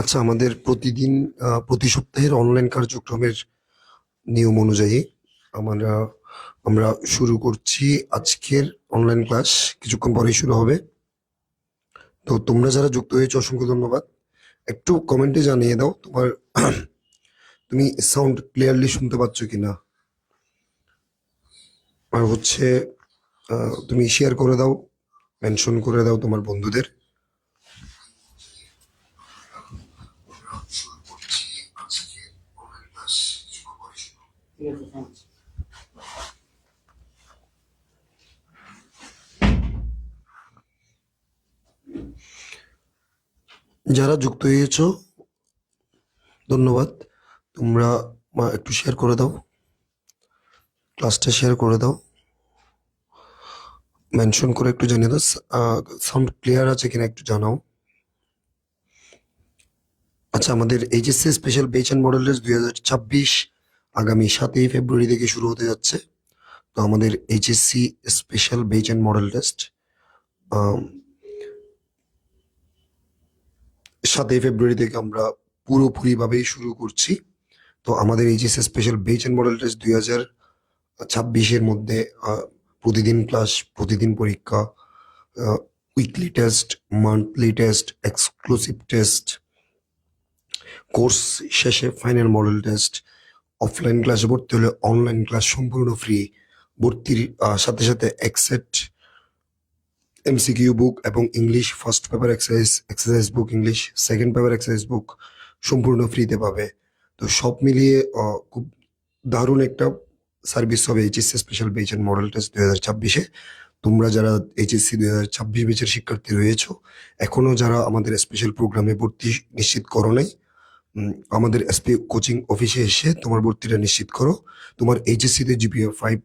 আচ্ছা, আমাদের প্রতিদিন প্রতি সপ্তাহের অনলাইন কার্যক্রমের নিয়ম অনুযায়ী আমরা আমরা শুরু করছি আজকের অনলাইন ক্লাস। কিছুক্ষণ পরেই শুরু হবে। তো তোমরা যারা যুক্ত হয়েছো অসংখ্য ধন্যবাদ। একটু কমেন্টে জানিয়ে দাও তোমার তুমি সাউন্ড ক্লিয়ারলি শুনতে পাচ্ছ কিনা। আর হচ্ছে তুমি শেয়ার করে দাও, মেনশন করে দাও তোমার বন্ধুদের। যারা যুক্ত হয়েছো ধন্যবাদ। তোমরা একটু শেয়ার করে দাও, ক্লাসটা শেয়ার করে দাও, মেনশন করে একটু জানিয়ে দাও। সাউন্ড ক্লিয়ার আছে কিনা একটু জানাও। আচ্ছা, আমাদের HSC special batch and model test 2026 আগামী 7ই ফেব্রুয়ারি থেকে শুরু হতে যাচ্ছে। তো আমাদের HSC special batch and model test 7ই ফেব্রুয়ারি থেকে আমরা পুরোপুরিভাবেই শুরু করছি। তো আমাদের HSC special batch and model test 2026-এর মধ্যে প্রতিদিন ক্লাস, প্রতিদিন পরীক্ষা, weekly test, monthly test, exclusive test, course শেষে ফাইনাল মডেল টেস্ট। অফলাইন ক্লাসে ভর্তি হলে অনলাইন ক্লাস সম্পূর্ণ ফ্রি। ভর্তির সাথে সাথে একসেট এমসিকিউ বুক এবং ইংলিশ ফার্স্ট পেপার এক্সারসাইজ বুক, ইংলিশ সেকেন্ড পেপার এক্সারসাইজ বুক সম্পূর্ণ ফ্রিতে পাবে। তো সব মিলিয়ে খুব দারুণ একটা সার্ভিস হবে HSC special batch and model test 2026-এ। তোমরা যারা এইচএসসি 2026 বেচের শিক্ষার্থী রয়েছো, এখনো যারা আমাদের স্পেশাল প্রোগ্রামে ভর্তি নিশ্চিত করো নাই, আমাদের এসপি কোচিং অফিসে এসে তোমার ভর্তিটা নিশ্চিত করো। তোমার এইচএসসিতে জিপিএ 5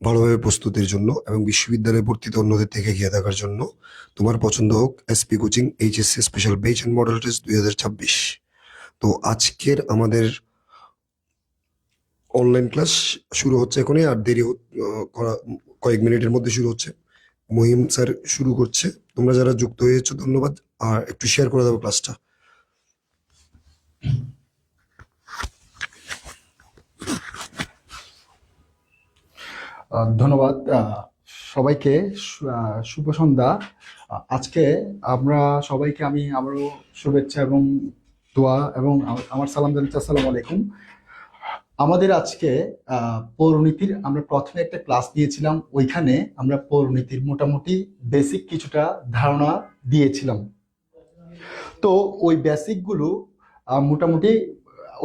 ভালোভাবে প্রস্তুতির জন্য এবং বিশ্ববিদ্যালয়ে ভর্তিতে অন্যদের থেকে এগিয়ে থাকার জন্য তোমার পছন্দ হোক SP coaching HSC special batch and model test 2026। তো আজকের আমাদের অনলাইন ক্লাস শুরু হচ্ছে এখনই, আর দেরি করা কয়েক মিনিটের মধ্যে শুরু হচ্ছে। মহিম স্যার শুরু করছে। তোমরা যারা যুক্ত হয়েছো ধন্যবাদ, আর একটু শেয়ার করে দেবো ক্লাসটা। ধন্যবাদ সবাইকে। শুভ সন্ধ্যা। আজকে আমরা সবাইকে আমি আবারও শুভেচ্ছা এবং দোয়া এবং আমার সালাম জানাচ্ছি। আসসালামু আলাইকুম। আমাদের আজকে পৌরনীতির আমরা প্রথমে একটা ক্লাস দিয়েছিলাম, ওইখানে আমরা পৌরনীতির মোটামুটি বেসিক কিছুটা ধারণা দিয়েছিলাম। তো ওই বেসিকগুলো মোটামুটি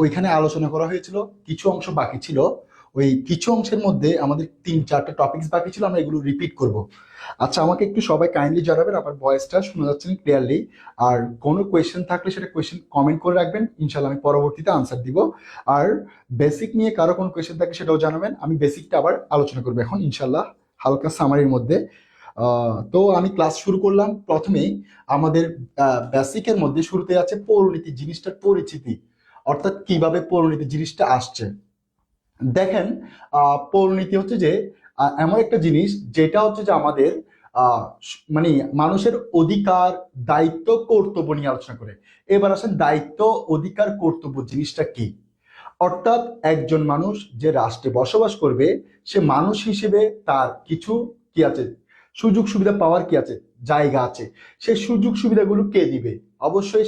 ওইখানে আলোচনা করা হয়েছিল, কিছু অংশ বাকি ছিল। ওই কিছু অংশের মধ্যে আমাদের 3-4টা টপিকস বাকি ছিল, আমরা এগুলো রিপিট করব। আচ্ছা, আমাকে একটু সবাই কাইন্ডলি জানাবেন আমার ভয়েসটা শোনা যাচ্ছে না ক্লিয়ারলি। আর কোনো কোয়েশ্চেন থাকলে সেটা কোয়েশ্চেন কমেন্ট করে রাখবেন, ইনশাল্লাহ আমি পরবর্তীতে আনসার দিব। আর বেসিক নিয়ে কারো কোনো কোয়েশ্চেন থাকলে সেটাও জানাবেন, আমি বেসিকটা আবার আলোচনা করবো এখন ইনশাল্লাহ হালকা সামারির মধ্যে। তো আমি ক্লাস শুরু করলাম। প্রথমেই আমাদের বেসিকের মধ্যে শুরুতে আছে পৌরনীতি জিনিসটার পরিচিতি, অর্থাৎ কিভাবে পৌরনীতি জিনিসটা আসছে। দেখেন, পৌরনীতি হচ্ছে যে এমন একটা জিনিস যেটা হচ্ছে যে আমাদের মানে মানুষের অধিকার, দায়িত্ব, কর্তব্য নিয়ে আলোচনা করে। এবার আসেন দায়িত্ব, অধিকার, কর্তব্য জিনিসটা কি। অর্থাৎ একজন মানুষ যে রাষ্ট্রে বসবাস করবে, সে মানুষ হিসেবে তার কিছু কি আছে, সুযোগ সুবিধা পাওয়ার কি আছে, জায়গা আছে। সেই সুযোগ সুবিধাগুলো কে দিবে? অবশ্যই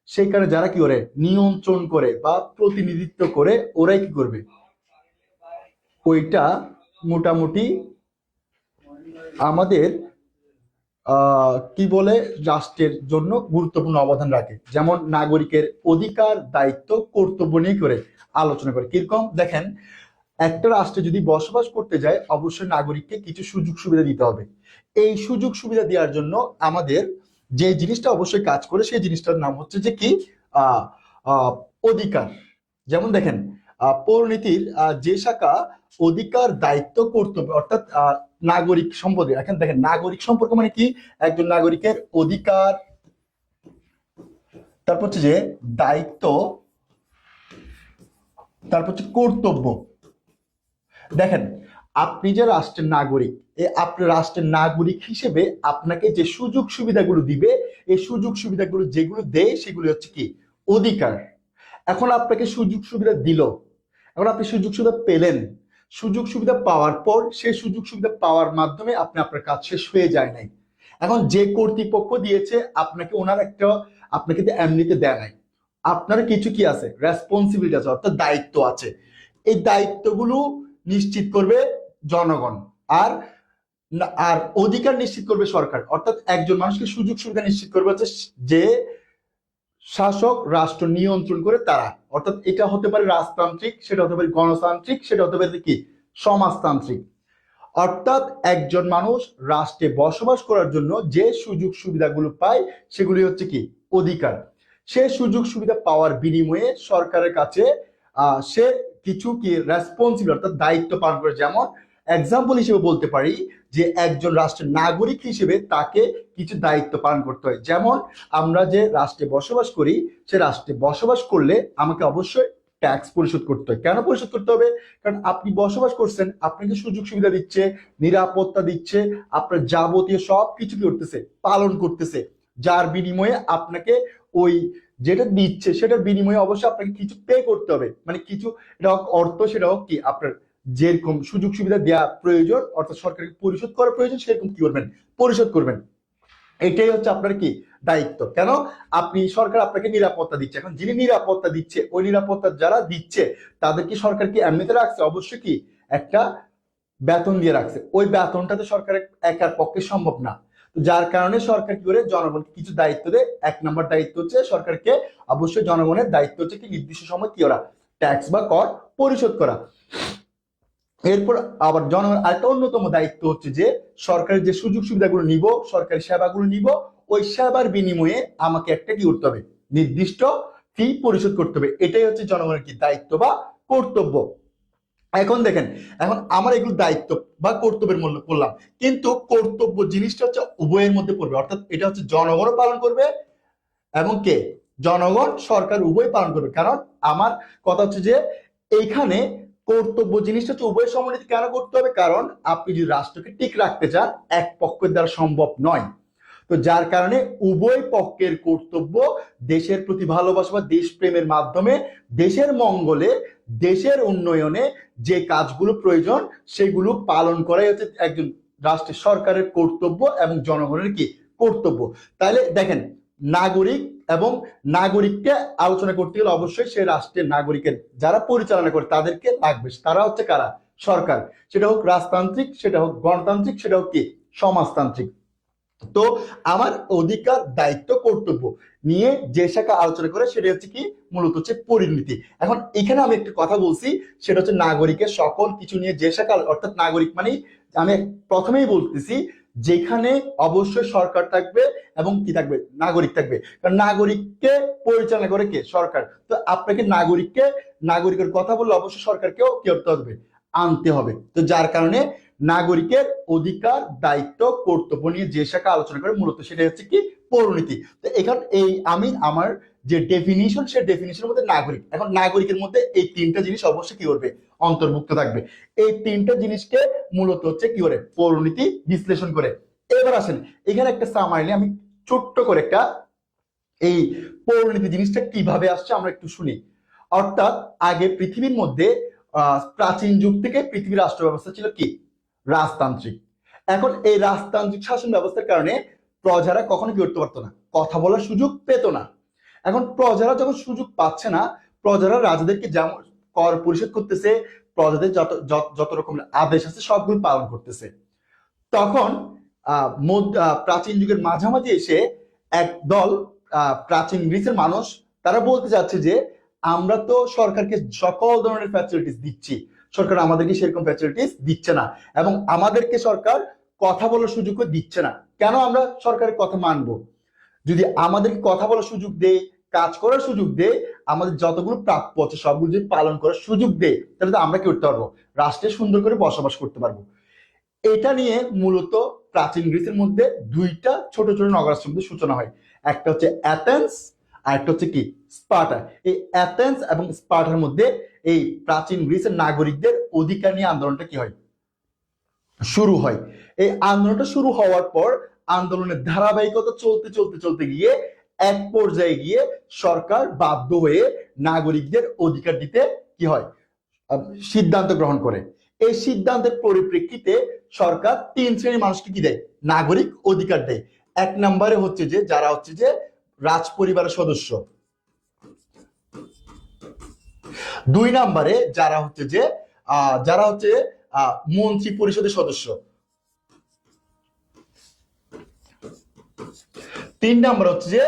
সেইখানে যারা কি করে নিয়ন্ত্রণ করে বা প্রতিনিধিত্ব করে, ওরাই কি করবে, ওইটা মোটামুটি আমাদের কি বলে রাষ্ট্রের জন্য গুরুত্বপূর্ণ অবদান রাখে। যেমন নাগরিকের অধিকার, দায়িত্ব, কর্তব্য নিয়ে করে আলোচনা করে। কিরকম দেখেন, একটা রাষ্ট্রে যদি বসবাস করতে যায়, অবশ্যই নাগরিককে কিছু সুযোগ সুবিধা দিতে হবে। এই সুযোগ সুবিধা দেওয়ার জন্য আমাদের যে জিনিসটা অবশ্যই কাজ করে, সেই জিনিসটার নাম হচ্ছে যে কি, আহ আহ অধিকার। যেমন দেখেন, পৌরনীতির যে শাখা অধিকার, দায়িত্ব, কর্তব্য, অর্থাৎ নাগরিক সম্পর্কে। এখন দেখেন, নাগরিক সম্পর্ক মানে কি, একজন নাগরিকের অধিকার, তারপর হচ্ছে যে দায়িত্ব, তারপর হচ্ছে কর্তব্য। দেখেন, আপনি যে রাষ্ট্রের নাগরিক, আপনার রাষ্ট্রের নাগরিক হিসেবে আপনাকে যে সুযোগ সুবিধাগুলো দিবে, এই সুযোগ সুবিধাগুলো যেগুলো দেয় সেগুলো হচ্ছে কি অধিকার। এখন আপনাকে সুযোগ সুবিধা দিল, এখন আপনি সুযোগ সুবিধা পেলেন, সুযোগ সুবিধা পাওয়ার পর সেই সুযোগ সুবিধা পাওয়ার মাধ্যমে আপনি আপনার কাজ শেষ হয়ে যায় নাই। এখন যে কর্তৃপক্ষ দিয়েছে আপনাকে, ওনার একটা আপনাকে তো এমনিতে দেয় নাই, আপনার কিছু কি আছে, রেসপন্সিবিলিটি আছে, অর্থাৎ দায়িত্ব আছে। এই দায়িত্বগুলো নিশ্চিত করবে জনগণ, আর আর অধিকার নিশ্চিত করবে সরকার। অর্থাৎ একজন মানুষকে সুযোগ সুবিধা নিশ্চিত করবে হচ্ছে যে শাসক রাষ্ট্র নিয়ন্ত্রণ করে তারা। অর্থাৎ এটা হতে পারে রাজতান্ত্রিক, সেটা হতে পারে গণতান্ত্রিক, সেটা হতে পারে কি সমাজতান্ত্রিক। অর্থাৎ একজন মানুষ রাষ্ট্রে বসবাস করার জন্য যে সুযোগ সুবিধাগুলো পায় সেগুলি হচ্ছে কি অধিকার। সে সুযোগ সুবিধা পাওয়ার বিনিময়ে সরকারের কাছে সে কিছু কি রেসপন্সিবল অর্থাৎ দায়িত্ব পালন করে। যেমন এক্সাম্পল হিসেবে বলতে পারি যে একজন রাষ্ট্রের নাগরিক হিসেবে তাকে কিছু দায়িত্ব পালন করতে হয়। যেমন আমরা যে রাষ্ট্রে বসবাস করি, সে রাষ্ট্রে বসবাস করলে আমাকে অবশ্যই ট্যাক্স পরিশোধ করতে হয়। কেন পরিশোধ করতে হবে? কারণ আপনি বসবাস করছেন, আপনাকে সুযোগ সুবিধা দিচ্ছে, নিরাপত্তা দিচ্ছে, আপনার যাবতীয় সব কিছু কি করতেছে, পালন করতেছে, যার বিনিময়ে আপনাকে ওই যেটা দিচ্ছে সেটার বিনিময়ে অবশ্যই আপনাকে কিছু পে করতে হবে। মানে কিছু, এটা হোক অর্থ, সেটা হোক কি আপনার যেরকম সুযোগ সুবিধা দেওয়া প্রয়োজন অর্থাৎ সরকারকে পরিশোধ করা প্রয়োজন, সেরকম কি করবেন, পরিশোধ করবেন। এটাই হচ্ছে আপনার কি দায়িত্ব। কেন? আপনি, সরকার আপনাকে নিরাপত্তা দিচ্ছে। এখন যিনি নিরাপত্তা দিচ্ছে, ওই নিরাপত্তা যারা দিচ্ছে তাদের কি সরকার কি এমনিতে রাখছে? অবশ্যই কি একটা বেতন দিয়ে রাখছে। ওই বেতনটা তো সরকারের একার পক্ষে সম্ভব না। তো যার কারণে সরকার কি করে, জনগণকে কিছু দায়িত্ব দেয়। 1 নম্বর দায়িত্ব হচ্ছে সরকারকে অবশ্যই, জনগণের দায়িত্ব হচ্ছে কি নির্দিষ্ট সময় কি ওরা ট্যাক্স বা কর পরিশোধ করা। এরপর আবার জনগণের আরেকটা অন্যতম দায়িত্ব হচ্ছে যে সরকারের যে সুযোগ সুবিধাগুলো নিব, সরকারি সেবাগুলো নিব, ওই সেবার বিনিময়ে আমাকে একটা কি করতে হবে, নির্দিষ্ট ফি পরিশোধ করতে হবে। এটাই হচ্ছে জনগণের কি দায়িত্ব বা কর্তব্য। এখন দেখেন, এখন আমার এগুলো দায়িত্ব বা কর্তব্যের মূল্য করলাম, কিন্তু কর্তব্য জিনিসটা হচ্ছে উভয়ের মধ্যে পড়বে। অর্থাৎ এটা হচ্ছে জনগণও পালন করবে এবং কে, জনগণ সরকার উভয় পালন করবে। কারণ আমার কথা হচ্ছে যে এইখানে কর্তব্য জিনিসটা হচ্ছে উভয় সমন্বিত। কেন করতে হবে? কারণ আপনি যদি রাষ্ট্রকে ঠিক রাখতে চান, এক পক্ষের দ্বারা সম্ভব নয়। তো যার কারণে উভয় পক্ষের কর্তব্য দেশের প্রতি ভালোবাসা বা দেশপ্রেমের মাধ্যমে দেশের মঙ্গলে, দেশের উন্নয়নে যে কাজগুলো প্রয়োজন সেগুলো পালন করাই হচ্ছে একজন রাষ্ট্রের সরকারের কর্তব্য এবং জনগণের কি কর্তব্য। তাহলে দেখেন, নাগরিক এবং নাগরিককে আলোচনা করতে গেলে অবশ্যই সে রাষ্ট্রের নাগরিকের যারা পরিচালনা করে তাদেরকে লাগবে। তারা হচ্ছে কারা? সরকার। সেটা হোক রাজতান্ত্রিক, সেটা হোক গণতান্ত্রিক, সেটা হোক কি সমাজতান্ত্রিক। তো আমার অধিকার, দায়িত্ব, কর্তব্য নিয়ে যে শাখা আলোচনা করে সেটা হচ্ছে কি মূলত হচ্ছে পরিণতি। এখন এখানে আমি একটা কথা বলছি, সেটা হচ্ছে নাগরিকের সকল কিছু নিয়ে যে শাখা, অর্থাৎ নাগরিক মানে আমি প্রথমেই বলতেছি যেখানে অবশ্যই সরকার থাকবে এবং কি থাকবে, নাগরিক থাকবে। কারণ নাগরিককে পরিচালনা করে কে? সরকার। তো আপনাকে নাগরিকের কথা বললে অবশ্যই সরকারকেও কি করতে হবে, আনতে হবে। তো যার কারণে নাগরিকের অধিকার, দায়িত্ব, কর্তব্য নিয়ে যে শাখা আলোচনা করে মূলত সেটা হচ্ছে কি পরিণতি। তো এখন এই আমি আমার যে ডেফিনিশন, সেই ডেফিনিশনের মধ্যে নাগরিক, এখন নাগরিকের মধ্যে এই 3টা জিনিস অবশ্যই কি করবে, অন্তর্ভুক্ত থাকবে। এই 3টা জিনিসকে মূলত হচ্ছে কি করে পরিণতি বিশ্লেষণ করে। এবার আসেন, এখানে একটা সামারি আমি ছোট্ট করে একটা এই পরিণতি জিনিসটা কিভাবে আসছে আমরা একটু শুনি। অর্থাৎ আগে পৃথিবীর মধ্যে প্রাচীন যুগ থেকে পৃথিবীর রাষ্ট্র ব্যবস্থা ছিল কি রাজতান্ত্রিক। এখন এই রাজতান্ত্রিক শাসন ব্যবস্থার কারণে প্রজারা কখনো কি করতে পারতো না, কথা বলার সুযোগ পেত না। এখন প্রজারা যখন সুযোগ পাচ্ছে না, প্রজারা রাজাদেরকে যেমন কর পরিশোধ করতেছে, প্রজাদের যত যত রকমের আদেশ আছে সবগুলো পালন করতেছে। তখন প্রাচীন যুগের মাঝামাঝি এসে একদল প্রাচীন গ্রিসের মানুষ তারা বলতে চাচ্ছে যে আমরা তো সরকারকে সকল ধরনের ফ্যাসিলিটিস দিচ্ছি, সরকার আমাদেরকে সেরকম ফ্যাসিলিটিস দিচ্ছে না, এবং আমাদেরকে সরকার কথা বলার সুযোগও দিচ্ছে না। কেন আমরা সরকারের কথা মানবো? যদি আমাদেরকে কথা বলার সুযোগ দেয়, কাজ করার সুযোগ দেয়, আমাদের যতগুলো প্রাপ্য আছে সবগুলো যদি পালন করার সুযোগ দেয়, তাহলে তো আমরা কি করতে পারবো, রাষ্ট্রে সুন্দর করে বসবাস করতে পারবো। এটা নিয়ে মূলত প্রাচীন গ্রিসের মধ্যে 2টা ছোট ছোট নগরাষ্ট্রের মধ্যে সূচনা হয়। একটা হচ্ছে অ্যাথেন্স আর একটা হচ্ছে কি স্পার্টা। এই অ্যাথেন্স এবং স্পার্টার মধ্যে এই প্রাচীন গ্রিসের নাগরিকদের অধিকার নিয়ে আন্দোলনটা কি হয়, শুরু হয়। এই আন্দোলনটা শুরু হওয়ার পর আন্দোলনের ধারাবাহিকতা চলতে চলতে চলতে গিয়ে এক পর্যায়ে গিয়ে সরকার বাধ্য হয়ে নাগরিকদের অধিকার দিতে কি হয়, সিদ্ধান্ত গ্রহণ করে। এই সিদ্ধান্তের পরিপ্রেক্ষিতে সরকার তিন শ্রেণীর মানুষকে কি দেয়, নাগরিক অধিকার দেয়। এক নম্বরে হচ্ছে যে যারা হচ্ছে যে রাজ পরিবারের সদস্য, দুই নম্বরে যারা হচ্ছে যে যারা হচ্ছে মন্ত্রী পরিষদের সদস্য, তিন নম্বর হচ্ছে যে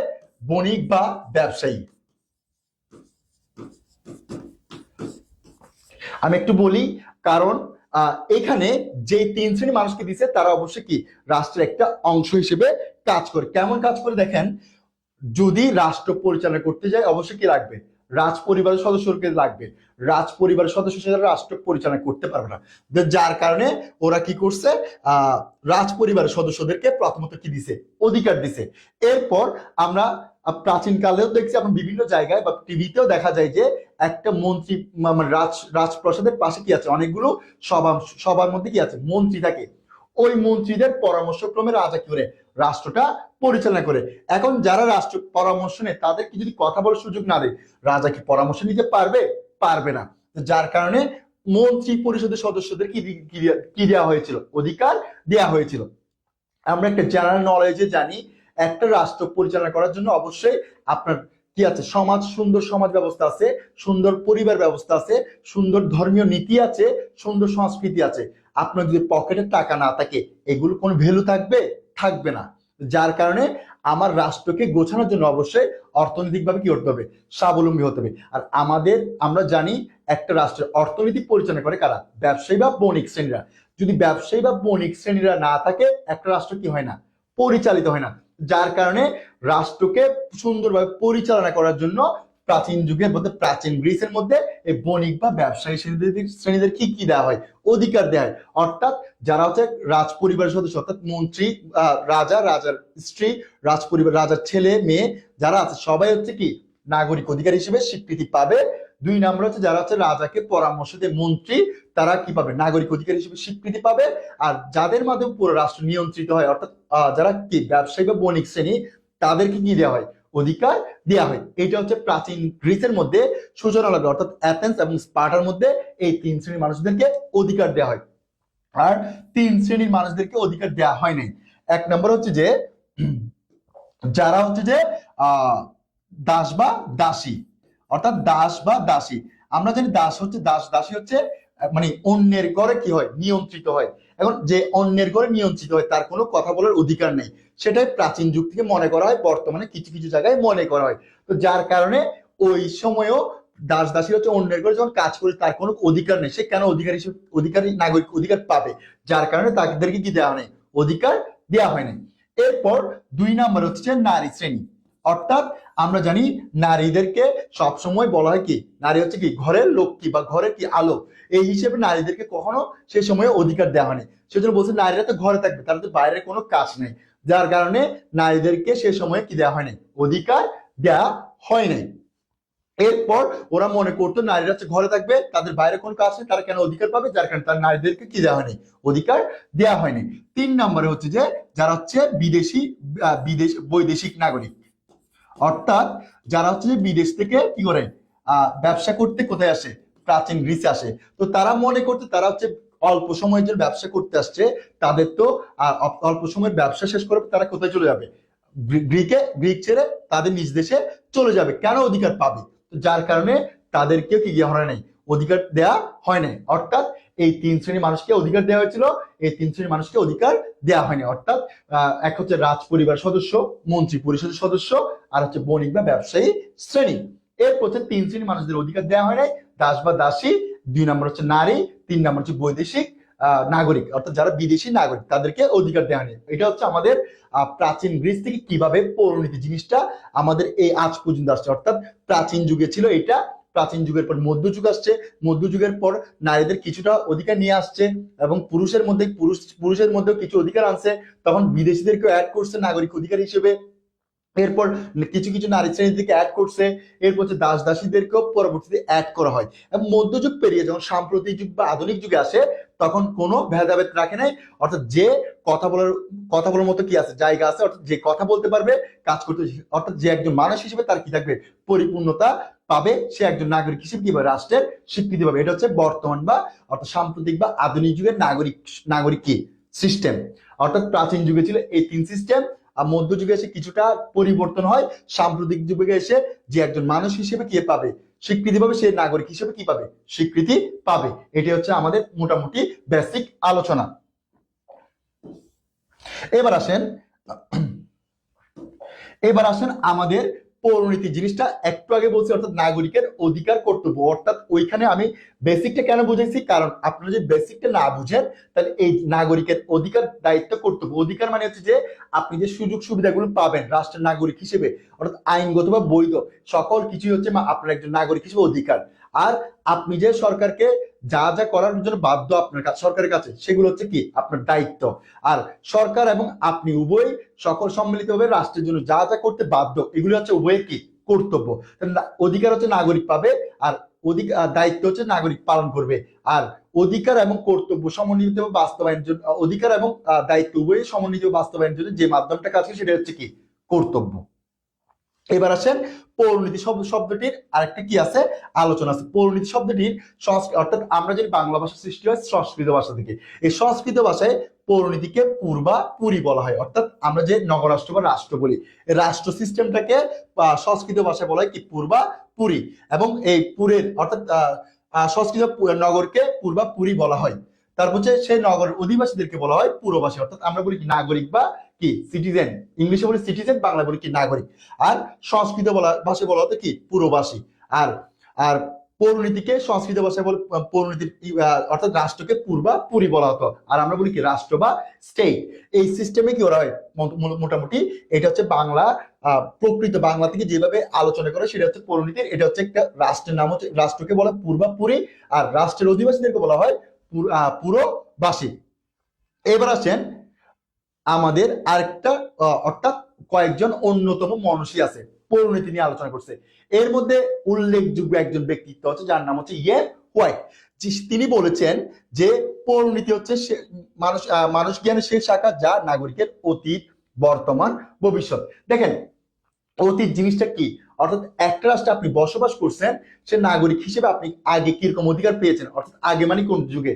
বণিক বা ব্যবসায়ী। আমি একটু বলি, কারণ এখানে যে তিন শ্রেণী মানুষকে দিচ্ছে তারা অবশ্যই কি রাষ্ট্রের একটা অংশ হিসেবে কাজ করে। কেমন কাজ করে দেখেন, যদি রাষ্ট্র পরিচালনা করতে যায় অবশ্যই কি লাগবে, রাজ পরিবারের সদস্যকে লাগবে। রাজ পরিবারের সদস্য ছাড়া রাষ্ট্র পরিচালনা করতে পারবে না। যার কারণে ওরা কি করছে, রাজ পরিবারের সদস্যদেরকে প্রথমত কি দিছে, অধিকার দিছে। এরপর আমরা প্রাচীন কালেও দেখছি, আমরা বিভিন্ন জায়গায় বা টিভিতেও দেখা যায় যে একটা মন্ত্রী মানে রাজপ্রাসাদের পাশে কি আছে, অনেকগুলো সবার মধ্যে কি আছে, মন্ত্রী থাকে। ওই মন্ত্রীদের পরামর্শক্রমে রাজা কি করে, রাষ্ট্রটা পরিচালনা করে। এখন যারা রাষ্ট্র পরামর্শ নেয় তাদেরকে যদি কথা বলার সুযোগ না দেয়, রাজা কি পরামর্শ নিতে পারবে, পারবে না। যার কারণে মন্ত্রী পরিষদের সদস্যদের কি দেওয়া হয়েছিল, অধিকার দেওয়া হয়েছিল। আমরা একটা জেনারেল নলেজে জানি, একটা রাষ্ট্র পরিচালনা করার জন্য অবশ্যই আপনার কি আছে, সুন্দর সমাজ ব্যবস্থা আছে, সুন্দর পরিবার ব্যবস্থা আছে, সুন্দর ধর্মীয় নীতি আছে, সুন্দর সংস্কৃতি আছে। আপনার যদি পকেটে টাকা না থাকে, এগুলো কোনো ভ্যালু থাকবে, থাকবে না। যার কারণে আমার রাষ্ট্রকে গোছানোর জন্য অবশ্যই অর্থনৈতিকভাবে কি করতে হবে, স্বাবলম্বী হতে হবে। আর আমরা জানি একটা রাষ্ট্রের অর্থনীতি পরিচালনা করে কারা, ব্যবসায়ী বা বণিক শ্রেণীরা। যদি ব্যবসায়ী বা বণিক শ্রেণীরা না থাকে, একটা রাষ্ট্র কি হয় না, পরিচালিত হয় না। যার কারণে রাষ্ট্রকে সুন্দরভাবে পরিচালনা করার জন্য প্রাচীন যুগের মধ্যে, প্রাচীন গ্রিসের মধ্যে এই বণিক বা ব্যবসায়ী শ্রেণীদের কি কি দেওয়া হয়, অধিকার দেওয়া হয়। অর্থাৎ যারা হচ্ছে রাজ পরিবারের সদস্য, অর্থাৎ মন্ত্রী, রাজার স্ত্রী, রাজ পরিবার, রাজার ছেলে মেয়ে যারা আছে, সবাই হচ্ছে কি নাগরিক অধিকার হিসেবে স্বীকৃতি পাবে। দুই নম্বর হচ্ছে যারা হচ্ছে রাজাকে পরামর্শ দেয়, মন্ত্রী, তারা কি পাবে, নাগরিক অধিকার হিসেবে স্বীকৃতি পাবে। আর যাদের মাধ্যমে পুরো রাষ্ট্র নিয়ন্ত্রিত হয়, অর্থাৎ যারা কি ব্যবসায়ী বা বণিক শ্রেণী, তাদেরকে কি দেওয়া হয়, অধিকার দেওয়া হয়। এটা হচ্ছে প্রাচীন গ্রিসের মধ্যে সূচনা লগ্ন, অর্থাৎ অ্যাথেন্স এবং স্পার্টার মধ্যে এই তিন শ্রেণীর মানুষদেরকে অধিকার দেওয়া হয়। আর তিন শ্রেণীর মানুষদেরকে অধিকার দেওয়া হয় নাই। এক নম্বর হচ্ছে যে যারা হচ্ছে যে দাস বা দাসী, অর্থাৎ দাস বা দাসী। আমরা জানি দাসী হচ্ছে মানে অন্যের ঘরে কি হয়, নিয়ন্ত্রিত হয়। এখন যে অন্যের ঘরে নিয়ন্ত্রিত হয় তার কোনো কথা বলার অধিকার নেই, সেটাই প্রাচীন যুগ থেকে মনে করা হয়, বর্তমানে কিছু কিছু জায়গায় মনে করা হয়। তো যার কারণে ওই সময়ও দাসী হচ্ছে অন্যের ঘরে যখন কাজ করে তার কোনো অধিকার নেই, সে কেন অধিকারী নাগরিক অধিকার পাবে? যার কারণে তাদেরকে কি দেওয়া নেই, অধিকার দেওয়া হয়নি। এরপর দুই নাম্বার হচ্ছে নারী শ্রেণী। অর্থাৎ আমরা জানি নারীদেরকে সবসময় বলা হয় কি, নারী হচ্ছে কি ঘরের লক্ষ্মী বা ঘরের কি আলো, এই হিসেবে নারীদেরকে কখনো সে সময় অধিকার দেওয়া হয়নি। সেজন্য বলছে নারীরা তো ঘরে থাকবে, তারা তো বাইরের কোনো কাজ নেই। যার কারণে নারীদেরকে সে সময় কি দেওয়া হয়নি, অধিকার দেওয়া হয় নাই। এরপর ওরা মনে করতো নারীরা হচ্ছে ঘরে থাকবে, তাদের বাইরে কোনো কাজ নেই, তারা কেন অধিকার পাবে? যার কারণে তার নারীদেরকে কি দেওয়া হয়নি, অধিকার দেওয়া হয়নি। তিন নম্বরে হচ্ছে যে যারা হচ্ছে বৈদেশিক নাগরিক, অর্থাৎ যারা হচ্ছে যে বিদেশ থেকে কি করে ব্যবসা করতে কোথায় আসে, প্রাচীন গ্রিসে আসে। তো তারা মনে করতে তারা হচ্ছে অল্প সময়ের জন্য ব্যবসা করতে আসছে, তাদের তো অল্প সময়ের ব্যবসা শেষ করে তারা কোথায় চলে যাবে, গ্রিক ছেড়ে তাদের নিজ দেশে চলে যাবে। কেন অধিকার পাবে? তো যার কারণে তাদেরকেও কি হয় নাই, অধিকার দেয়া হয় নাই। অর্থাৎ এই তিন শ্রেণীর মানুষকে অধিকার দেওয়া হয়েছিল, এই তিন শ্রেণীর মানুষকে অধিকার দেওয়া হয়নি। অর্থাৎ এক হচ্ছে রাজ পরিবার সদস্য, মন্ত্রী পরিষদের সদস্য, আর হচ্ছে বণিক বা ব্যবসায়ী শ্রেণী। এরপর হচ্ছে তিন শ্রেণীর মানুষদের অধিকার দেওয়া হয় নাই, দাস বা দাসী, দুই নম্বর হচ্ছে নারী, তিন নম্বর হচ্ছে বৈদেশিক নাগরিক, অর্থাৎ যারা বিদেশি নাগরিক, তাদেরকে অধিকার দেওয়া হয়নি। এটা হচ্ছে আমাদের প্রাচীন গ্রিস থেকে কিভাবে পৌরনীতি জিনিসটা আমাদের এই আজ পর্যন্ত আসছে। অর্থাৎ প্রাচীন যুগে ছিল এটা, প্রাচীন যুগের পর মধ্যযুগ আসছে, মধ্যযুগের পর নারীদের কিছুটা অধিকার নিয়ে আসছে, এবং পুরুষের মধ্যেও কিছু অধিকার আনছে, তখন বিদেশিদেরকে অ্যাড করছে নাগরিক অধিকার হিসেবে। এরপর কিছু কিছু নারী শ্রেণীদেরকে অ্যাড করছে, এরপর হচ্ছে দাস দাসীদেরকেও পরবর্তীতে অ্যাড করা হয়। এবং মধ্যযুগ পেরিয়ে যখন সাম্প্রতিক যুগ বা আধুনিক যুগে আসে তখন কোনো ভেদাভেদ রাখে নাই, অর্থাৎ যে কথা বলার মতো কি আছে, জায়গা আছে, অর্থাৎ যে কথা বলতে পারবে, কাজ করতে, অর্থাৎ যে একজন মানুষ হিসেবে তার কি থাকবে, পরিপূর্ণতা পাবে, সে একজন নাগরিক হিসেবে কি পাবে, রাষ্ট্রের স্বীকৃতি পাবে। এটা হচ্ছে বর্তমান বা অর্থাৎ সাম্প্রতিক বা আধুনিক যুগের নাগরিক কি সিস্টেম। অর্থাৎ প্রাচীন যুগে ছিল এই তিন সিস্টেম, আর মধ্যযুগে এসে কিছুটা পরিবর্তন হয়, সাম্প্রতিক যুগে এসে যে একজন মানুষ হিসেবে কি পাবে, স্বীকৃতি পাবে, সে নাগরিক হিসেবে কি পাবে, স্বীকৃতি পাবে। এটি হচ্ছে আমাদের মোটামুটি বেসিক আলোচনা। এবার আসেন আমাদের পৌরনীতি জিনিসটা একটু আগে বলছি, অর্থাৎ নাগরিকের অধিকার কর্তব্য। অর্থাৎ ওইখানে আমি বেসিকটা কেন বুঝাইছি, কারণ আপনারা যদি বেসিকটা না বুঝেন তাহলে এই নাগরিকের অধিকার দায়িত্ব কর্তব্য, অধিকার মানে হচ্ছে যে আপনি যে সুযোগ সুবিধাগুলো পাবেন রাষ্ট্রের নাগরিক হিসেবে, অর্থাৎ আইনগত বা বৈধ সকল কিছুই হচ্ছে আপনার একজন নাগরিক হিসেবে অধিকার। আর আপনি যে সরকারকে যা যা করার জন্য বাধ্য আপনার সরকারের কাছে, সেগুলো হচ্ছে কি আপনার দায়িত্ব। আর সরকার এবং আপনি উভয় সকল সম্মিলিতভাবে রাষ্ট্রের জন্য যা যা করতে বাধ্য, এগুলো হচ্ছে উভয়ের কি কর্তব্য। অধিকার হচ্ছে নাগরিক পাবে, আর দায়িত্ব হচ্ছে নাগরিক পালন করবে। আর অধিকার এবং কর্তব্য সমন্বিত বাস্তবায়নের জন্য, অধিকার এবং দায়িত্ব উভয় সমন্বিত বাস্তবায়নের জন্য যে মাধ্যমটা কাজ করে সেটা হচ্ছে কি কর্তব্য। এবার আসেন পৌরনীতি শব্দটির আরেকটা কি আছে, আলোচনা আছে। পৌরনীতি শব্দটির অর্থাৎ আমরা যদি বাংলা ভাষা সৃষ্টি হয় সংস্কৃত ভাষা থেকে, এই সংস্কৃত ভাষায় পৌরনীতিকে পুরি বলা হয়। অর্থাৎ আমরা যে নগরাষ্ট্র বা রাষ্ট্র বলি, এই রাষ্ট্র সিস্টেমটাকে সংস্কৃত ভাষায় বলা হয় কি পুরি। এবং এই পুরের অর্থাৎ সংস্কৃত নগরকে পুরি বলা হয়। তারপর হচ্ছে সেই নগরের অধিবাসীদেরকে বলা হয় পুরবাসী। অর্থাৎ আমরা বলি কি নাগরিক বা কি সিটিজেন, ইংলিশে বলি সিটিজেন, বাংলা বলি কি নাগরিক। আর সংস্কৃত ভাষায় বলা হতো কি পুরবাসী। আর আর পৌরনীতিকে সংস্কৃত ভাষায় বলে পৌরনীতির অর্থাৎ রাষ্ট্রকে পুরি বলা হতো। আর আমরা বলি কি রাষ্ট্র বা স্টেট। এই সিস্টেমে কি ওরা হয় মোটামুটি এটা হচ্ছে বাংলা, প্রকৃত বাংলা থেকে যেভাবে আলোচনা করে সেটা হচ্ছে পৌরনীতির। এটা হচ্ছে একটা রাষ্ট্রের নাম, হচ্ছে রাষ্ট্রকে বলা পুরি, আর রাষ্ট্রের অধিবাসীদেরকে বলা হয় পুরবাসী। এবার আসেন আমাদের আরেকটা অর্থাৎ কয়েকজন অন্যতম মনীষী আছে পৌরনীতি নিয়ে আলোচনা করছে। এর মধ্যে উল্লেখযোগ্য একজন ব্যক্তিত্ব হচ্ছে যার নাম হচ্ছে হোয়াইট। তিনি বলেছেন যে পৌরনীতি হচ্ছে মানুষ জ্ঞানের সেই শাখা যা নাগরিকের অতীত, বর্তমান, ভবিষ্যৎ। দেখেন অতীত জিনিসটা কি, অর্থাৎ একটা রাষ্ট্রে আপনি বসবাস করছেন, সে নাগরিক হিসেবে আপনি আগে কিরকম অধিকার পেয়েছেন, অর্থাৎ আগে মানে কোন যুগে,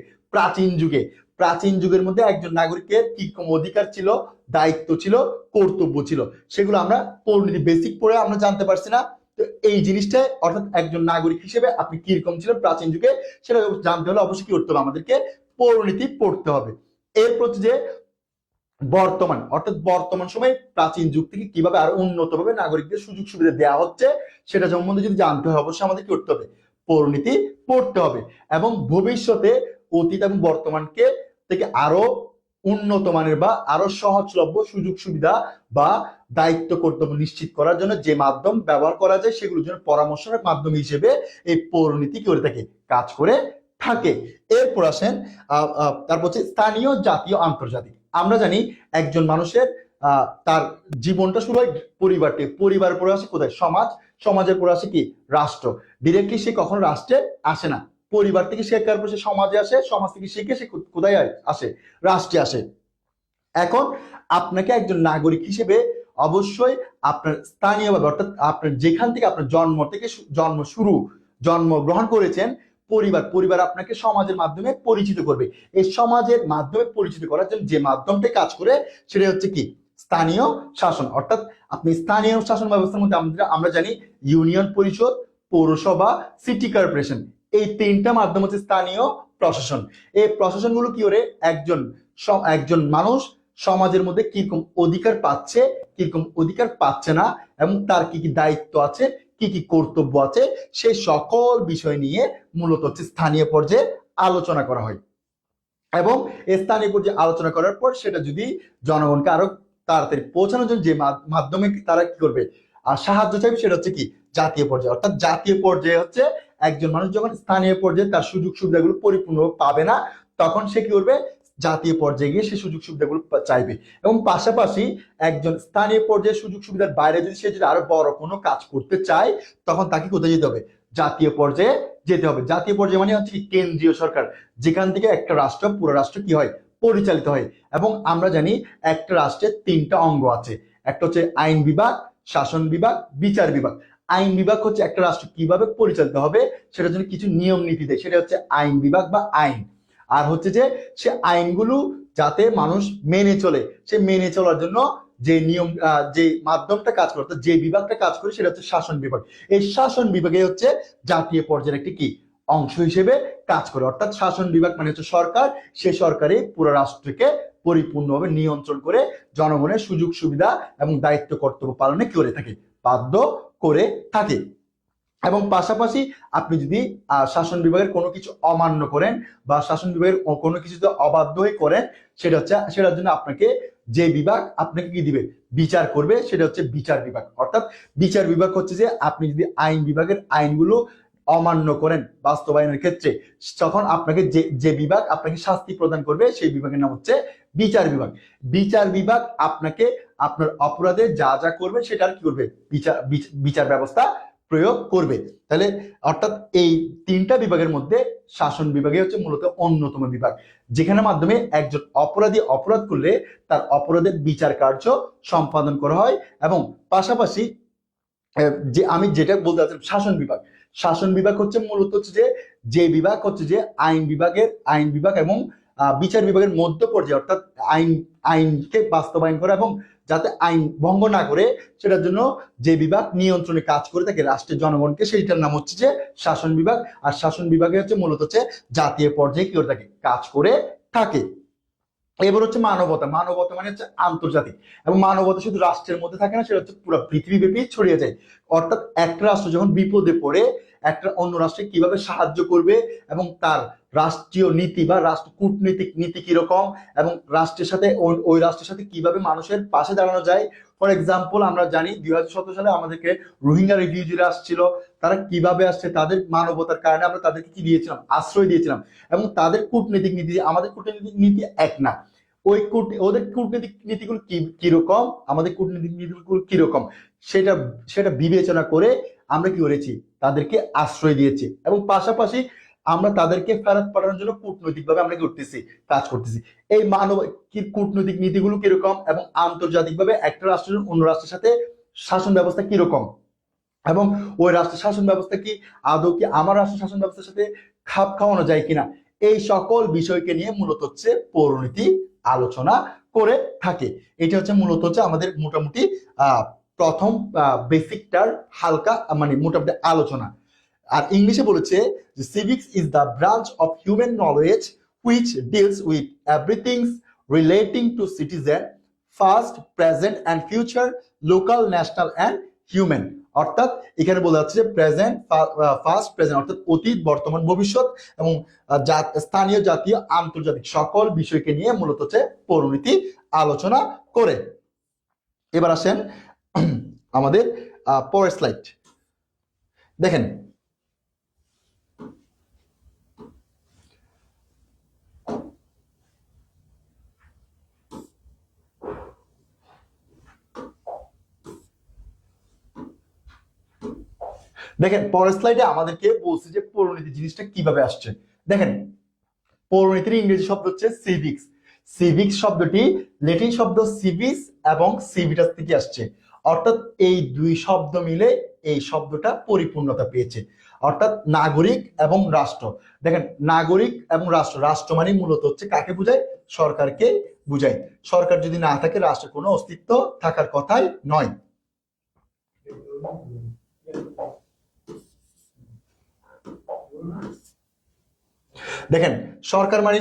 প্রাচীন যুগের মধ্যে একজন নাগরিকের কিরকম অধিকার ছিল, দায়িত্ব ছিল, কর্তব্য ছিল, সেগুলো আমরা পৌরনীতি বেসিক পড়ে আমরা জানতে পারছি না। তো এই জিনিসটা অর্থাৎ একজন নাগরিক হিসেবে আপনি কিরকম ছিলেন প্রাচীন যুগে, সেটা জানতে হলে অবশ্যই কি করতে হবে, আমাদেরকে পৌরনীতি পড়তে হবে। এরপর যে বর্তমান, অর্থাৎ বর্তমান সময়ে প্রাচীন যুগ থেকে কিভাবে আরো উন্নতভাবে নাগরিকদের সুযোগ সুবিধা দেওয়া হচ্ছে সেটা সম্বন্ধে যদি জানতে হয় অবশ্যই আমাদের কি করতে হবে, পৌরনীতি পড়তে হবে। এবং ভবিষ্যতে অতীত এবং বর্তমানকে থেকে আরো উন্নত মানের বা আরো সহজলভ্য সুযোগ সুবিধা বা দায়িত্ব কর্তব্য নিশ্চিত করার জন্য যে মাধ্যম ব্যবহার করা যায় সেগুলোর জন্য পরামর্শের মাধ্যম হিসেবে এই পৌরনীতি কি করে থাকে, কাজ করে থাকে। এরপর আসেন তারপর হচ্ছে স্থানীয়, জাতীয়, আন্তর্জাতিক। আমরা জানি একজন মানুষের তার জীবনটা শুরু হয় পরিবারের পরে আসে কোথায়, সমাজের পরে আসে কি রাষ্ট্র। ডিরেক্টলি সে কখনো রাষ্ট্রে আসে না, পরিবার থেকে শেখার পর সে সমাজে আসে, সমাজ থেকে শিখে সে কোথায় আসে, রাষ্ট্রে আসে। এখন আপনাকে একজন নাগরিক হিসেবে অবশ্যই আপনার স্থানীয়ভাবে, অর্থাৎ আপনার যেখান থেকে আপনার জন্মগ্রহণ করেছেন, পরিবার আপনাকে সমাজের মাধ্যমে পরিচিত করবে। এই সমাজের মাধ্যমে পরিচিত করার জন্য যে মাধ্যমটা কাজ করে সেটা হচ্ছে কি স্থানীয় শাসন। অর্থাৎ আপনি স্থানীয় শাসন ব্যবস্থার মধ্যে আমরা জানি ইউনিয়ন পরিষদ, পৌরসভা, সিটি কর্পোরেশন, এই তিনটা মাধ্যম হচ্ছে স্থানীয় প্রশাসন। এই প্রশাসনগুলো কি করে একজন মানুষ সমাজের মধ্যে কিরকম অধিকার পাচ্ছে, কিরকম অধিকার পাচ্ছে না, এবং তার কি কি দায়িত্ব আছে, কি কি কর্তব্য আছে, সেই সকল বিষয় নিয়ে মূলত হচ্ছে স্থানীয় পর্যায়ে আলোচনা করা হয়। এবং স্থানীয় পর্যায়ে আলোচনা করার পর সেটা যদি জনগণকে আরো তাড়াতাড়ি পৌঁছানোর জন্য যে মাধ্যমে তারা কি করবে আর সাহায্য চাইবে সেটা হচ্ছে কি জাতীয় পর্যায়ে। অর্থাৎ জাতীয় পর্যায়ে হচ্ছে একজন মানুষ যখন স্থানীয় পর্যায়ে তার সুযোগ সুবিধাগুলো পরিপূর্ণভাবে পাবে না, তখন সে কি করবে, জাতীয় পর্যায়ে গিয়ে সে সুযোগ সুবিধাগুলো চাইবে। এবং পাশাপাশি একজন স্থানীয় পর্যায়ে সুযোগ সুবিধার বাইরে যদি সে যদি আরো বড় কোনো কাজ করতে চায়, তখন তাকে কোথায় যেতে হবে? জাতীয় পর্যায়ে যেতে হবে। জাতীয় পর্যায়ে মানে হচ্ছে কি কেন্দ্রীয় সরকার, যেখান থেকে একটা রাষ্ট্র পুরো রাষ্ট্র কি হয়? পরিচালিত হয়। এবং আমরা জানি একটা রাষ্ট্রের 3টা অঙ্গ আছে, একটা হচ্ছে আইন বিভাগ, শাসন বিভাগ, বিচার বিভাগ। আইন বিভাগ হচ্ছে একটা রাষ্ট্র কিভাবে পরিচালিত হবে সেটার জন্য কিছু নিয়ম নীতি দেয়, সেটা হচ্ছে আইন বিভাগ বা আইন। আর হচ্ছে যে সে আইনগুলো যাতে মানুষ মেনে চলে, সে মেনে চলার জন্য যে নিয়ম যে মাধ্যমটা কাজ করে, অর্থাৎ যে বিভাগটা কাজ করে সেটা হচ্ছে শাসন বিভাগ। এই শাসন বিভাগে হচ্ছে জাতীয় পর্যায়ের একটি কি অংশ হিসেবে কাজ করে। অর্থাৎ শাসন বিভাগ মানে হচ্ছে সরকার, সে সরকারই পুরো রাষ্ট্রকে পরিপূর্ণভাবে নিয়ন্ত্রণ করে জনগণের সুযোগ সুবিধা এবং দায়িত্ব কর্তব্য পালনে কি করে থাকে? বাধ্য করে থাকে। এবং পাশাপাশি আপনি যদি শাসন বিভাগের কোনো কিছু অমান্য করেন বা শাসন বিভাগের কোনো কিছু যদি অবাধ্য হয়ে করেন, সেটা হচ্ছে সেটার জন্য আপনাকে যে বিভাগ আপনাকে কি দিবে? বিচার করবে, সেটা হচ্ছে বিচার বিভাগ। অর্থাৎ বিচার বিভাগ হচ্ছে যে আপনি যদি আইন বিভাগের আইনগুলো অমান্য করেন বাস্তবায়নের ক্ষেত্রে, তখন আপনাকে যে যে বিভাগ আপনাকে শাস্তি প্রদান করবে সেই বিভাগের নাম হচ্ছে বিচার বিভাগ। বিচার বিভাগ আপনাকে আপনার অপরাধে যা যা করবে সেটার কি করবে? বিচার ব্যবস্থা প্রয়োগ করবে। তাহলে অর্থাৎ এই 3টা বিভাগের মধ্যে শাসন বিভাগে হচ্ছে মূলত অন্যতম বিভাগ, যেখানে মাধ্যমে একজন অপরাধী অপরাধ করলে তার অপরাধের বিচার কার্য সম্পাদন করা হয়। এবং পাশাপাশি যে আমি যেটা বলতে চাচ্ছিলাম, শাসন বিভাগ। শাসন বিভাগ হচ্ছে মূলত হচ্ছে যে বিভাগ হচ্ছে যে আইন বিভাগ এবং বিচার বিভাগের মধ্য পর্যায়ে, অর্থাৎ আইনকে বাস্তবায়ন করা এবং যাতে আইন ভঙ্গ না করে সেটার জন্য যে বিভাগ নিয়ন্ত্রণে কাজ করে থাকে রাষ্ট্রের জনগণকে, সেইটার নাম হচ্ছে যে শাসন বিভাগ। আর শাসন বিভাগে হচ্ছে মূলত হচ্ছে জাতীয় পর্যায়ে কি করে থাকে? কাজ করে থাকে। এবার হচ্ছে মানবতা। মানবতা মানে হচ্ছে আন্তর্জাতিক, এবং মানবতা শুধু রাষ্ট্রের মধ্যে থাকে না, সেটা হচ্ছে পুরো পৃথিবীব্যাপী ছড়িয়ে যায়। অর্থাৎ একটা রাষ্ট্র যখন বিপদে পড়ে একটা অন্য রাষ্ট্রকে কিভাবে সাহায্য করবে এবং তার রাষ্ট্রীয় নীতি বা রাষ্ট্র কূটনৈতিক নীতি কিরকম এবং রাষ্ট্রের সাথে ওই রাষ্ট্রের সাথে কিভাবে মানুষের পাশে দাঁড়ানো যায়। ফর এক্সাম্পল আমরা জানি 2017 সালে আমাদেরকে রোহিঙ্গা রিফিউজিরা আসছিল, তারা কিভাবে আসছে, তাদের মানবতার কারণে আমরা তাদেরকে কি দিয়েছিলাম? আশ্রয় দিয়েছিলাম। এবং তাদের কূটনৈতিক নীতি আমাদের কূটনৈতিক নীতি এক না। ওদের কূটনৈতিক নীতিগুলো কিরকম, আমাদের কূটনৈতিক নীতিগুলো কিরকম, সেটা সেটা বিবেচনা করে আমরা কি করেছি? তাদেরকে আশ্রয় দিয়েছি। এবং পাশাপাশি আমরা তাদেরকে ফেরত পাঠানোর জন্য কূটনৈতিকভাবে আমরা কি করতেছি? কাজ করতেছি। এই কূটনৈতিক নীতিগুলো কিরকম এবং আন্তর্জাতিকভাবে একটা রাষ্ট্রের অন্য রাষ্ট্রের সাথে শাসন ব্যবস্থা কিরকম, এবং ওই রাষ্ট্রের শাসন ব্যবস্থা কি আদৌ কি আমার রাষ্ট্রের শাসন ব্যবস্থার সাথে খাপ খাওয়ানো যায় কিনা, এই সকল বিষয়কে নিয়ে মূলত হচ্ছে পৌরনীতি আলোচনা করে থাকে। এটা হচ্ছে মূলত হচ্ছে আমাদের মোটামুটি প্রথম বেসিকটার হালকা মানে মোটামুটি আলোচনা। আর ইংলিশে বলেছে যে civics is the branch of human knowledge which deals with everything relating to citizen first, present and future, local, national and human. অর্থাৎ এখানে বলা যাচ্ছে যে প্রেজেন্ট, ফার্স্ট, প্রেজেন্ট অর্থাৎ অতীত, বর্তমান, ভবিষ্যৎ এবং স্থানীয়, জাতীয়, আন্তর্জাতিক সকল বিষয়কে নিয়ে মূলত হচ্ছে পৌরনীতি আলোচনা করে। এবার আসেন আমাদের পরের স্লাইড দেখেন। দেখেন পরের স্লাইডে আমাদেরকে বলছে যে পৌরনীতি জিনিসটা কিভাবে আসছে। দেখেন পৌরনীতির ইংরেজি শব্দ হচ্ছে সিভিক্স। সিভিক্স শব্দটি ল্যাটিন শব্দ সিভিস এবং সিভিটাস থেকে আসছে। অর্থাৎ এই দুই শব্দ মিলে এই শব্দটা পরিপূর্ণতা পেয়েছে, অর্থাৎ নাগরিক এবং রাষ্ট্র। দেখেন নাগরিক এবং রাষ্ট্র, রাষ্ট্র মানে মূলত হচ্ছে কাকে বোঝায়? সরকারকে বোঝায়। সরকার যদি না থাকে রাষ্ট্রের কোনো অস্তিত্ব থাকার কথাই নয়। দেখেন সরকার মানে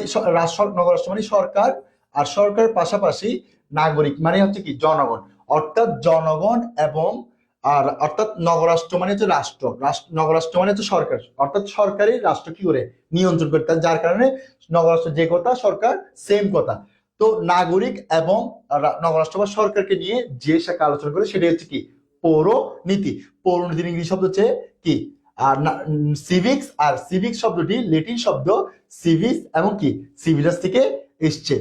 নগরাষ্ট্র মানে সরকার, আর সরকার পাশাপাশি নাগরিক মানে হচ্ছে কি? জনগণ। অর্থাৎ জনগণ এবং আর অর্থাৎ নগরাষ্ট্র মানে হচ্ছে রাষ্ট্র, নগরাষ্ট্র মানে হচ্ছে সরকার, অর্থাৎ সরকারি রাষ্ট্র কি করে নিয়ন্ত্রণ করতে, যার কারণে নগরাষ্ট্র যে কথা সরকার সেম কথা। তো নাগরিক এবং নগরাষ্ট্র বা সরকারকে নিয়ে যে শাখা আলোচনা করে সেটা হচ্ছে কি? পৌরনীতি। পৌরনীতির ইংরেজি শব্দ হচ্ছে কি? আর সিভিক্স। আর সিভিক্স শব্দটি ল্যাটিন শব্দ সিভিস এবং কি? সিভিটাস থেকে এসছে।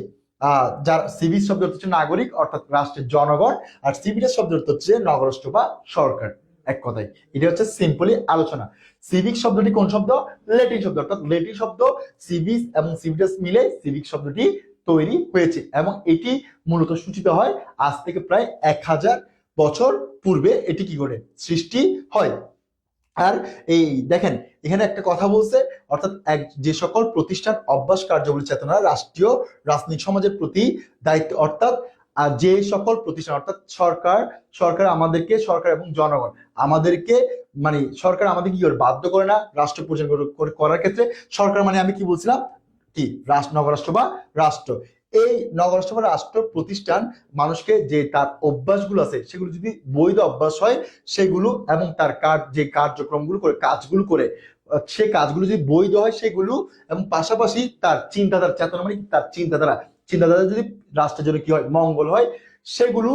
যার সিভিক শব্দ হচ্ছে নাগরিক অর্থাৎ রাষ্ট্রের জনগণ, আর সিভিটাস শব্দ হচ্ছে নগরাষ্ট্র বা সরকার। এক কথায় এটা হচ্ছে সিম্পলি আলোচনা। সিভিক শব্দটি কোন শব্দ? ল্যাটিন শব্দ, অর্থাৎ ল্যাটিন শব্দ সিভিস এবং সিভিটাস মিলে সিভিক শব্দটি তৈরি হয়েছে এবং এটি মূলত সূচিত হয় আজ থেকে প্রায় 1000 বছর পূর্বে এটি কি করে সৃষ্টি হয়। আর এই দেখেন এখানে একটা কথা বলছে, অর্থাৎ যে সকল প্রতিষ্ঠান অভ্যাস কার্যাবলী চেতনা রাষ্ট্রীয় রাজনৈতিক সমাজের প্রতি দায়িত্ব, অর্থাৎ যে সকল প্রতিষ্ঠান অর্থাৎ সরকার আমাদেরকে, সরকার এবং জনগণ আমাদেরকে, মানে সরকার আমাদের কি করে বাধ্য করে না রাষ্ট্র পরিচালনা করার ক্ষেত্রে। সরকার মানে আমি কি বলছিলাম, কি নগরাষ্ট্র বা রাষ্ট্র। এই নগরাষ্ট্র বা রাষ্ট্র প্রতিষ্ঠান মানুষকে যে তার অভ্যাসগুলো আছে সেগুলো যদি বৈধ অভ্যাস হয় সেগুলো, এবং তার যে কার্যক্রমগুলো করে কাজগুলো করে সে কাজগুলো যদি বৈধ হয় সেগুলো, এবং পাশাপাশি তার চিন্তাধারা চেতনা মানে তার চিন্তাধারা যদি রাষ্ট্রের জন্য কি হয় মঙ্গল হয়, সেগুলো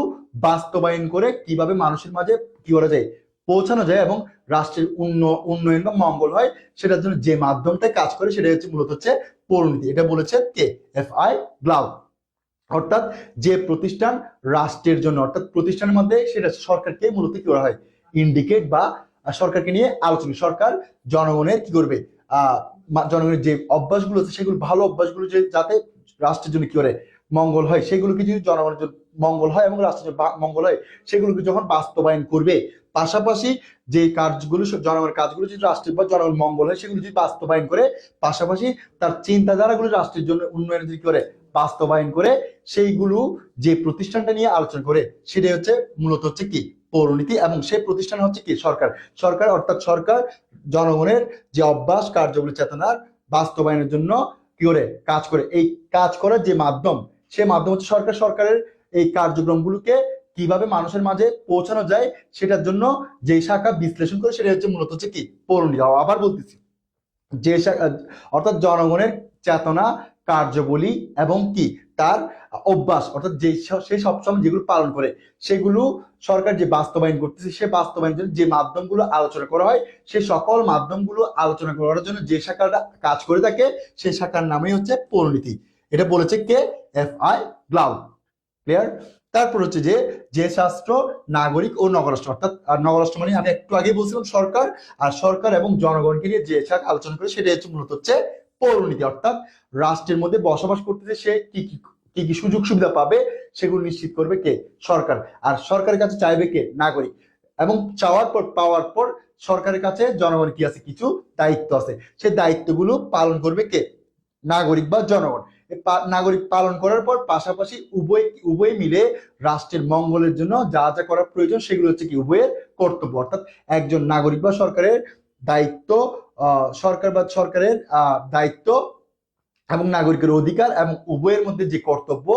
বাস্তবায়ন করে কিভাবে মানুষের মাঝে কি করা যায় পৌঁছানো যায় এবং রাষ্ট্রের উন্নয়ন বা মঙ্গল হয়, সেটার জন্য যে মাধ্যমটা কাজ করে সেটা হচ্ছে মূলত হচ্ছে পৌরনীতি। এটা বলেছে কে? F.I. গ্লাউ। অর্থাৎ যে প্রতিষ্ঠান রাষ্ট্রের জন্য, অর্থাৎ প্রতিষ্ঠানের মধ্যে সেটা সরকারকে মূলত কি করা হয় ইন্ডিকেট, বা সরকারকে নিয়ে আলোচনা। সরকার জনগণের কি করবে, জনগণের যে অভ্যাসগুলো আছে সেগুলো ভালো অভ্যাসগুলো যে যাতে রাষ্ট্রের জন্য কি করে মঙ্গল হয়, সেগুলোকে যদি জনগণের জন্য মঙ্গল হয় এবং রাষ্ট্রের মঙ্গল হয় সেগুলোকে যখন বাস্তবায়ন করবে, পাশাপাশি যে কাজগুলো জনগণের কাজগুলো যদি রাষ্ট্রের বা জনগণ মঙ্গল হয় সেগুলো যদি বাস্তবায়ন করে, পাশাপাশি তার চিন্তাধারাগুলো রাষ্ট্রের জন্য উন্নয়নের দিকে করে বাস্তবায়ন করে, সেইগুলো যে প্রতিষ্ঠানটা নিয়ে আলোচনা করে সেটাই হচ্ছে মূলত হচ্ছে কি পৌরনীতি। এবং সেই প্রতিষ্ঠান হচ্ছে কি সরকার অর্থাৎ সরকার জনগণের যে অভ্যাস কার্যবলী চেতনার বাস্তবায়নের জন্য কি করে কাজ করে। এই কাজ করার যে মাধ্যম, সে মাধ্যম হচ্ছে সরকারের এই কার্যক্রমগুলোকে কিভাবে মানুষের মাঝে পৌঁছানো যায় সেটার জন্য যে শাখা বিশ্লেষণ করে সেটা হচ্ছে মূলত হচ্ছে কি পৌরনীতি। আবার বলতেছি, যে অর্থাৎ জনগণের চেতনা কার্যাবলী এবং কি তার অভ্যাস, অর্থাৎ সে সবসময় যেগুলো পালন করে সেগুলো সরকার যে বাস্তবায়ন করতেছে, সে বাস্তবায়নের জন্য যে মাধ্যমগুলো আলোচনা করা হয়, সে সকল মাধ্যমগুলো আলোচনা করার জন্য যে শাখাটা কাজ করে থাকে সেই শাখার নামই হচ্ছে পৌরনীতি। এটা বলেছে কে? F.I. গ্লাউ। ক্লিয়ার? তারপর হচ্ছে যে শাস্ত্র নাগরিক ও নগরাষ্ট্র, অর্থাৎ নগরাষ্ট্র মানে আমি একটু আগে বলছিলাম সরকার, আর সরকার এবং জনগণকে নিয়ে যে শাখা আলোচনা করে সেটা হচ্ছে মূলত হচ্ছে পৌরনীতি। অর্থাৎ রাষ্ট্রের মধ্যে বসবাস করতেছে সে কি কি সুযোগ সুবিধা পাবে সেগুলো নিশ্চিত করবে কে? সরকার। আর সরকারের কাছে চাইবে কে? নাগরিক। এবং পাওয়ার পর সরকারের কাছে জনগণ কি আছে? কিছু দায়িত্ব আছে, সে দায়িত্বগুলো পালন করবে কে? নাগরিক বা জনগণ। নাগরিক পালন করার পর পাশাপাশি উভয় মিলে রাষ্ট্রের মঙ্গলের জন্য যা যা করা প্রয়োজন সেগুলো হচ্ছে কি উভয়ের কর্তব্য। অর্থাৎ একজন নাগরিক বা সরকারের দায়িত্ব, সরকারের দায়িত্ব এবং নাগরিকের অধিকার এবং উভয়ের মধ্যে যে কর্তব্য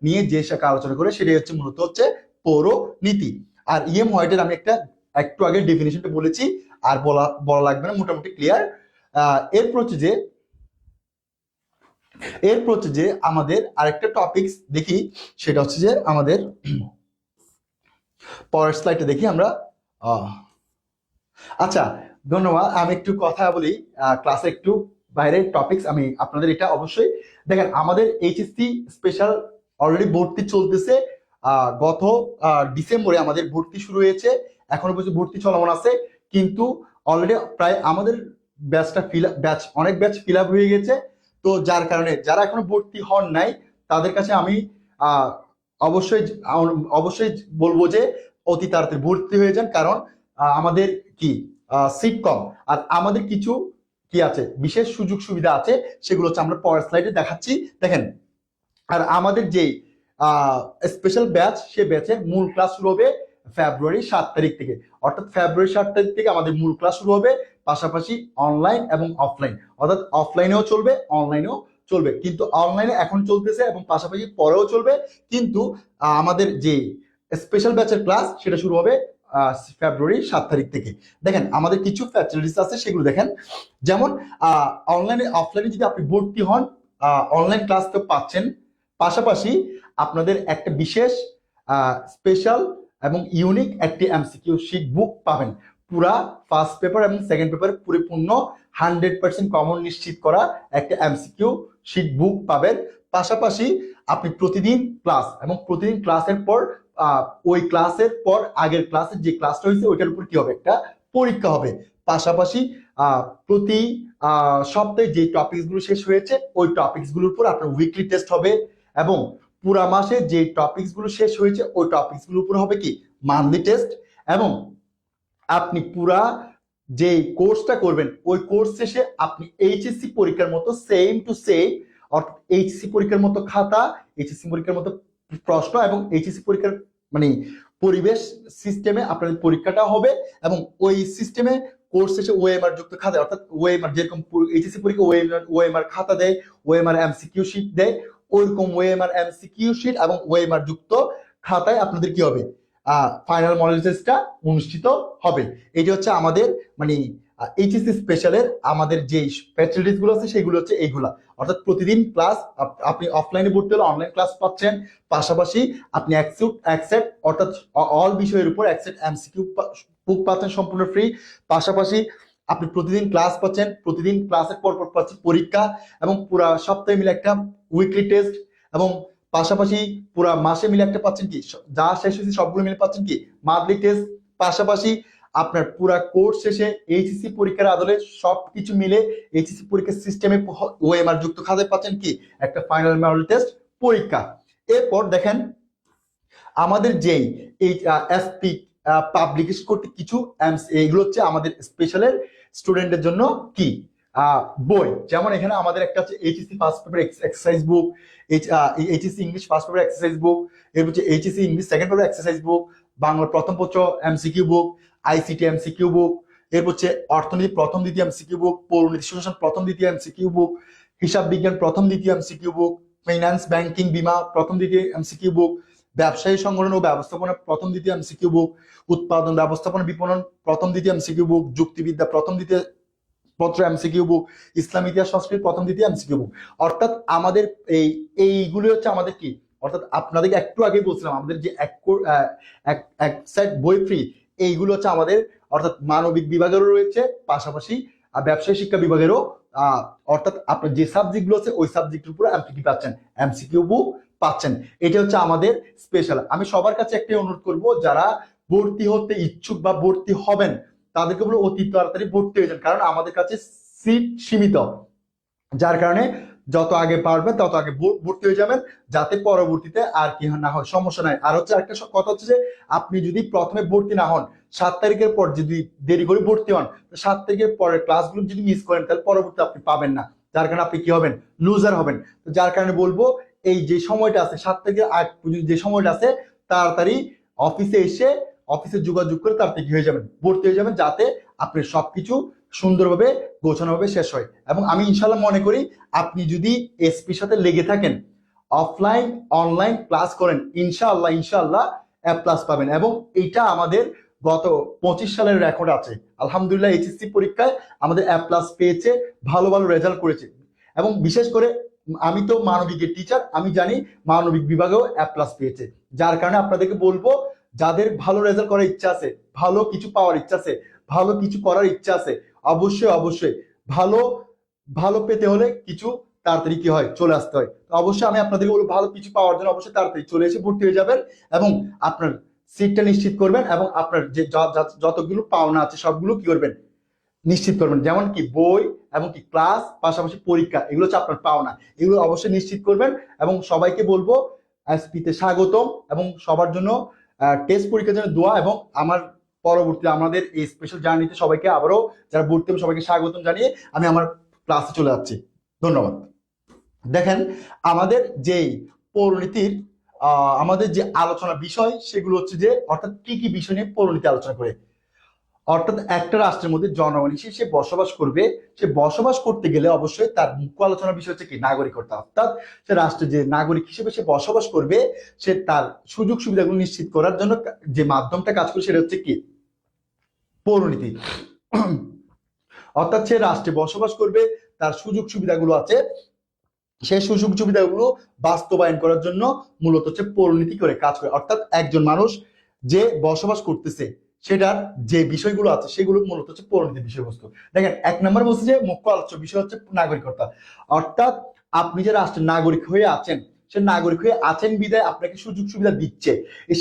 নিয়ে যে শাখা আলোচনা করে সেটাই হচ্ছে মূলত হচ্ছে পৌরনীতি। আর ইএম হোয়াইটের আমি একটু আগে ডেফিনিশনটা বলেছি, আর বলা লাগবে না, মোটামুটি ক্লিয়ার। এরপর হচ্ছে যে আমাদের আরেকটা টপিকস দেখি, সেটা হচ্ছে যে আমাদের পরের স্লাইডে দেখি আমরা। আচ্ছা, ধন্যবাদ। আমি একটু কথা বলি, ক্লাসে একটু বাইরের টপিকস আমি আপনাদের এটা অবশ্যই দেখেন। আমাদের এইচএসসি স্পেশাল অলরেডি ভর্তি চলতেছে। গত ডিসেম্বরে আমাদের ভর্তি শুরু হয়েছে, এখনো পর্যন্ত ভর্তি চলমান আছে, কিন্তু অলরেডি প্রায় আমাদের অনেক ব্যাচ ফিল আপ হয়ে গেছে। তো যার কারণে যারা এখনো ভর্তি হন নাই তাদের কাছে আমি অবশ্যই বলবো যে অতি তাড়াতাড়ি ভর্তি হয়ে যান, কারণ আমাদের কি সিট কম। আর আমাদের কিছু কি আছে বিশেষ সুযোগ সুবিধা আছে, সেগুলো হচ্ছে আমরা পরের স্লাইডে দেখাচ্ছি। দেখেন, আর আমাদের যে স্পেশাল ব্যাচ, সে ব্যাচের মূল ক্লাস শুরু হবে ফেব্রুয়ারি 7 তারিখ থেকে। অর্থাৎ ফেব্রুয়ারি 7 তারিখ থেকে আমাদের মূল ক্লাস শুরু হবে, পাশাপাশি অনলাইন এবং অফলাইন, অর্থাৎ অফলাইনেও চলবে অনলাইনেও চলবে, কিন্তু অনলাইনে এখন চলতেছে এবং পাশাপাশি পরেও চলবে। কিন্তু আমাদের যে স্পেশাল ব্যাচের ক্লাস সেটা শুরু হবে ফেব্রুয়ারি 7 তারিখ থেকে। দেখেন আমাদের কিছু ফ্যাসিলিটিস আছে, সেগুলো দেখেন। যেমন অনলাইনে অফলাইনে যদি আপনি ভর্তি হন, অনলাইন ক্লাস তো পাচ্ছেন, পাশাপাশি আপনাদের একটা বিশেষ স্পেশাল এবং ইউনিক একটি এমসিকিউ শিট বুক পাবেন। পুরা ফার্স্ট পেপার এবং সেকেন্ড পেপারে পরিপূর্ণ 100% কমন নিশ্চিত করা একটা এমসিকিউ শিট বুক পাবেন। পাশাপাশি আপনি প্রতিদিন ক্লাস এবং প্রতিদিন ক্লাসের পর ওই ক্লাসের পর আগের ক্লাসের যে ক্লাসটা হয়েছে ওইটার উপর কি হবে, একটা পরীক্ষা হবে। পাশাপাশি প্রতি সপ্তাহে যে টপিকস গুলো শেষ হয়েছে ওই টপিকস গুলোর উপর আপনার উইকলি টেস্ট হবে, এবং পুরা মাসে যে টপিকস গুলো শেষ হয়েছে ওই টপিকস গুলোর উপর হবে কি মান্থলি টেস্ট। এবং আপনি পুরা যে কোর্সটা করবেন ওই কোর্স শেষে আপনি এইচএসসি পরীক্ষার মতো সেম টু সেম, অর্থাৎ এইচএসসি পরীক্ষার মতো খাতা, এইচএসসি পরীক্ষার মতো প্রশ্ন এবং এইচএসসি পরীক্ষার মানে পরিবেশ সিস্টেমে আপনাদের পরীক্ষাটা হবে। এবং ওই সিস্টেমে কোর্স শেষে ওএমআর যুক্ত খাতা, অর্থাৎ ওএমআর যেরকম এইচএসসি পরীক্ষা ওএমআর খাতা দেয়, ওএমআর এমসিকিউ শিট দেয়, ওইরকম ওএমআর এমসিকিউ শিট এবং ওএমআর যুক্ত খাতায় আপনাদের কি হবে, ফাইনাল মডেল টেস্টটা অনুষ্ঠিত হবে। এটি হচ্ছে আমাদের মানে এইচএসসি স্পেশালের আমাদের যে ফ্যাসিলিটিস গুলো আছে সেগুলো হচ্ছে এইগুলা, অর্থাৎ প্রতিদিন ক্লাস, আপনি অফলাইনে ভর্তি হলে অনলাইন ক্লাস পাচ্ছেন, পাশাপাশি আপনি অ্যাকসেপ্ট অর্থাৎ অল বিষয়ের উপর অ্যাকসেপ্ট এমসিকিউ বুক পাচ্ছেন সম্পূর্ণ ফ্রি। পাশাপাশি আপনি প্রতিদিন ক্লাস পাচ্ছেন, প্রতিদিন ক্লাসের পর পর পাচ্ছেন পরীক্ষা, এবং পুরা সপ্তাহে মিলে একটা উইকলি টেস্ট, এবং পাশাপাশি পুরা মাসে মিলে একটা পাচ্ছেন কি, যা শেষ হয়েছে সবগুলো মিলে পাচ্ছেন কি মান্থলি টেস্ট। পাশাপাশি আপনার পুরা কোর্স শেষে এইচএসসি পরীক্ষার আদলে সবকিছু মিলে এইচএসসি পরীক্ষার সিস্টেমে ওএমআর যুক্ত খাতায় পাচ্ছেন কি একটা ফাইনাল মডেল টেস্ট পরীক্ষা। এরপর দেখেন আমাদের যেই এই এসপি পাবলিকেশন করতে কিছু এইগুলো হচ্ছে আমাদের স্পেশালের স্টুডেন্টের জন্য কি বই, যেমন এখানে আমাদের একটা হচ্ছে এইচএসসি ফার্স্ট পেপার এক্সারসাইজ বুক, HSC English first paper exercise বুক, এর হচ্ছে HSC English second paper exercise বুক, বাংলা প্রথম পত্র এমসিকিউ বুক, আইসিটি এমসিকিউ বুক, এর হচ্ছে অর্থনীতি প্রথম দ্বিতীয় এমসিকিউ বুক, পৌরনীতি সুশাসন প্রথম দ্বিতীয় এমসিকিউ বুক, হিসাব বিজ্ঞান প্রথম দ্বিতীয় এমসিকিউ বুক, ফাইন্যান্স ব্যাংকিং বিমা প্রথম দ্বিতীয় এমসিকিউ বুক, ব্যবসায়ী সংগঠন ও ব্যবস্থাপনা প্রথম দ্বিতীয় এমসিকিউ বুক, উৎপাদন ব্যবস্থাপনা বিপণন প্রথম দ্বিতীয় এমসিকিউ বুক, যুক্তিবিদ্যা প্রথম দ্বিতীয় পত্র এমসিকিউ বুক, ইসলাম ইতিহাস সংস্কৃতি প্রথম দ্বিতীয় এমসিকিউ বুক। অর্থাৎ আমাদের এইগুলো হচ্ছে আমাদের কি, অর্থাৎ আপনাদেরকে একটু আগে বলছিলাম আমাদের যে এক সেট বই ফ্রি, এইগুলো হচ্ছে আমাদের অর্থাৎ মানবিক বিভাগেরও রয়েছে, পাশাপাশি ব্যবসায় শিক্ষা বিভাগেরও, অর্থাৎ আপনার যে সাবজেক্ট গুলো আছে ওই সাবজেক্টের উপরে আপনি কি পাচ্ছেন এমসিকিউ বুক পাচ্ছেন। এটা হচ্ছে আমাদের স্পেশাল। আমি সবার কাছে একটাই অনুরোধ করব, যারা ভর্তি হতে ইচ্ছুক বা ভর্তি হবেন তাদেরকে বলে অতি তাড়াতাড়ি ভর্তি হয়ে যান, কারণ আমাদের কাছে সিট সীমিত, যার কারণে যত আগে পারবেন তত আগে ভর্তি হয়ে যাবেন, যাতে পরবর্তীতে আর কি না হয়, সমস্যা নাই। আর হচ্ছে একটা কথা হচ্ছে যে আপনি যদি প্রথমে ভর্তি না হন, 7 তারিখের পর যদি দেরি করে ভর্তি হন, 7 তারিখের পরের ক্লাসগুলো যদি মিস করেন তাহলে পরবর্তী আপনি পাবেন না, যার কারণে আপনি কি হবেন, লুজার হবেন। তো যার কারণে বলবো এই যে সময়টা আছে 7 তারিখের আগ পর্যন্ত যে সময়টা আছে তাড়াতাড়ি অফিসে এসে অফিসে যোগাযোগ করে তাড়াতাড়ি হয়ে যাবেন, ভর্তি হয়ে যাবেন, যাতে আপনার সবকিছু সুন্দরভাবে গোছানোভাবে শেষ হয়। এবং আমি ইনশাল্লাহ মনে করি আপনি যদি এসপির সাথে লেগে থাকেন, অফলাইন অনলাইন ক্লাস করেন, ইনশাআল্লাহ এ প্লাস পাবেন। এবং এটা আমাদের গত 25 সালের রেকর্ড আছে, আলহামদুলিল্লাহ এইচএসসি পরীক্ষায় আমাদের এ প্লাস পেয়েছে, ভালো ভালো রেজাল্ট করেছে। এবং বিশেষ করে আমি তো মানবিকের টিচার, আমি জানি মানবিক বিভাগেও এ প্লাস পেয়েছে, যার কারণে আপনাদেরকে বলবো যাদের ভালো রেজাল্ট করার ইচ্ছা আছে, ভালো কিছু পাওয়ার ইচ্ছা আছে, ভালো কিছু করার ইচ্ছা আছে, অবশ্যই ভালো ভালো পেতে হলে কিছু তাড়াতাড়ি কি হয়, চলে আসতে হয়। তো অবশ্যই আমি আপনাদেরকে বলবো ভালো কিছু পাওয়ার জন্য অবশ্যই তাড়াতাড়ি চলে এসে ভর্তি হয়ে যাবেন এবং আপনার সিটটা নিশ্চিত করবেন, এবং আপনার যে যতগুলো পাওনা আছে সবগুলো কি করবেন, নিশ্চিত করবেন। যেমন কি বই এবং কি ক্লাস, পাশাপাশি পরীক্ষা, এগুলো হচ্ছে আপনার পাওনা, এগুলো অবশ্যই নিশ্চিত করবেন। এবং সবাইকে বলবো এসপিতে স্বাগতম, এবং সবার জন্য টেস্ট পরীক্ষার জন্য দোয়া, এবং আমার পরবর্তী আমাদের এই স্পেশাল জার্নিতে সবাইকে আবারও যারা ভর্তি হবে সবাইকে স্বাগতম জানিয়ে আমি আমার ক্লাসে চলে যাচ্ছি। ধন্যবাদ। দেখেন আমাদের যেই পৌরনীতির আমাদের যে আলোচনা বিষয় সেগুলো হচ্ছে যে, অর্থাৎ কি কি বিষয় নিয়ে পৌরনীতি আলোচনা করে, অর্থাৎ একটা রাষ্ট্রের মধ্যে জনগণ হিসেবে সে বসবাস করবে, সে বসবাস করতে গেলে অবশ্যই তার মুখ্য আলোচনার বিষয় হচ্ছে কি নাগরিকতা, অর্থাৎ সে রাষ্ট্রের যে নাগরিক হিসেবে সে বসবাস করবে, সে তার সুযোগ সুবিধাগুলো নিশ্চিত করার জন্য যে মাধ্যমটা কাজ করে সেটা হচ্ছে কি পৌরনীতি। অর্থাৎ সে রাষ্ট্রে বসবাস করবে, তার সুযোগ সুবিধাগুলো আছে, সেই সুযোগ সুবিধাগুলো বাস্তবায়ন করার জন্য মূলত হচ্ছে পৌরনীতি করে কাজ করে। অর্থাৎ একজন মানুষ যে বসবাস করতেছে সেটার যে বিষয়গুলো আছে সেগুলো মূলত হচ্ছে পৌরনীতির বিষয়বস্তু। দেখেন 1 নম্বর বলছে যে মুখ্য আলোচ্য বিষয় হচ্ছে নাগরিকতা, অর্থাৎ আপনি যে রাষ্ট্রের নাগরিক হয়ে আছেন, সে নাগরিক হয়ে আছেন বিধায় আপনাকে সুযোগ সুবিধা দিচ্ছে।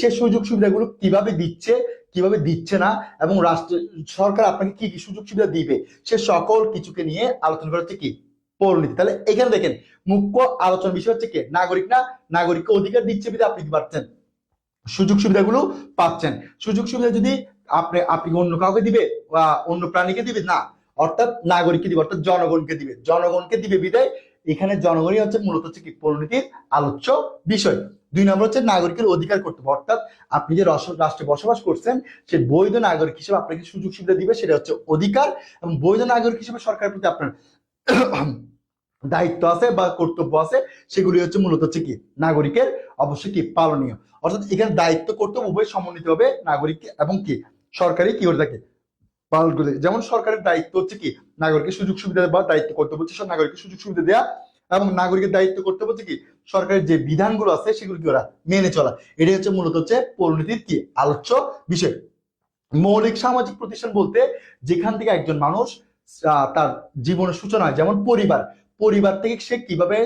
সে সুযোগ সুবিধাগুলো কিভাবে দিচ্ছে, কিভাবে দিচ্ছে না, এবং রাষ্ট্র সরকার আপনাকে কি কি সুযোগ সুবিধা দিবে, সে সকল কিছুকে নিয়ে আলোচনা করা হচ্ছে কি পৌরনীতি। তাহলে এখানে দেখেন মুখ্য আলোচনার বিষয় হচ্ছে কি নাগরিক, না নাগরিককে অধিকার দিচ্ছে বিধায় আপনি কি পাচ্ছেন, সুযোগ সুবিধাগুলো পাচ্ছেন। সুযোগ সুবিধা যদি আপনি অন্য কাউকে দিবে বা অন্য প্রাণীকে দিবে না, অর্থাৎ নাগরিককে দিবে, অর্থাৎ জনগণকে দিবে, জনগণকে দিবে বিধায় এখানে জনগণই হচ্ছে মূলত হচ্ছে কি পরিণতির আলোচ্য বিষয়। 2 নম্বর হচ্ছে নাগরিকের অধিকার কর্তব্য, অর্থাৎ আপনি যে রাষ্ট্রে বসবাস করছেন সে বৈধ নাগরিক হিসেবে আপনাকে সুযোগ সুবিধা দিবে, সেটা হচ্ছে অধিকার। এবং বৈধ নাগরিক হিসেবে সরকারের প্রতি আপনার দায়িত্ব আছে বা কর্তব্য আছে, সেগুলি হচ্ছে মূলত হচ্ছে কি নাগরিকের অবশ্যই কি পালনীয়। অর্থাৎ এখানে দায়িত্ব কর্তব্য উভয় সমন্বিত হবে নাগরিক এবং কি সরকারি কি করে থাকে পালন করে। যেমন সরকারের দায়িত্ব হচ্ছে কি নাগরিকের সুযোগ সুবিধা বা দায়িত্ব কর্তব্য হচ্ছে সব নাগরিকের সুযোগ সুবিধা দেওয়া, এবং নাগরিকের দায়িত্ব কর্তব্য হচ্ছে কি সরকারের যে বিধানগুলো আছে সেগুলো কি ওরা মেনে চলা। এটাই হচ্ছে মূলত হচ্ছে পরিণতির কি আলোচ্য বিষয়। মৌলিক সামাজিক প্রতিষ্ঠান বলতে যেখান থেকে একজন মানুষ তার জীবনের সূচনা হয়, যেমন পরিবার, পরিবার থেকে সে কিভাবে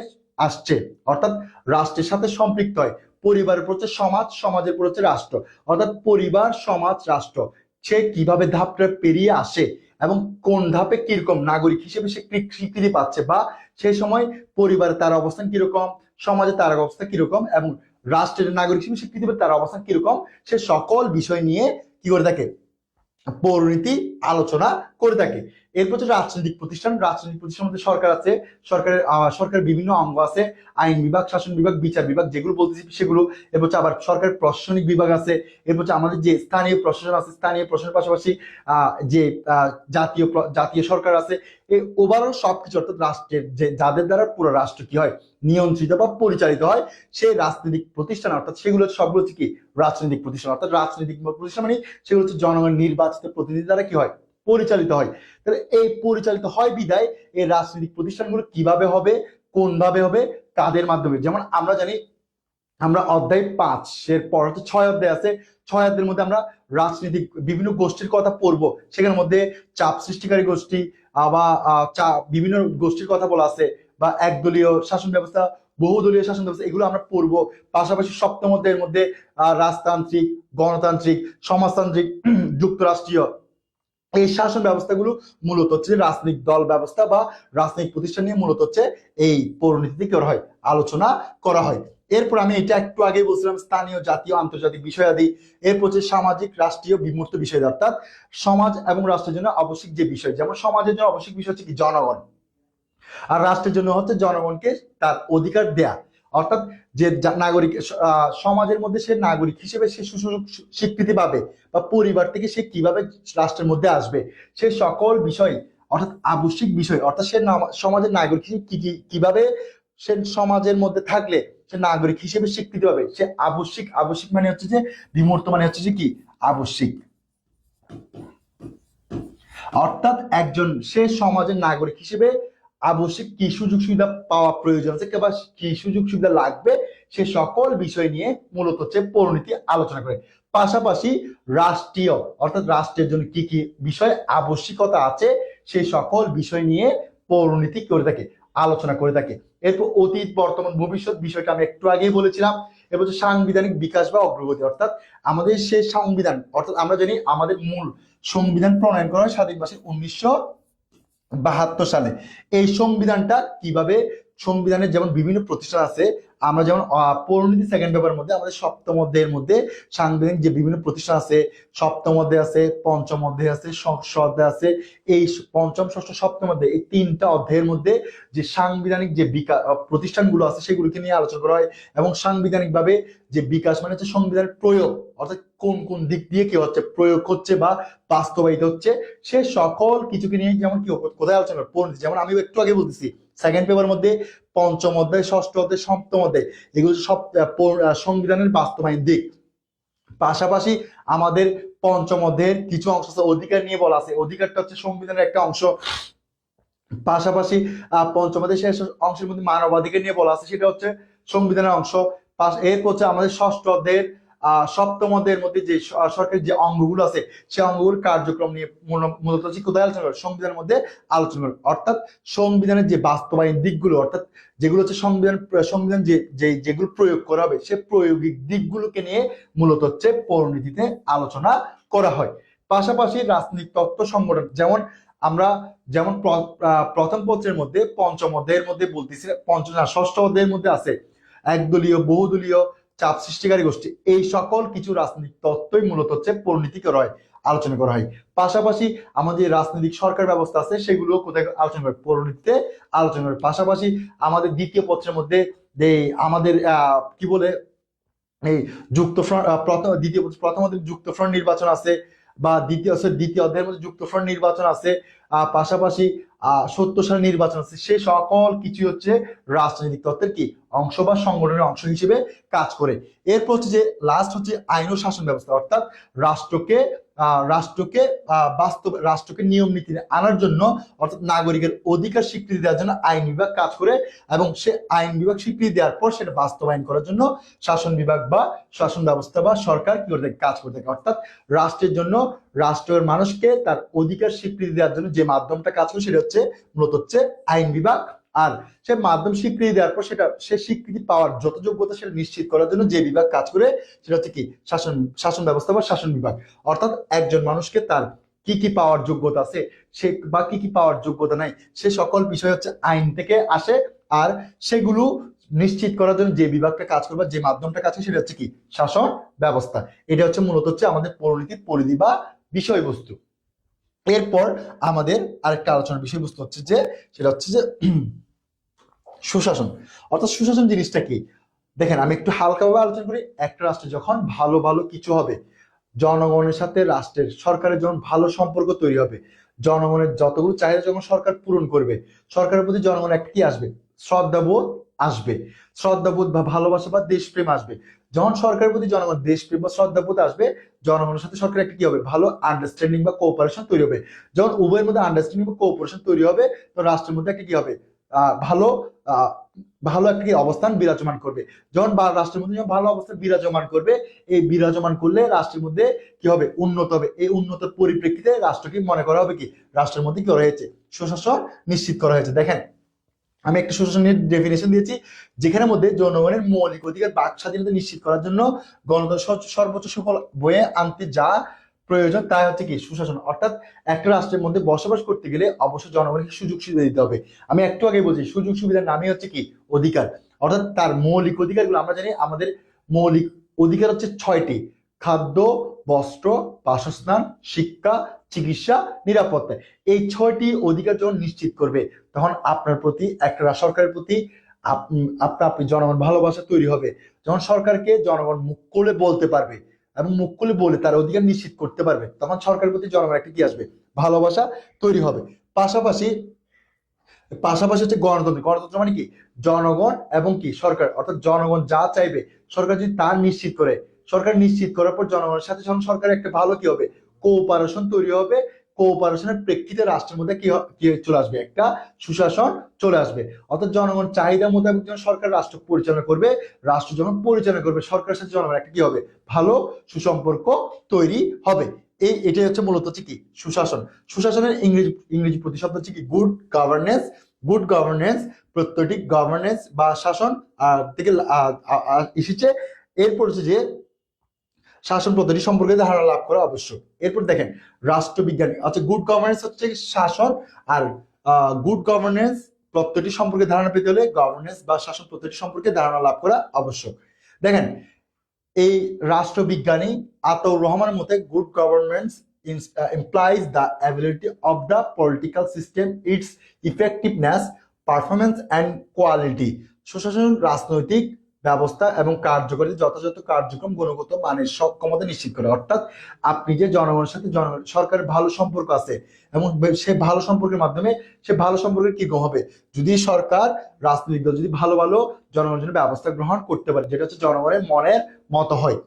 আসছে, অর্থাৎ রাষ্ট্রের সাথে সম্পৃক্ত হয়। পরিবারের পর হচ্ছে সমাজ, সমাজের পর হচ্ছে রাষ্ট্র, অর্থাৎ পরিবার সমাজ রাষ্ট্র, সে কিভাবে ধাপটা পেরিয়ে আসে এবং কোন ধাপে কিরকম নাগরিক হিসেবে সে স্বীকৃতি পাচ্ছে, বা সেই সময় পরিবারে তার অবস্থান কিরকম, সমাজে তার অবস্থা কিরকম, এবং রাষ্ট্রের নাগরিক হিসেবে স্বীকৃতি পেতে তার অবস্থান কিরকম, সে সকল বিষয় নিয়ে কি করে থাকে পৌরনীতি আলোচনা করে থাকে। এরপর হচ্ছে রাজনৈতিক প্রতিষ্ঠান। রাজনৈতিক প্রতিষ্ঠান মধ্যে সরকার আছে, সরকারের বিভিন্ন অঙ্গ আছে, আইন বিভাগ, শাসন বিভাগ, বিচার বিভাগ যেগুলো বলতেছি সেগুলো। এরপর হচ্ছে আবার সরকারের প্রশাসনিক বিভাগ আছে। এরপর হচ্ছে আমাদের যে স্থানীয় প্রশাসন আছে, স্থানীয় প্রশাসনের পাশাপাশি যে জাতীয় সরকার আছে। এই ওভারঅল সবকিছু, অর্থাৎ রাষ্ট্রের যে যাদের দ্বারা পুরো রাষ্ট্র কি হয় নিয়ন্ত্রিত বা পরিচালিত হয়, সেই রাজনৈতিক প্রতিষ্ঠান, অর্থাৎ সেগুলো সবগুলো হচ্ছে কি রাজনৈতিক প্রতিষ্ঠান। অর্থাৎ রাজনৈতিক প্রতিষ্ঠান মানে সেগুলো হচ্ছে জনগণের নির্বাচিত প্রতিনিধি দ্বারা কি হয় পরিচালিত হয়। তাহলে এই পরিচালিত হয় বিদায় এই রাজনৈতিক প্রতিষ্ঠানগুলো কিভাবে হবে, কোন ভাবে হবে, কাদের মাধ্যমে। যেমন আমরা জানি, আমরা অধ্যায় 5 এর পর হচ্ছে 6 অধ্যায় আছে, 6 অধ্যায়ের মধ্যে আমরা রাজনৈতিক বিভিন্ন গোষ্ঠীর কথা পড়বো। সেখানের মধ্যে চাপ সৃষ্টিকারী গোষ্ঠী বা বিভিন্ন গোষ্ঠীর কথা বলা আছে, বা একদলীয় শাসন ব্যবস্থা, বহুদলীয় শাসন ব্যবস্থা, এগুলো আমরা পড়বো। পাশাপাশি সপ্তম অধ্যায়ের মধ্যে রাজতান্ত্রিক, গণতান্ত্রিক, সমাজতান্ত্রিক, যুক্তরাষ্ট্রীয় এই শাসন ব্যবস্থাগুলো মূলত হচ্ছে রাজনৈতিক দল ব্যবস্থা বা রাজনৈতিক প্রতিষ্ঠান নিয়ে মূলত হচ্ছে এই পৌরনীতিতে কি করা হয় আলোচনা করা হয়। এরপর আমি এটা একটু আগে বলছিলাম স্থানীয়, জাতীয়, আন্তর্জাতিক বিষয়াদি। এরপর হচ্ছে সামাজিক, রাষ্ট্রীয়, বিমূর্ত বিষয়, অর্থাৎ সমাজ এবং রাষ্ট্রের জন্য আবশ্যিক যে বিষয়। যেমন সমাজের জন্য আবশ্যিক বিষয় হচ্ছে কি জনগণ, আর রাষ্ট্রের জন্য হচ্ছে জনগণকে তার অধিকার দেয়া, অর্থাৎ যে নাগরিক সমাজের মধ্যে সে নাগরিক হিসেবে সে সুযোগ স্বীকৃতি পাবে, বা পরিবার থেকে সে কিভাবে রাষ্ট্রের মধ্যে আসবে, সে সকল বিষয় অর্থাৎ আবশ্যিক বিষয়। অর্থাৎ সে সমাজের নাগরিক হিসেবে কিভাবে সে সমাজের মধ্যে থাকলে সে নাগরিক হিসেবে স্বীকৃতি পাবে, সে আবশ্যিক। আবশ্যিক মানে হচ্ছে যে বিমূর্ত মানে হচ্ছে যে কি আবশ্যিক, অর্থাৎ একজন সে সমাজের নাগরিক হিসেবে আবশ্যিক কি সুযোগ সুবিধা পাওয়া প্রয়োজন আছে কিংবা কি সুযোগ সুবিধা লাগবে, সে সকল বিষয় নিয়ে মূলত হচ্ছে পৌরনীতি আলোচনা করে। পাশাপাশি রাষ্ট্রীয়, অর্থাৎ রাষ্ট্রের জন্য কি কি বিষয় আবশ্যিকতা আছে সেই সকল বিষয় নিয়ে পৌরনীতি করে থাকে, আলোচনা করে থাকে। এরপর অতীত, বর্তমান, ভবিষ্যৎ বিষয়টা আমি একটু আগেই বলেছিলাম। এরপর হচ্ছে সাংবিধানিক বিকাশ বা অগ্রগতি, অর্থাৎ আমাদের সেই সংবিধান, অর্থাৎ আমরা জানি আমাদের মূল সংবিধান প্রণয়ন করা হয় স্বাধীন বাংলাদেশে 1972 সালে। এই সংবিধানটা কিভাবে, সংবিধানের যেমন বিভিন্ন প্রতিষ্ঠান আছে, আমরা যেমন পৌরনীতি সেকেন্ড পেপারের মধ্যে আমাদের সপ্তম অধ্যায়ের মধ্যে সাংবিধানিক যে বিভিন্ন প্রতিষ্ঠান আছে, সপ্তম অধ্যায় আছে, পঞ্চম অধ্যায় আছে, ষষ্ঠ অধ্যায় আছে। এই পঞ্চম, ষষ্ঠ, সপ্তম অধ্যায় এই 3টা অধ্যায়ের মধ্যে যে সাংবিধানিক যে বিকাশ প্রতিষ্ঠানগুলো আছে সেগুলোকে নিয়ে আলোচনা করা হয়। এবং সাংবিধানিক ভাবে যে বিকাশ মানে হচ্ছে সংবিধানের প্রয়োগ, অর্থাৎ কোন কোন দিক দিয়ে কি হচ্ছে প্রয়োগ হচ্ছে বা বাস্তবায়িত হচ্ছে, সে সকল কিছুকে নিয়ে যেমন কি কোথায় আলোচনা পড়ছি। যেমন আমি একটু আগে বলতেছি সেকেন্ড পেপারের মধ্যে পঞ্চম অধ্যায়, ষষ্ঠ অধ্যায়, সপ্তম অধ্যায় এগুলো সব সংবিধানের বাস্তবায়ন দিক। পাশাপাশি আমাদের পঞ্চম অধ্যায়ের কিছু অংশ আছে অধিকার নিয়ে বলা আছে, অধিকারটা হচ্ছে সংবিধানের একটা অংশ। পাশাপাশি পঞ্চম অধ্যায়ের শেষ অংশের মধ্যে মানবাধিকার নিয়ে বলা আছে, সেটা হচ্ছে সংবিধানের অংশ। এরপর হচ্ছে আমাদের ষষ্ঠ অধ্যায়ের সপ্তমদের মধ্যে যে সরকারি যে অঙ্গগুলো আছে সেই অঙ্গগুলোর কার্যক্রম নিয়ে মূলত হচ্ছে কোথায় আলোচনা করে, সংবিধানের মধ্যে আলোচনা করে। অর্থাৎ সংবিধানের যে বাস্তবায়ন দিকগুলো, অর্থাৎ যেগুলো হচ্ছে সংবিধান যেগুলো প্রয়োগ করা হবে সে প্রয়োগিক দিকগুলোকে নিয়ে মূলত হচ্ছে পরিণতিতে আলোচনা করা হয়। পাশাপাশি রাজনৈতিক তত্ত্ব সংগঠন, যেমন প্রথম পত্রের মধ্যে পঞ্চম অধ্যায়ের মধ্যে বলতেছি, ষষ্ঠ অধ্যায়ের মধ্যে আছে একদলীয়, বহুদলীয়, চাপ সৃষ্টিকারী গোষ্ঠী, এই সকল কিছু রাজনৈতিক তত্ত্বই মূলত হচ্ছে পরিণতি করা হয়, আলোচনা করা হয়। পাশাপাশি আমাদের রাজনৈতিক সরকার ব্যবস্থা আছে সেগুলো কোথায় আলোচনা করে, পরিণতিতে আলোচনা করে। পাশাপাশি আমাদের দ্বিতীয় পত্রের মধ্যে আমাদের কি বলে এই যুক্তফ্রন্ট, প্রথম অধ্যায়ে যুক্তফ্রন্ট নির্বাচন আছে, বা দ্বিতীয় অধ্যায়ের মধ্যে যুক্তফ্রন্ট নির্বাচন আছে, পাশাপাশি 70 সালের নির্বাচন আছে। সে সকল কিছু হচ্ছে রাজনৈতিক তত্ত্বের কি অংশ বা সংগঠনের অংশ হিসেবে কাজ করে। এরপর হচ্ছে যে লাস্ট হচ্ছে আইন ও শাসন ব্যবস্থা, অর্থাৎ রাষ্ট্রকে রাষ্ট্রকে নিয়ম নীতি আনার জন্য, অর্থাৎ নাগরিকের অধিকার স্বীকৃতি দেওয়ার জন্য আইন বিভাগ কাজ করে, এবং সে আইন বিভাগ স্বীকৃতি দেওয়ার পর সেটা বাস্তবায়ন করার জন্য শাসন বিভাগ বা শাসন ব্যবস্থা বা সরকার কি করে থাকে, কাজ করে থাকে। অর্থাৎ রাষ্ট্রের জন্য, রাষ্ট্রের মানুষকে তার অধিকার স্বীকৃতি দেওয়ার জন্য যে মাধ্যমটা কাজ করে সেটা হচ্ছে মূলত হচ্ছে আইন বিভাগ। আর সে মাধ্যম স্বীকৃতি দেওয়ার পর সে স্বীকৃতি পাওয়ার যত যোগ্যতা সেটা নিশ্চিত করার জন্য যে বিভাগ কাজ করে সেটা হচ্ছে কি শাসন ব্যবস্থা বা শাসন বিভাগ। অর্থাৎ একজন মানুষকে তার কি কি পাওয়ার যোগ্যতা আছে সে বা কি কি পাওয়ার যোগ্যতা নাই সে সকল বিষয় হচ্ছে আইন থেকে আসে, আর সেগুলো নিশ্চিত করার জন্য যে বিভাগটা কাজ করবে, যে মাধ্যমটা কাজ করে সেটা হচ্ছে কি শাসন ব্যবস্থা। এটা হচ্ছে মূলত হচ্ছে আমাদের পরিণতির পরিধি বা বিষয়বস্তু। এরপর আমাদের আরেকটা আলোচনার বিষয়বস্তু হচ্ছে যে সেটা হচ্ছে যে সুশাসন। অর্থাৎ সুশাসন জিনিসটা কি, দেখেন আমি একটু হালকাভাবে আলোচনা করি। একটা রাষ্ট্রে যখন ভালো ভালো কিছু হবে, জনগণের সাথে রাষ্ট্রের সরকারের যখন ভালো সম্পর্ক তৈরি হবে, জনগণের যতগুলো চাহিদা যখন সরকার পূরণ করবে, সরকারের প্রতি জনগণের একটা কি আসবে, শ্রদ্ধাবোধ আসবে, শ্রদ্ধাবোধ বা ভালোবাসা বা দেশপ্রেম আসবে। যখন সরকারের প্রতি জনগণ দেশপ্রেম বা শ্রদ্ধাবোধ আসবে, জনগণের সাথে সরকার একটা কি হবে, ভালো আন্ডারস্ট্যান্ডিং বা কোঅপারেশন তৈরি হবে। যখন উভয়ের মধ্যে আন্ডারস্ট্যান্ডিং বা কোঅপারেশন তৈরি হবে, তো রাষ্ট্রের মধ্যে একটা কি হবে, ভালো ভালো একটা অবস্থান বিরাজমান করবে। যখন রাষ্ট্রের মধ্যে যখন ভালো অবস্থান বিরাজমান করবে, এই বিরাজমান করলে রাষ্ট্রের মধ্যে কি হবে, উন্নত হবে। এই উন্নতির পরিপ্রেক্ষিতে রাষ্ট্রকে মনে করা হবে কি রাষ্ট্রের মধ্যে কি করা হয়েছে, সুশাসন নিশ্চিত করা হয়েছে। দেখেন আমি একটা সুশাসনের ডেফিনেশন দিয়েছি, যেখানে মধ্যে জনগণের মৌলিক অধিকার বাক স্বাধীনতা নিশ্চিত করার জন্য গণতন্ত্র সর্বোচ্চ সুফল বয়ে আনতে যা প্রয়োজন তা হচ্ছে কি সুশাসন। অর্থাৎ একটা রাষ্ট্রের মধ্যে বসবাস করতে গেলে অবশ্যই জনগণকে সুযোগ সুবিধা দিতে হবে। আমি একটু আগে বলছি সুযোগ সুবিধার নামই হচ্ছে কি অধিকার। অর্থাৎ তার মৌলিক অধিকারগুলো আমরা জানি, আমাদের মৌলিক অধিকার হচ্ছে 6টি: খাদ্য, বস্ত্র, বাসস্থান, শিক্ষা, চিকিৎসা, নিরাপত্তা। এই 6টি অধিকার যখন নিশ্চিত করবে, তখন আপনার প্রতি একটা সরকারের প্রতি আপনি জনগণ ভালোবাসা তৈরি হবে। যখন সরকারকে জনগণ মুখ খুলে বলতে পারবে এবং মুখ খুলে বলে তার অধিকার নিশ্চিত করতে পারবে, তখন সরকারের প্রতি জনগণ একটা কি আসবে, ভালোবাসা তৈরি হবে। পাশাপাশি হচ্ছে গণতন্ত্র মানে কি জনগণ এবং কি সরকার, অর্থাৎ জনগণ যা চাইবে সরকার যদি তা নিশ্চিত করে, সরকার নিশ্চিত করার পর জনগণের সাথে যখন সরকার একটা ভালো কি হবে, কোঅপারেশন তৈরি হবে। কোঅপারেশনের প্রেক্ষিতে রাষ্ট্রের মধ্যে কি চলে আসবে, একটা সুশাসন চলে আসবে। অর্থাৎ জনগণ চাহিদা মোতাবেক যখন সরকার রাষ্ট্র পরিচালনা করবে, রাষ্ট্র যখন পরিচালনা করবে সরকারের সাথে জনগণ একটা কি হবে, ভালো সুসম্পর্ক তৈরি হবে। এটাই হচ্ছে মূলত হচ্ছে কি সুশাসন। সুশাসনের ইংরেজি প্রতিশব্দ হচ্ছে কি গুড গভর্নেন্স। গুড গভর্নেন্স প্রত্যেকটি গভর্নেন্স বা শাসন থেকে এসেছে। এরপর হচ্ছে যে শাসন পদ্ধতি সম্পর্কে ধারণা লাভ করা আবশ্যক। এরপর দেখেন রাষ্ট্রবিজ্ঞান, আচ্ছা গুড গভর্নেন্স হচ্ছে শাসন, আর গুড গভর্নেন্স প্রত্যেকটি সম্পর্কে ধারণা পেতে হলে গভর্নেন্স বা শাসন পদ্ধতি সম্পর্কে ধারণা লাভ করা আবশ্যক। দেখেন এই রাষ্ট্রবিজ্ঞানী আতাউর রহমানের মতে good governance implies the ability of the political system, its effectiveness, performance and quality. সুশাসন রাজনৈতিক ব্যবস্থা এবং কার্যকারিতা যথাযথ কার্যক্রম গুণগত মানের সক্ষমতা নিশ্চিত করে। অর্থাৎ আপনি যে জনগণের সাথে সরকারের ভালো সম্পর্ক আছে এবং সে ভালো সম্পর্কের মাধ্যমে সে ভালো সম্পর্কের কি হবে, যদি সরকার রাজনৈতিক দল যদি ভালো ভালো জনগণের জন্য ব্যবস্থা গ্রহণ করতে পারে, যেটা হচ্ছে জনগণের মনের মতো হয়,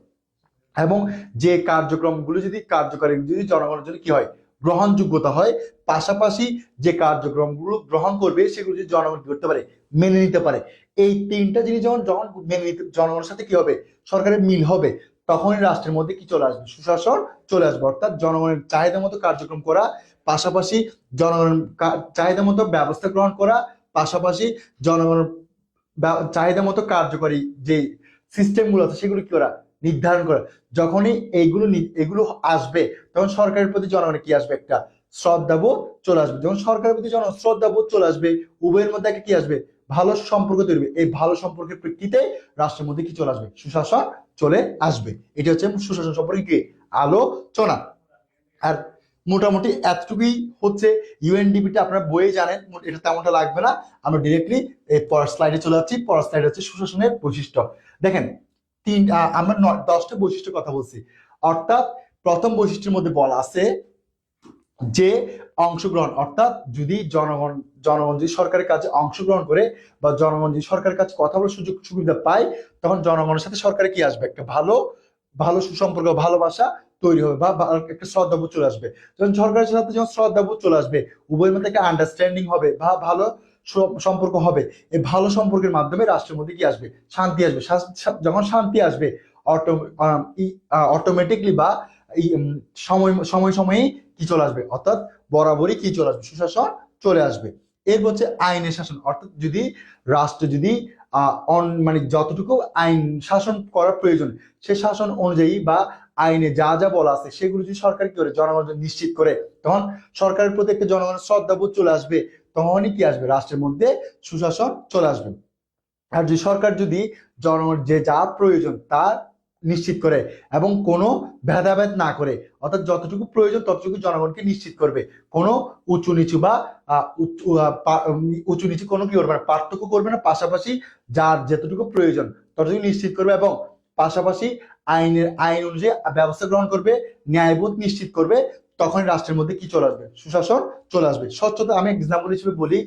এবং যে কার্যক্রমগুলো যদি কার্যকারী যদি জনগণের জন্য কি হয়, গ্রহণযোগ্যতা হয়, পাশাপাশি যে কার্যক্রমগুলো গ্রহণ করবে সেগুলো যদি জনগণ করতে পারে, মেনে নিতে পারে, এই 3টা জিনিস যখন মেনে নিতে জনগণের সাথে কি হবে, সরকারের মিল হবে, তখনই রাষ্ট্রের মধ্যে কি চলে আসবে? সুশাসন চলে আসবে। অর্থাৎ জনগণের চাহিদা মতো কার্যক্রম করা, পাশাপাশি জনগণের চাহিদা মতো ব্যবস্থা গ্রহণ করা, পাশাপাশি জনগণের চাহিদা মতো কার্যকরী যে সিস্টেমগুলো আছে সেগুলো কি করা, নির্ধারণ করা। যখনই এগুলো আসবে তখন সরকারের প্রতি জনগণের কি আসবে? একটা শ্রদ্ধাবোধ চলে আসবে। যখন সরকারের প্রতি জনগণ শ্রদ্ধাবোধ চলে আসবে, উভয়ের মধ্যে একটা কি আসবে? ভালো সম্পর্ক তৈরি হবে। এই ভালো সম্পর্কের প্রেক্ষিতে রাষ্ট্রের মধ্যে কি চলে আসবে? সুশাসন চলে আসবে। এটি হচ্ছে সুশাসন সম্পর্কে কি আলোচনা। আর মোটামুটি এতটুকুই হচ্ছে ইউএনডিপিটা, আপনারা বইয়ে জানেন, এটা তেমনটা লাগবে না। আমরা ডিরেক্টলি এই পরের স্লাইডে চলে যাচ্ছি। পরের স্লাইড হচ্ছে সুশাসনের বৈশিষ্ট্য। দেখেন আমরা 10টা বৈশিষ্ট্যের কথা বলছি। অর্থাৎ প্রথম বৈশিষ্ট্যের মধ্যে বলা আছে যে অংশগ্রহণ, অর্থাৎ যদি জনগণ যদি সরকারের কাছে অংশগ্রহণ করে বা জনগণ যদি সরকারের কাছে কথা বলার সুযোগ সুবিধা পায়, তখন জনগণের সাথে সরকারে কি আসবে? একটা ভালো ভালো সুসম্পর্ক, ভালোবাসা তৈরি হবে বা একটা শ্রদ্ধাবোধ চলে আসবে। যখন সরকারের সাথে যখন শ্রদ্ধাবোধ চলে আসবে, উভয়ের মধ্যে একটা আন্ডারস্ট্যান্ডিং হবে বা ভালো সম্পর্ক হবে। এই ভালো সম্পর্কের মাধ্যমে রাষ্ট্রের মধ্যে কি আসবে? শান্তি আসবে। যখন শান্তি আসবে, অটোমেটিকলি বা সময় সময় সময়ে কি চলে আসবে? অর্থাৎ বরাবরই কি চলে আসবে? সুশাসন চলে আসবে। এর হচ্ছে আইনের শাসন, অর্থাৎ যদি রাষ্ট্র যদি মানে যতটুকু আইন শাসন করার প্রয়োজন, সে শাসন অনুযায়ী বা আইনে যা যা বলা আছে সেগুলো যদি সরকার কি করে জনগণ নিশ্চিত করে, তখন সরকারের প্রতি একটা জনগণের শ্রদ্ধাবোধ চলে আসবে। তখনই কি আসবে? রাষ্ট্রের মধ্যে সুশাসন চলে আসবে। আর যদি সরকার যদি জনগণের যে যা প্রয়োজন তা নিশ্চিত করে এবং কোনো ভেদাভেদ না করে, অর্থাৎ যতটুকু প্রয়োজন ততটুকু জনগণকে নিশ্চিত করবে, কোনো উঁচু নিচু বা উঁচু নিচু কোনো কি করবে না, পার্থক্য করবে না, পাশাপাশি যার যতটুকু প্রয়োজন ততটুকু নিশ্চিত করবে এবং পাশাপাশি আইন অনুযায়ী ব্যবস্থা গ্রহণ করবে, ন্যায়বোধ নিশ্চিত করবে। তখন রাষ্ট্রের মধ্যে কি চলে আসবে? সুশাসন চলে আসবে। স্বচ্ছতা আমি এক্সাম্পল হিসেবে বলি।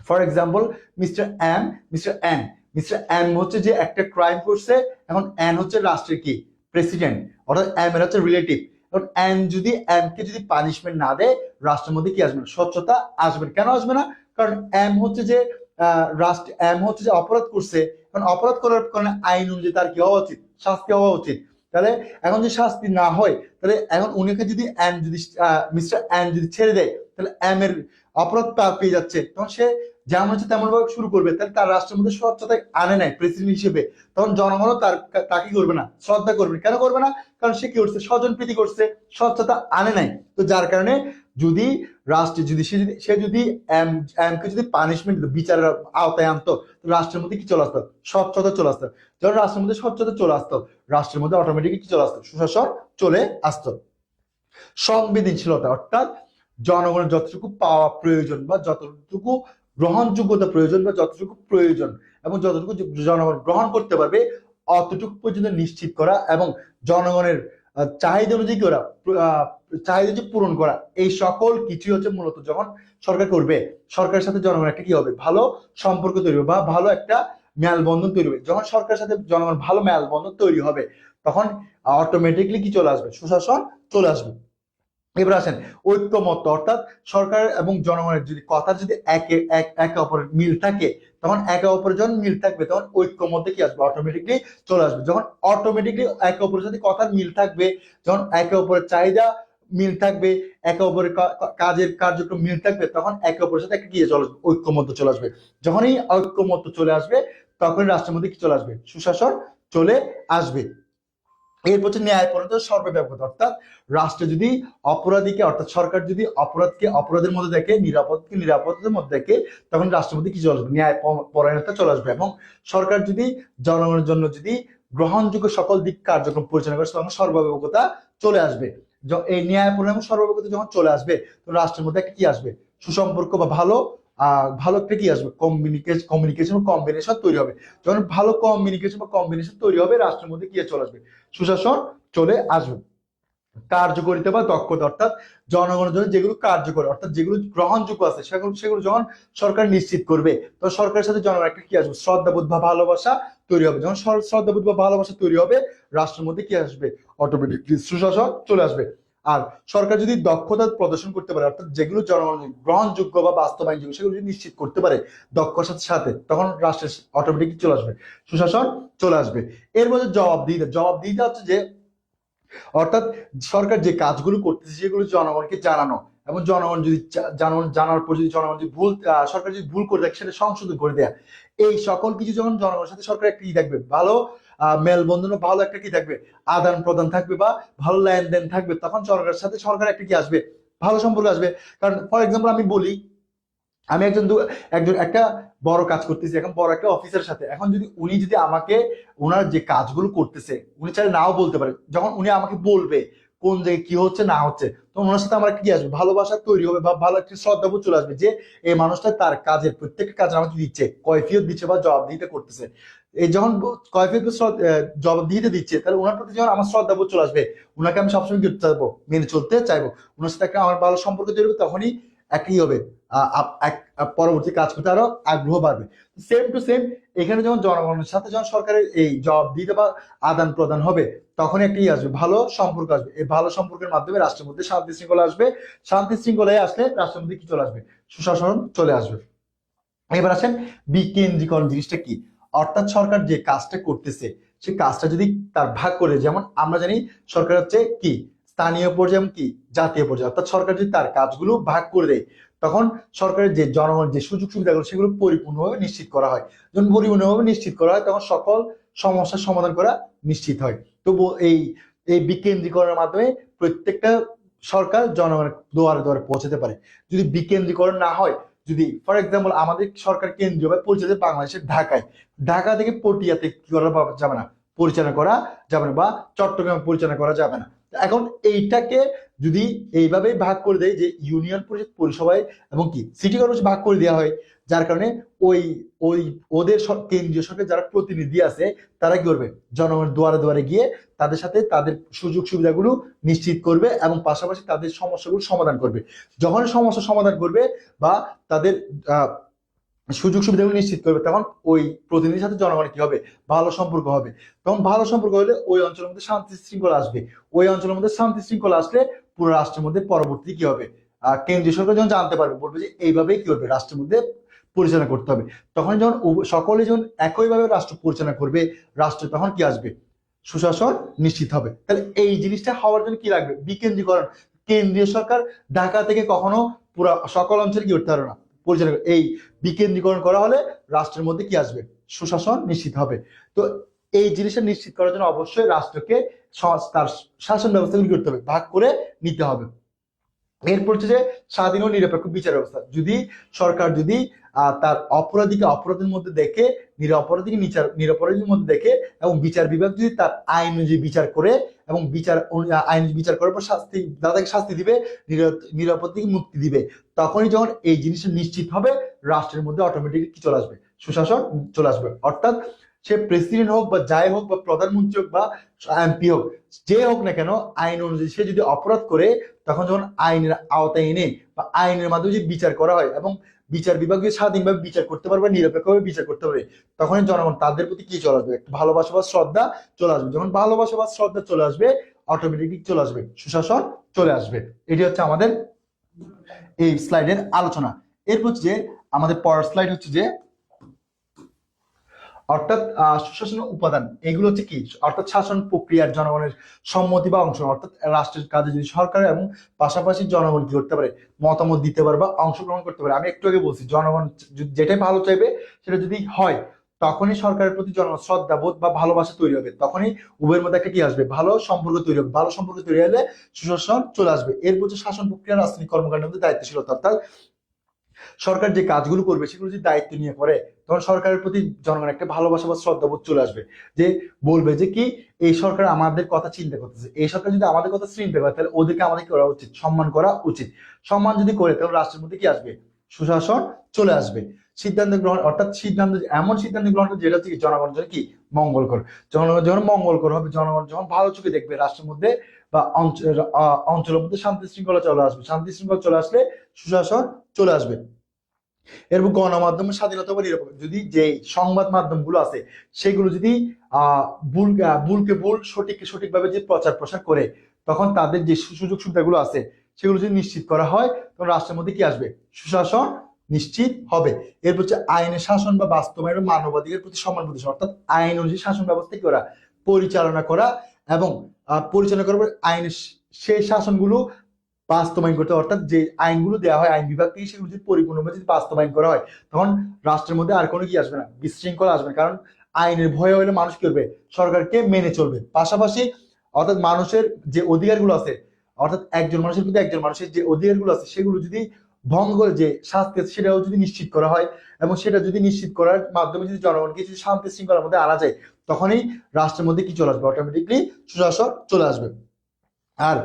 For example, Mister M, Mister N. Mister M হচ্ছে যে একটা ক্রাইম করছে, এখন এন হচ্ছে রাষ্ট্রের কি প্রেসিডেন্ট, অর্থাৎ এম এর হচ্ছে রিলেটিভ। এখন এন যদি এম কে যদি পানিশমেন্ট না দেয়, রাষ্ট্রের মধ্যে কি আসবে না? স্বচ্ছতা আসবে না। কেন আসবে না? কারণ এম হচ্ছে যে এম হচ্ছে যে অপরাধ করছে। এখন অপরাধ করার কারণে আইন অনুযায়ী তার কি হওয়া উচিত? শাস্তি হওয়া উচিত। তাহলে এখন যদি শাস্তি না হয়, তাহলে এখন উনিকে যদি এন যদি মিস্টার এন যদি ছেড়ে দেয়, তাহলে এম এর অপরাধ পেয়ে যাচ্ছে, তখন সে যেমন হচ্ছে তেমন ভাবে শুরু করবে। তাহলে তার রাষ্ট্রের মধ্যে স্বচ্ছতা আনে নাই প্রেসিডেন্ট হিসেবে, তখন জনগণও তাকে করবে না, শ্রদ্ধা করবে। কেন করবে না? কারণ সে কি করছে? স্বজন প্রীতি করছে, স্বচ্ছতা আনে নাই। তো যার কারণে যদি রাষ্ট্রে যদি সে যদি এমকে যদি পানিশমেন্ট বিচারের আওতায় আনতো, রাষ্ট্রের মধ্যে কি চলে আসতো? স্বচ্ছতা চলে আসতো। যখন রাষ্ট্রের মধ্যে স্বচ্ছতা চলে আসতো, রাষ্ট্রের মধ্যে অটোমেটিক কি চলে আসতো? সুশাসন চলে আসতো। সংবেদনশীলতা, অর্থাৎ জনগণের যতটুকু পাওয়া প্রয়োজন বা যতটুকু গ্রহণযোগ্যতা প্রয়োজন বা যতটুকু প্রয়োজন এবং যতটুকু জনগণ গ্রহণ করতে পারবে, অতটুকু পর্যন্ত নিশ্চিত করা এবং জনগণের চাহিদা অনুযায়ী করা, চাহিদা যে পূরণ করা, এই সকল কিছুই হচ্ছে মূলত যখন সরকার করবে, সরকারের সাথে জনগণ একটা কি হবে? ভালো সম্পর্ক তৈরি হবে বা ভালো একটা মেলবন্ধন তৈরি হবে। যখন সরকারের সাথে জনগণ ভালো মেলবন্ধন তৈরি হবে, তখন অটোমেটিকলি কি চলে আসবে? সুশাসন চলে আসবে। এবার আসেন ঐক্যমত্য, অর্থাৎ সরকার এবং জনগণের যদি কথা যদি একে অপরের মিল থাকে, তখন একে অপরের যখন মিল থাকবে তখন ঐক্যমত্যে কি আসবে? অটোমেটিকলি চলে আসবে। যখন অটোমেটিকলি একে অপরের সাথে কথা মিল থাকবে, যখন একে অপরের চাহিদা মিল থাকবে, একে অপরের কাজের কার্যক্রম মিল থাকবে, তখন একে অপরের সাথে একটা কি চলে আসবে? ঐক্যমত্য চলে আসবে। যখনই ঐক্যমত্য চলে আসবে, তখনই রাষ্ট্রের মধ্যে কি চলে আসবে? সুশাসন চলে আসবে। এরপর হচ্ছে ন্যায়পরায়ণতা সর্বব্যাপক, অর্থাৎ রাষ্ট্র যদি অপরাধীকে, অর্থাৎ সরকার যদি অপরাধকে অপরাধের মধ্যে দেখে, নিরাপদকে নিরাপদের মধ্যে দেখে, তখন রাষ্ট্রের মধ্যে কি চলে আসবে? ন্যায় পরায়ণতা চলে আসবে। এবং সরকার যদি জনগণের জন্য যদি গ্রহণযোগ্য সকল দিক কার্যক্রম পরিচালনা করে, তখন সর্বব্যাপকতা চলে আসবে। এই ন্যায়পরায়ণ সর্বব্যাপকতা যখন চলে আসবে, তখন রাষ্ট্রের মধ্যে একটা কি আসবে? সুসম্পর্ক বা ভালো একটা কি আসবে? কমিউনিকেশন কম্বিনেশন তৈরি হবে। যখন ভালো কমিউনিকেশন বা কম্বিনেশন তৈরি হবে, রাষ্ট্রের মধ্যে কি চলে আসবে? সুশাসন চলে আসবে। কার্যকরিতা বা দক্ষতা, অর্থাৎ জনগণের জন্য যেগুলো কার্যকর, অর্থাৎ যেগুলো গ্রহণযোগ্য আছে, সেগুলো যখন সরকার নিশ্চিত করবে, তখন সরকারের সাথে জনগণ একটা কি আসবে? শ্রদ্ধাবোধ বা ভালোবাসা তৈরি হবে। যখন শ্রদ্ধাবোধ বা ভালোবাসা তৈরি হবে, রাষ্ট্রের মধ্যে কি আসবে? অটোমেটিকলি সুশাসন চলে আসবে। আর সরকার যদি দক্ষতা প্রদর্শন করতে পারে, অর্থাৎ যেগুলো জনগণের গ্রহণযোগ্য বা বাস্তবায়নযোগ্য সেগুলো যদি নিশ্চিত করতে পারে দক্ষতার সাথে, তখন রাষ্ট্রের অটোমেটিক চলে আসবে সুশাসন, চলে আসবে। এর মধ্যে জবাবদিহিতা হচ্ছে যে, অর্থাৎ সরকার যে কাজগুলো করতেছে সেগুলো জনগণকে জানানো, এবং জনগণ যদি জানার পর যদি জনগণ যদি সরকার যদি ভুল করে থাকে সেটা সংশোধন করে দেয়া। এই সকল কিছু যখন জনগণের সাথে সরকার একটা কি থাকবে, ভালো মেলবন্ধন, ভালো একটা কি থাকবে, আদান প্রদান থাকবে বা ভালো লেনদেন থাকবে, তখন সরকারের সাথে সরকার একটা কি আসবে, ভালো সম্পর্ক আসবে। কারণ ফর এক্সাম্পল আমি বলি, আমি একজন একটা বড় কাজ করতেছি এখন বড় একটা অফিসের সাথে, এখন যদি উনি যদি আমাকে ওনার যে কাজগুলো করতেছে উনি চাইলে নাও বলতে পারে, যখন উনি আমাকে বলবে কোন জায়গায় কি হচ্ছে না হচ্ছে, তখন ওনার সাথে আমার কি আসবে, ভালোবাসা তৈরি হবে বা ভালো একটা শ্রদ্ধাবোধ চলে আসবে যে এই মানুষটা তার কাজের প্রত্যেকটা কাজ আমাকে দিচ্ছে, কৈফিয়ত দিচ্ছে বা জবাবদিহিতা করতেছে। এই যখন কৈফিয়ত জবাবদিহিতা দিচ্ছে, তাহলে ওনার প্রতি যখন আমার শ্রদ্ধাবোধ চলে আসবে, ওনাকে আমি সবসময় কি করতে চাইবো, মেনে চলতে চাইবো, ওনার সাথে একটা আমার ভালো সম্পর্ক তৈরি হবে, তখনই একই হবে, পরবর্তী কাজ করতে আরো আগ্রহ বাড়বে। সেম টু সেম এখানে যখন জনগণের সাথে যখন সরকারের এই জবাবদিহিতা বা আদান প্রদান হবে, তখন একটি আসবে, ভালো সম্পর্ক আসবে। এই ভালো সম্পর্কের মাধ্যমে রাষ্ট্রের মধ্যে শান্তি শৃঙ্খলা আসবে, শান্তি শৃঙ্খলায় আসলে রাষ্ট্রের মধ্যে কি চলে আসবে, সুশাসন চলে আসবে। এবার আসেন বিকেন্দ্রীকরণ জিনিসটা কি, অর্থাৎ সরকার যে কাজটা করতেছে সেই কাজটা যদি তার ভাগ করে, যেমন আমরা জানি সরকার হচ্ছে কি স্থানীয় পর্যায়ে এবং কি জাতীয় পর্যায়ে, অর্থাৎ সরকার যদি তার কাজগুলো ভাগ করে দেয়, তখন সরকারের যে জনগণ যে সুযোগ সুবিধাগুলো সেগুলো পরিপূর্ণভাবে নিশ্চিত করা হয়। যখন পরিপূর্ণভাবে নিশ্চিত করা হয়, তখন সকল সমস্যার সমাধান করা নিশ্চিত হয়। তো এই এই বিকেন্দ্রীকরণের মাধ্যমে প্রত্যেকটা সরকার জনগণের দুয়ারে দুয়ারে পৌঁছাতে পারে। যদি বিকেন্দ্রীকরণ না হয়, যদি ফর এক্সাম্পল আমাদের সরকার কেন্দ্রীয়ভাবে পরিচালিত বাংলাদেশের ঢাকায়, ঢাকা থেকে পটিয়াতে কি করা যাবে না, পরিচালনা করা যাবে না, বা চট্টগ্রামে পরিচালনা করা যাবে না। এখন এইটাকে যদি এইভাবে ভাগ করে দেয় যে ইউনিয়ন পরিষদ পরিসভায় এবং কি সিটি কর্পোরেশন ভাগ করে দেওয়া হয়, যার কারণে ওই ওই ওদের কেন্দ্রীয় সরকার যারা প্রতিনিধি আছে তারা কি করবে, জনগণের দুয়ারে দুয়ারে গিয়ে তাদের সাথে তাদের সুযোগ সুবিধাগুলো নিশ্চিত করবে এবং পাশাপাশি তাদের সমস্যাগুলো সমাধান করবে। যখন সমস্যা সমাধান করবে বা তাদের সুযোগ সুবিধাগুলো নিশ্চিত করবে, তখন ওই প্রতিনিধির সাথে জনগণের কি হবে, ভালো সম্পর্ক হবে। তখন ভালো সম্পর্ক হলে ওই অঞ্চলের মধ্যে শান্তি শৃঙ্খলা আসবে। ওই অঞ্চলের মধ্যে শান্তি শৃঙ্খলা আসলে পুরো রাষ্ট্রের মধ্যে পরবর্তী কি হবে, কেন্দ্রীয় সরকার যখন জানতে পারবে, বলবে যে এইভাবেই কি করবে রাষ্ট্রের মধ্যে পরিচালনা করতে হবে। তখন যখন সকলে যখন একইভাবে রাষ্ট্র পরিচালনা করবে, রাষ্ট্র তখন কি আসবে, সুশাসন নিশ্চিত হবে। তাহলে এই জিনিসটা হওয়ার জন্য কি লাগবে, বিকেন্দ্রীকরণ। কেন্দ্রীয় সরকার ঢাকা থেকে কখনো পুরো সকল অঞ্চলে কি করতে পারবে না, পরিচালনা। এই বিকেন্দ্রীকরণ করা হলে রাষ্ট্রের মধ্যে কি আসবে, সুশাসন নিশ্চিত হবে। তো এই জিনিসটা নিশ্চিত করার জন্য অবশ্যই রাষ্ট্রকে তার শাসন ব্যবস্থাগুলি করতে হবে, ভাগ করে নিতে হবে। এরপর হচ্ছে যে স্বাধীন ও নিরপেক্ষ বিচার ব্যবস্থা। যদি সরকার যদি তার অপরাধীকে অপরাধের মধ্যে দেখে, নিরপরাধীকে নিরপরাধীর মধ্যে দেখে, এবং বিচার বিভাগ যদি তার আইন অনুযায়ী বিচার করে এবং আইন বিচার করার পর শাস্তি দাদাকে শাস্তি দিবে, নিরাপত্তাকে মুক্তি দিবে, তখনই যখন এই জিনিসটা নিশ্চিত হবে, রাষ্ট্রের মধ্যে অটোমেটিক কি চলে আসবে, সুশাসন চলে আসবে। অর্থাৎ সে প্রেসিডেন্ট হোক বা যাই হোক বা প্রধানমন্ত্রী হোক বা এমপি হোক, যে হোক না কেন, আইন অনুযায়ী সে যদি অপরাধ করে, তখন যখন আইনের আওতায় এনে বা আইনের মাধ্যমে যদি বিচার করা হয় এবং বিচার বিভাগ যদি স্বাধীনভাবে বিচার করতে পারবে, নিরপেক্ষভাবে বিচার করতে পারবে, তখনই জনগণ তাদের প্রতি কি চলে আসবে, একটা ভালোবাসা বা শ্রদ্ধা চলে আসবে। যখন ভালোবাসা বা শ্রদ্ধা চলে আসবে, অটোমেটিক চলে আসবে, সুশাসন চলে আসবে। এটি হচ্ছে আমাদের এই স্লাইডের আলোচনা। এরপর যে আমাদের পরের স্লাইড হচ্ছে যে, অর্থাৎ সুশাসনের উপাদান এগুলো হচ্ছে কি, অর্থাৎ শাসন প্রক্রিয়ার জনগণের সম্মতি বা অংশগ্রহণ, অর্থাৎ রাষ্ট্রের কাজে যদি সরকার এবং পাশাপাশি জনগণ কি করতে পারে, মতামত দিতে পারে বা অংশগ্রহণ করতে পারে। আমি একটু আগে বলছি, জনগণ যেটাই ভালো চাইবে সেটা যদি হয়, তখনই সরকারের প্রতি জনগণ শ্রদ্ধাবোধ বা ভালোবাসা তৈরি হবে, তখনই উভয়ের মধ্যে একটা কি আসবে, ভালো সম্পর্ক তৈরি হবে। ভালো সম্পর্ক তৈরি হলে সুশাসন চলে আসবে। এরপর হচ্ছে শাসন প্রক্রিয়া রাজনৈতিক কর্মকাণ্ডের মধ্যে দায়িত্বশীলতা, অর্থাৎ সরকার যে কাজগুলো করবে সেগুলো যদি দায়িত্ব নিয়ে করে, তখন সরকারের প্রতি জনগণ একটা ভালোবাসা বা শ্রদ্ধাবোধ চলে আসবে, যে বলবে যে কি এই সরকার আমাদের কথা চিন্তা করতেছে, এই সরকার যদি আমাদের কথা চিন্তা করে, তাহলে ওদেরকে আমাদের করা উচিত, সম্মান করা উচিত। সম্মান যদি করে, তাহলে রাষ্ট্রের মধ্যে কি আসবে, সুশাসন চলে আসবে। সিদ্ধান্ত গ্রহণ, অর্থাৎ সিদ্ধান্ত এমন সিদ্ধান্ত গ্রহণ যেটা হচ্ছে জনগণের জন্য কি মঙ্গলকর। জনগণ যখন মঙ্গলকর হবে, জনগণ যখন ভালো চোখে দেখবে, রাষ্ট্রের মধ্যে বা অঞ্চলের মধ্যে শান্তি শৃঙ্খলা চলে আসবে। শান্তি শৃঙ্খলা চলে আসলে সুশাসন চলে আসবে। এরপর গণমাধ্যমের স্বাধীনতা বা নিরপেক্ষ, যদি যে সংবাদ মাধ্যম গুলো আছে সেগুলো যদি ভুলকে ভুল সঠিককে সঠিকভাবে যে প্রচার প্রসার করে, তখন তাদের যে সুযোগ সুবিধাগুলো আছে সেগুলো যদি নিশ্চিত করা হয় তখন রাষ্ট্রের মধ্যে কি আসবে? সুশাসন নিশ্চিত হবে। এরপর হচ্ছে আইনের শাসন বা বাস্তবায়ন মানবাধিকারের প্রতি সম্মান প্রদর্শন, অর্থাৎ আইন অনুযায়ী শাসন ব্যবস্থা কি করা, পরিচালনা করা এবং পরিচালনা করার পর আইনের সেই শাসনগুলো বাস্তবায়ন করতে, অর্থাৎ যে আইনগুলো দেওয়া হয় আইন বিভাগ থেকে সেগুলো যদি পরিপূর্ণভাবে যদি বাস্তবায়ন করা হয় তখন রাষ্ট্রের মধ্যে আর কোনো কি আসবে না, বিশৃঙ্খলা আসবে না। কারণ আইনের ভয় হলে মানুষ কি করবে? সরকারকে মেনে চলবে। পাশাপাশি অর্থাৎ মানুষের যে অধিকারগুলো আছে, অর্থাৎ একজন মানুষের প্রতি একজন মানুষের যে অধিকারগুলো আছে সেগুলো যদি ভঙ্গ করে যে শাস্তি আছে সেটাও যদি নিশ্চিত করা হয় এবং সেটা যদি নিশ্চিত করার মাধ্যমে যদি জনগণকে যদি শান্তি শৃঙ্খলার মধ্যে আনা যায় তখনই রাষ্ট্রের মধ্যে কি চলে আসবে? অটোমেটিকলি সুশাসন চলে আসবে। আর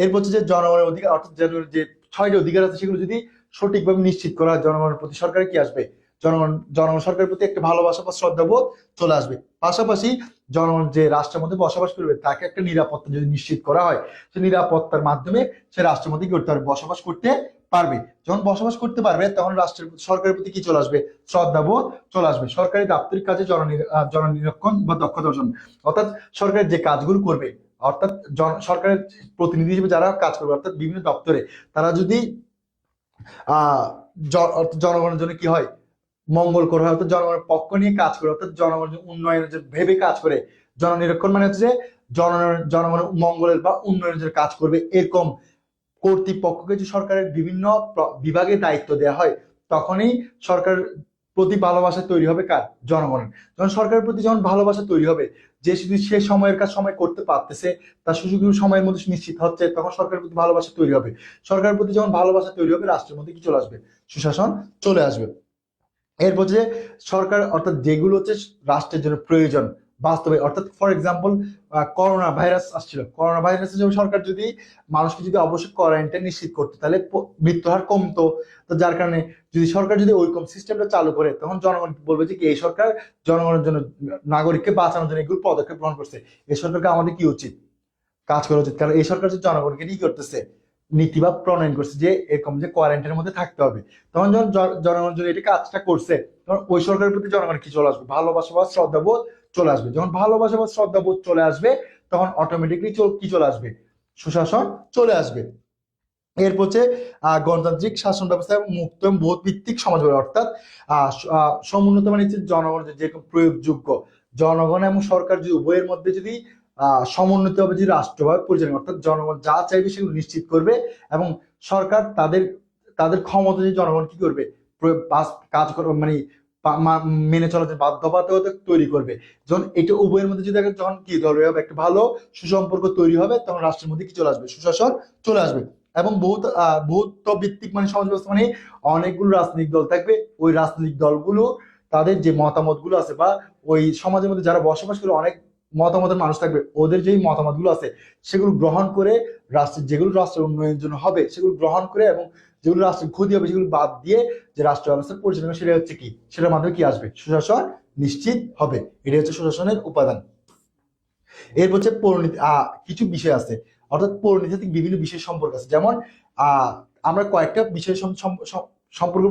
এরপর হচ্ছে যে জনগণের অধিকার, অর্থাৎ যে 6টি অধিকার আছে সেগুলো যদি সঠিকভাবে নিশ্চিত করা হয় জনগণের প্রতি সরকার কি আসবে? জনগণ সরকারের প্রতি একটা ভালোবাসা বা শ্রদ্ধাবোধ চলে আসবে। পাশাপাশি জনগণ যে রাষ্ট্রের মধ্যে বসবাস করবে তাকে একটা নিরাপত্তা যদি নিশ্চিত করা হয় সে নিরাপত্তার মাধ্যমে সে রাষ্ট্রের মধ্যে কি করতে পারবে? বসবাস করতে পারবে। যখন বসবাস করতে পারবে তখন রাষ্ট্রের সরকারের প্রতি কি চলে আসবে? শ্রদ্ধাবোধ চলে আসবে। সরকারি দাপ্তরিক কাজে জননিরীক্ষণ বা দক্ষতা অর্জন, অর্থাৎ সরকারের যে কাজগুলো করবে, অর্থাৎ সরকারের প্রতিনিধি হিসেবে যারা কাজ করবে অর্থাৎ বিভিন্ন দপ্তরে, তারা যদি জনগণের জন্য কি হয়, মঙ্গল করা হয়, অর্থাৎ জনগণের পক্ষ নিয়ে কাজ করে, অর্থাৎ জনগণের উন্নয়নের যে ভেবে কাজ করে, জননিরীক্ষণ মানে হচ্ছে যে জনগণের মঙ্গলের বা উন্নয়নের যে কাজ করবে এরকম কর্তৃপক্ষকে যে সরকারের বিভিন্ন বিভাগে দায়িত্ব দেওয়া হয় তখনই সরকার প্রতি ভালোবাসা তৈরি হবে কার? জনগণের। যখন সরকারের প্রতি যখন ভালোবাসা তৈরি হবে, যে শুধু সে সময়ের কাজ সময় করতে পারতেছে, তার সুযোগ সময়ের মধ্যে নিশ্চিত হচ্ছে, তখন সরকারের প্রতি ভালোবাসা তৈরি হবে। সরকারের প্রতি যখন ভালোবাসা তৈরি হবে রাষ্ট্রের মধ্যে কি চলে আসবে? সুশাসন চলে আসবে। এরপর যে সরকার অর্থাৎ যেগুলো হচ্ছে রাষ্ট্রের জন্য প্রয়োজন বাস্তবে, অর্থাৎ ফর এক্সাম্পল করোনা ভাইরাস আসছিল, করোনা ভাইরাসের জন্য সরকার যদি মানুষকে যদি অবশ্যই কোয়ারেন্টাইন নিশ্চিত করতো তাহলে মৃত্যুর হার কমতো। তো যার কারণে যদি সরকার যদি ওইরকম সিস্টেমটা চালু করে তখন জনগণ বলবে যে কি এই সরকার জনগণের জন্য, নাগরিককে বাঁচানোর জন্য এগুলো পদক্ষেপ গ্রহণ করছে, এই সরকারকে আমাদের কি উচিত? কাজ করা উচিত। কারণ এই সরকার যে জনগণকে নিয়ে করতেছে নীতি বা প্রণয়ন করছে যে এরকম যে কোয়ারেন্টাইনের মধ্যে থাকতে হবে, তখন যখন জনগণ যদি এটা কাজটা করছে তখন ওই সরকারের প্রতি জনগণ কি চলে আসবে? ভালোবাসা বা শ্রদ্ধাবোধ চলে আসবে। যখন ভালোবাসা বা শ্রদ্ধাবোধ চলে আসবে তখন অটোমেটিকলি কি চলে আসবে? সুশাসন চলে আসবে। এরপর হচ্ছে গণতান্ত্রিক শাসন ব্যবস্থা এবং মুক্ত এবং বোধ ভিত্তিক সমাজ গড়ে, অর্থাৎ সমুন্নত মানে হচ্ছে জনগণ যেরকম প্রয়োগযোগ্য, জনগণ এবং সরকার যদি উভয়ের মধ্যে যদি সমন্বিত ভাবে যদি রাষ্ট্রভাবে পরিচালনা, অর্থাৎ জনগণ যা চাইবে সেগুলো নিশ্চিত করবে এবং সরকার তাদের তাদের ক্ষমতা যে জনগণ কি করবে? কাজ করবে মানে মেনে চলার যে বাধ্যবাধকতা তৈরি করবে। যখন এটা উভয়ের মধ্যে যদি যখন কি ধরবে একটা ভালো সুসম্পর্ক তৈরি হবে তখন রাষ্ট্রের মধ্যে কি চলে আসবে? সুশাসন চলে আসবে। এবং বহুত্ব ভিত্তিক মানে সমাজ ব্যবস্থা মানে অনেকগুলো রাজনৈতিক দল থাকবে, ওই রাজনৈতিক দলগুলো তাদের যে মতামত গুলো আছে বা ওই সমাজের মধ্যে যারা বসবাস করে অনেক মতামতের মানুষ থাকবে, ওদের যেই মতামত গুলো আছে সেগুলো গ্রহণ করে রাষ্ট্রের যেগুলো রাষ্ট্রের উন্নয়নের জন্য হবে সেগুলো গ্রহণ করে এবং যেগুলো রাষ্ট্রের ক্ষতি হবে সেগুলো বাদ দিয়ে যে রাষ্ট্র ব্যবস্থা পরিচালনা সেটা হচ্ছে কি, সেটার মাধ্যমে কি আসবে? সুশাসন নিশ্চিত হবে। এটা হচ্ছে সুশাসনের উপাদান। এরপর হচ্ছে পৌরনীতি, কিছু বিষয় আছে, অর্থাৎ পৌরনীতিক বিভিন্ন বিষয় সম্পর্ক আছে। যেমন আমরা কয়েকটা বিষয় সম্পর্ক,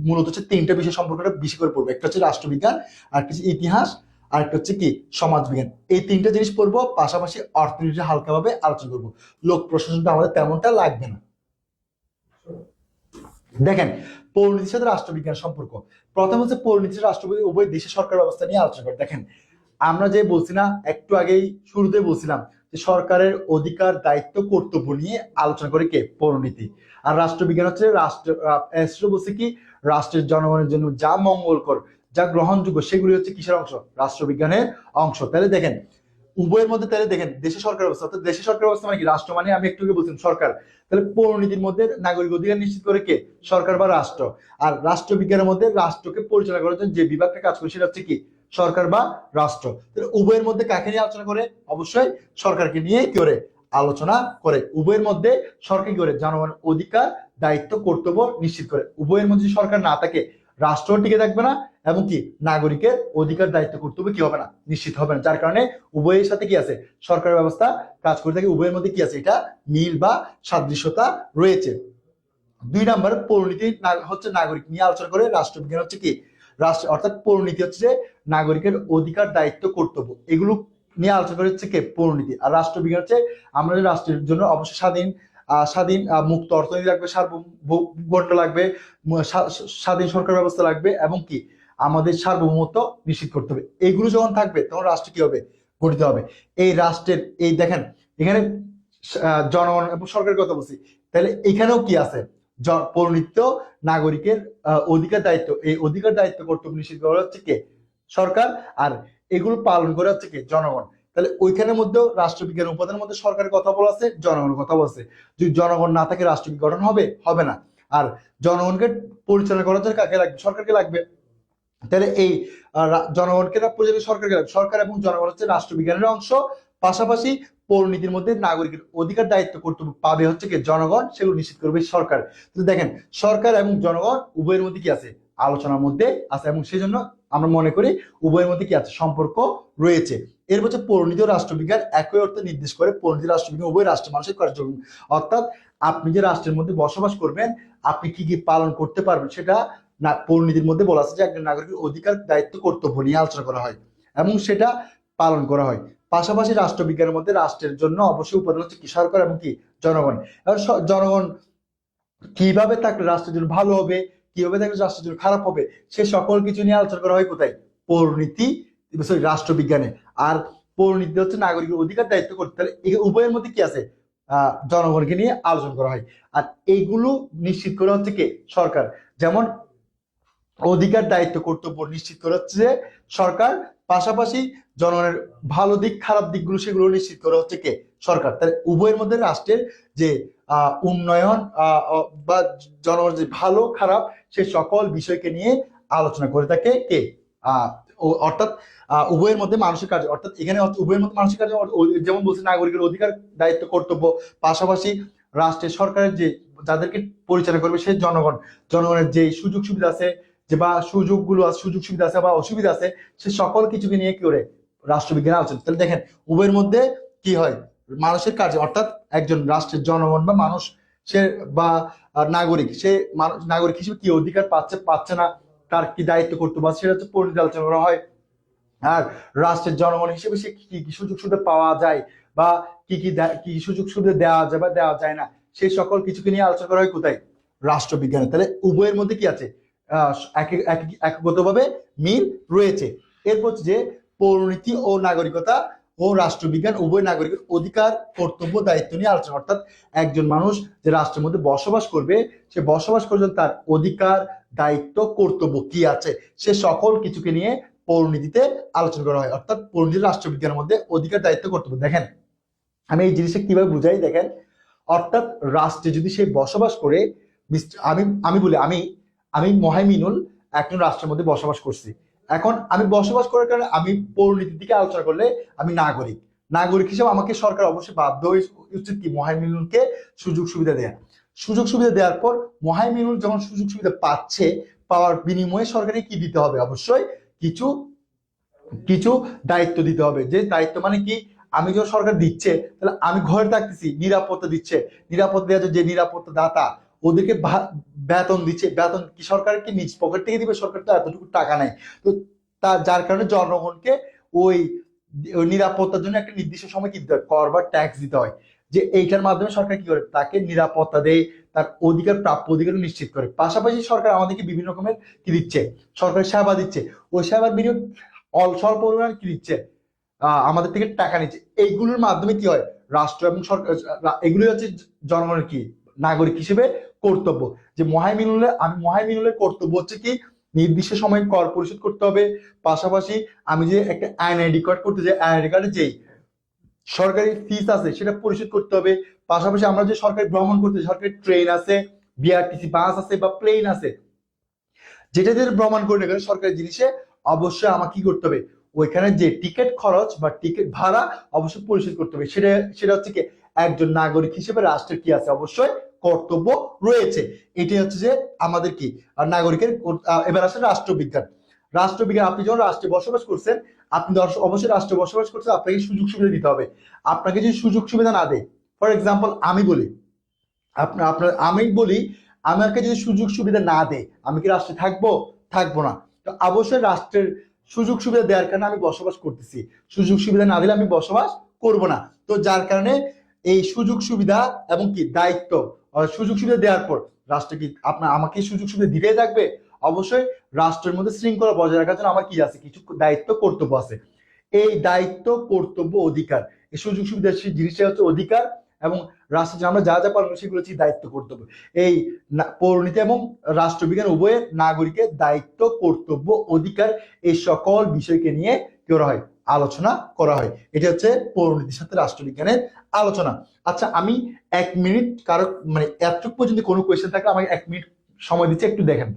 মূলত হচ্ছে 3টা বিষয় সম্পর্কটা বেশি করে পড়বো। একটা হচ্ছে রাষ্ট্রবিজ্ঞান, আর একটা হচ্ছে ইতিহাস, আর একটা হচ্ছে কি সমাজবিজ্ঞান। এই 3টা জিনিস পড়বো, পাশাপাশি অর্থনীতি হালকাভাবে আলোচনা করবো। লোক প্রশাসনটা আমাদের তেমনটা লাগবে না। দেখেন পৌরনীতির সাথে রাষ্ট্রবিজ্ঞান সম্পর্ক। প্রথম হচ্ছে পৌরনীতি রাষ্ট্রবিজ্ঞান উভয় দেশের সরকার ব্যবস্থা নিয়ে আলোচনা করে। দেখেন আমরা যে বলছি না, একটু আগেই শুরুতে বলছিলাম যে সরকারের অধিকার দায়িত্ব কর্তব্য নিয়ে আলোচনা করে কে? পৌরনীতি। আর রাষ্ট্রবিজ্ঞান হচ্ছে রাষ্ট্র বলছে কি রাষ্ট্রের জনগণের জন্য যা মঙ্গলকর যা গ্রহণযোগ্য সেগুলি হচ্ছে কিসের অংশ? রাষ্ট্রবিজ্ঞানের অংশ। তাহলে দেখেন উভয়ের মধ্যে, তাহলে দেখেন দেশের সরকার ব্যবস্থা, অর্থাৎ দেশের সরকার ব্যবস্থা মানে কি? রাষ্ট্র মানে আমি একটু আগে বলছিলাম সরকার। তাহলে পৌরনীতির মধ্যে নাগরিক অধিকার নিশ্চিত করে কে? সরকার বা রাষ্ট্র। আর রাষ্ট্রবিজ্ঞানের মধ্যে রাষ্ট্রকে পরিচালনা করার জন্য যে বিভাগটা কাজ করে সেটা হচ্ছে কি? সরকার বা রাষ্ট্র। তাহলে উভয়ের মধ্যে কাকে নিয়ে আলোচনা করে? অবশ্যই সরকারকে নিয়ে কি করে আলোচনা করে। উভয়ের মধ্যে সরকার কি করে? জনগণের অধিকার দায়িত্ব কর্তব্য নিশ্চিত করে। উভয়ের মধ্যে সরকার না থাকে রাষ্ট্র টিকে থাকবে না এবং কি নাগরিকের অধিকার দায়িত্ব কর্তব্য কি হবে না? নিশ্চিত হবে না। যার কারণে উভয়ের সাথে কি আছে? সরকার ব্যবস্থা কাজ করে থাকে। উভয়ের মধ্যে কি আছে? এটা মিল বা সাদৃশ্যতা রয়েছে। 2 নাম্বার পৌরনীতি হচ্ছে নাগরিক নিয়ে আলোচনা করে। রাষ্ট্রবিজ্ঞান হচ্ছে কি রাষ্ট্র, অর্থাৎ পৌরনীতি হচ্ছে যে নাগরিকের অধিকার দায়িত্ব কর্তব্য এগুলো নিয়ে আলোচনা করে হচ্ছে কে পরিণতি। আর রাষ্ট্রবিজ্ঞান হচ্ছে আমরা রাষ্ট্রের জন্য অবশ্যই স্বাধীন মুক্ত অর্থনীতি লাগবে, সার্বভৌমত্ব লাগবে, স্বাধীন সরকার ব্যবস্থা লাগবে, এবং কি আমাদের সার্বভৌমত্ব নিশ্চিত করতে হবে। এইগুলো যখন থাকবে তখন রাষ্ট্র কি হবে, গঠিত হবে। এই রাষ্ট্রের এই দেখেন এখানে জনগণ এবং সরকারের কথা বলছি, তাহলে এখানেও কি আছে, পরিণত নাগরিকের অধিকার দায়িত্ব, এই অধিকার দায়িত্ব কর্তব্য নিশ্চিত করা হচ্ছে কে, সরকার। আর এগুলো পালন করে হচ্ছে কে, জনগণ। তাহলে ওইখানের মধ্যেও রাষ্ট্রবিজ্ঞান উপাদানের মধ্যে সরকারের কথা বলা আছে, জনগণের কথা বলছে। যদি জনগণ না থাকে রাষ্ট্রবিজ্ঞান গঠন হবে, হবে না। আর জনগণকে পরিচালনা করার জন্য কাকে লাগবে, সরকারকে লাগবে। তাহলে এই জনগণকে পরিচালনা সরকারকে লাগবে। সরকার এবং জনগণ হচ্ছে রাষ্ট্রবিজ্ঞানের অংশ। পাশাপাশি পরিণতির মধ্যে নাগরিকের অধিকার দায়িত্ব কর্তব্য পাবে হচ্ছে কি জনগণ, সেগুলো নিশ্চিত করবে সরকার। তো দেখেন সরকার এবং জনগণ উভয়ের মধ্যে কি আছে, আলোচনার মধ্যে আছে, এবং সেই জন্য আমরা মনে করি উভয়ের মধ্যে কি আছে, সম্পর্ক রয়েছে। এর হচ্ছে পরিণতি ও রাষ্ট্রবিজ্ঞান একই অর্থ নির্দেশ করে। পরিণতি রাষ্ট্রবিজ্ঞান উভয় রাষ্ট্রের মানুষের কার্যক্রম, অর্থাৎ আপনি যে রাষ্ট্রের মধ্যে বসবাস করবেন, আপনি কি কি পালন করতে পারবেন, সেটা না পরিণতির মধ্যে বলা আছে যে একজন নাগরিকের অধিকার দায়িত্ব কর্তব্য নিয়ে আলোচনা করা হয় এবং সেটা পালন করা হয়। পাশাপাশি রাষ্ট্রবিজ্ঞানের মধ্যে রাষ্ট্রের জন্য অবশ্যই উপাদান হচ্ছে কি, সরকার এবং কি জনগণ। এবং জনগণ কিভাবে থাকলে রাষ্ট্রের জন্য ভালো হবে, কিভাবে থাকলে রাষ্ট্রের জন্য খারাপ হবে, সে সকল কিছু নিয়ে আলোচনা করা হয় কোথায়, পরিণতি, সরি রাষ্ট্রবিজ্ঞানে। আর পরিণতি হচ্ছে নাগরিকের অধিকার দায়িত্ব করতে, তাহলে এই উভয়ের মধ্যে কি আছে, জনগণকে নিয়ে আলোচনা করা হয়। আর এইগুলো নিশ্চিত করা হচ্ছে কে, সরকার। যেমন অধিকার দায়িত্ব কর্তব্য নিশ্চিত করা হচ্ছে যে সরকার, পাশাপাশি জনগণের ভালো দিক খারাপ দিকগুলো সেগুলো নিশ্চিত করা হচ্ছে কে, সরকার। তাহলে উভয়ের মধ্যে রাষ্ট্রের যে উন্নয়ন বা জনগণের যে ভালো খারাপ সে সকল বিষয়কে নিয়ে আলোচনা করে থাকে কে, অর্থাৎ উভয়ের মধ্যে মানুষের কাজ, অর্থাৎ এখানে উভয়ের মধ্যে মানুষের কাজ, যেমন বলছে নাগরিকের অধিকার দায়িত্ব কর্তব্য, পাশাপাশি রাষ্ট্রের সরকারের যে যাদেরকে পরিচালনা করবে সেই জনগণ, জনগণের যে সুযোগ সুবিধা আছে, যে বা সুযোগগুলো আছে, সুযোগ সুবিধা আছে বা অসুবিধা আছে, সে সকল কিছুকে নিয়ে কি করে রাষ্ট্রবিজ্ঞান আলোচনা। তাহলে দেখেন উভয়ের মধ্যে কি হয়, মানুষের কাজ, অর্থাৎ একজন রাষ্ট্রের জনগণ বা মানুষ সে বা নাগরিক, সে নাগরিক হিসেবে কি অধিকার পাচ্ছে পাচ্ছে না, তার কি দায়িত্ব কর্তব্য সেটা হচ্ছে পরিণতি আলোচনা করা হয়। আর রাষ্ট্রের জনগণ হিসেবে সে কি কি সুযোগ সুবিধা পাওয়া যায় বা কি সুযোগ সুবিধা দেওয়া যায় বা দেওয়া যায় না, সেই সকল কিছুকে নিয়ে আলোচনা করা হয় কোথায়, রাষ্ট্রবিজ্ঞানে। তাহলে উভয়ের মধ্যে কি আছে, একগতভাবে মিল রয়েছে। এরপর যে পরিণতি ও নাগরিকতা ও রাষ্ট্রবিজ্ঞান উভয় নাগরিকের অধিকার কর্তব্য দায়িত্ব নিয়ে আলোচনা, অর্থাৎ একজন মানুষ যে রাষ্ট্রের মধ্যে বসবাস করবে, সে বসবাস করবে তার অধিকার দায়িত্ব কর্তব্য কি আছে, সে সকল কিছুকে নিয়ে পরিণতিতে আলোচনা করা হয়। অর্থাৎ পরিণতি রাষ্ট্রবিজ্ঞানের মধ্যে অধিকার দায়িত্ব কর্তব্য। দেখেন আমি এই জিনিসটা কিভাবে বুঝাই, দেখেন অর্থাৎ রাষ্ট্রে যদি সে বসবাস করে, আমি আমি বলি আমি আমি মহামিনুল একজন রাষ্ট্রের মধ্যে বসবাস করছি। এখন আমি বসবাস করার কারণে আমি পরিণতির দিকে আলোচনা করলে আমি নাগরিক, নাগরিক হিসেবে আমাকে সরকার অবশ্যই বাধ্য উচিত কি মহামিনুলকে সুযোগ সুবিধা দেয়া। সুযোগ সুবিধা দেওয়ার পর মহামিনুল যখন সুযোগ সুবিধা পাচ্ছে, পাওয়ার বিনিময়ে সরকারকে কি দিতে হবে, অবশ্যই কিছু কিছু দায়িত্ব দিতে হবে। যে দায়িত্ব মানে কি, আমি যখন সরকার দিচ্ছে তাহলে আমি ঘরে থাকতেছি, নিরাপত্তা দিচ্ছে, নিরাপত্তা দেওয়ার যে নিরাপত্তা দাতা ওদেরকে বেতন দিচ্ছে, বেতন কি সরকার কি নিজ পকেট থেকে দিবে, সরকার তো এতটুকু টাকা নেই। তো যার কারণে জনগণকে ওই নিরাপত্তার জন্য একটা নির্দিষ্ট সময় কি দিতে হয়, কর বা ট্যাক্স দিতে হয়। যে এইটার মাধ্যমে সরকার কি করে, তাকে নিরাপত্তা দেয়, তার অধিকার প্রাপ্য অধিকার নিশ্চিত করে। পাশাপাশি সরকার আমাদেরকে বিভিন্ন রকমের কি দিচ্ছে, সরকার সেবা দিচ্ছে, ওই সেবার বিনিয়োগ স্বল্প পরিমাণ কি দিচ্ছে, আমাদের থেকে টাকা নিচ্ছে। এইগুলোর মাধ্যমে কি হয়, রাষ্ট্র এবং সরকার, এগুলোই হচ্ছে জনগণের কি নাগরিক হিসেবে কর্তব্য। যে মহামিনুলের কর্তব্য হচ্ছে কি নির্দিষ্ট সময় কর পরিশোধ করতে হবে। পাশাপাশি আমি যে একটা এনআইডি কার্ড করতে যাই, এনআইডি কার্ডে যেই সরকারি ফিস আছে সেটা পরিশোধ করতে হবে। পাশাপাশি আমরা যে সরকারি ভ্রমণ করতে, সরকারি ট্রেন আছে, বিআরটিসি বাস আছে বা প্লেন আছে, যেটা দিয়ে ভ্রমণ করে না কেন সরকারি জিনিসে অবশ্যই আমাকে কি করতে হবে, ওইখানে যে টিকিট খরচ বা টিকিট ভাড়া অবশ্যই পরিশোধ করতে হবে। সেটা হচ্ছে কি একজন নাগরিক হিসেবে রাষ্ট্রের কি আছে, অবশ্যই কর্তব্য রয়েছে। এটাই হচ্ছে যে আমাদের কি নাগরিকের। এবার আসলে রাষ্ট্রবিজ্ঞান। রাষ্ট্রবিজ্ঞান, আপনি যখন রাষ্ট্রে বসবাস করছেন, আপনি অবশ্যই রাষ্ট্রে বসবাস করছেন, আপনাকে সুযোগ সুবিধা দিতে হবে। আপনাকে যদি সুযোগ সুবিধা না দেয়, ফর এক্সাম্পল আমি বলি, আমাকে যদি সুযোগ সুবিধা না দেয়, আমি কি রাষ্ট্রে থাকবো, থাকবো না। তো অবশ্যই রাষ্ট্রের সুযোগ সুবিধা দেওয়ার কারণে আমি বসবাস করতেছি, সুযোগ সুবিধা না দিলে আমি বসবাস করব না। তো যার কারণে এই সুযোগ সুবিধা এবং কি দায়িত্ব, সুযোগ সুবিধা দেওয়ার পর রাষ্ট্র কি আমাকে সুযোগ সুবিধা দিতেই থাকবে? অবশ্যই রাষ্ট্রের মধ্যে শৃঙ্খলা বজায় রাখার জন্য আমার কি আছে, কিছু দায়িত্ব কর্তব্য আছে। এই দায়িত্ব কর্তব্য অধিকার, এই সুযোগ সুবিধা জিনিসটা হচ্ছে অধিকার, এবং রাষ্ট্রে আমরা যা যা পালন করি সেগুলো হচ্ছে দায়িত্ব কর্তব্য। এই পৌরনীতি এবং রাষ্ট্রবিজ্ঞান উভয়ের নাগরিকের দায়িত্ব কর্তব্য অধিকার এই সকল বিষয়কে নিয়ে কি করা হয়, আলোচনা করা হয়। এটা হচ্ছে পৌরনীতির সাথে রাষ্ট্রবিজ্ঞানের আলোচনা। আচ্ছা, আমি 1 মিনিট কারো মানে এতটুকু পর্যন্ত কোনো কোয়েশ্চেন থাকলে আমাকে 1 মিনিট সময় দিচ্ছে, একটু দেখেন।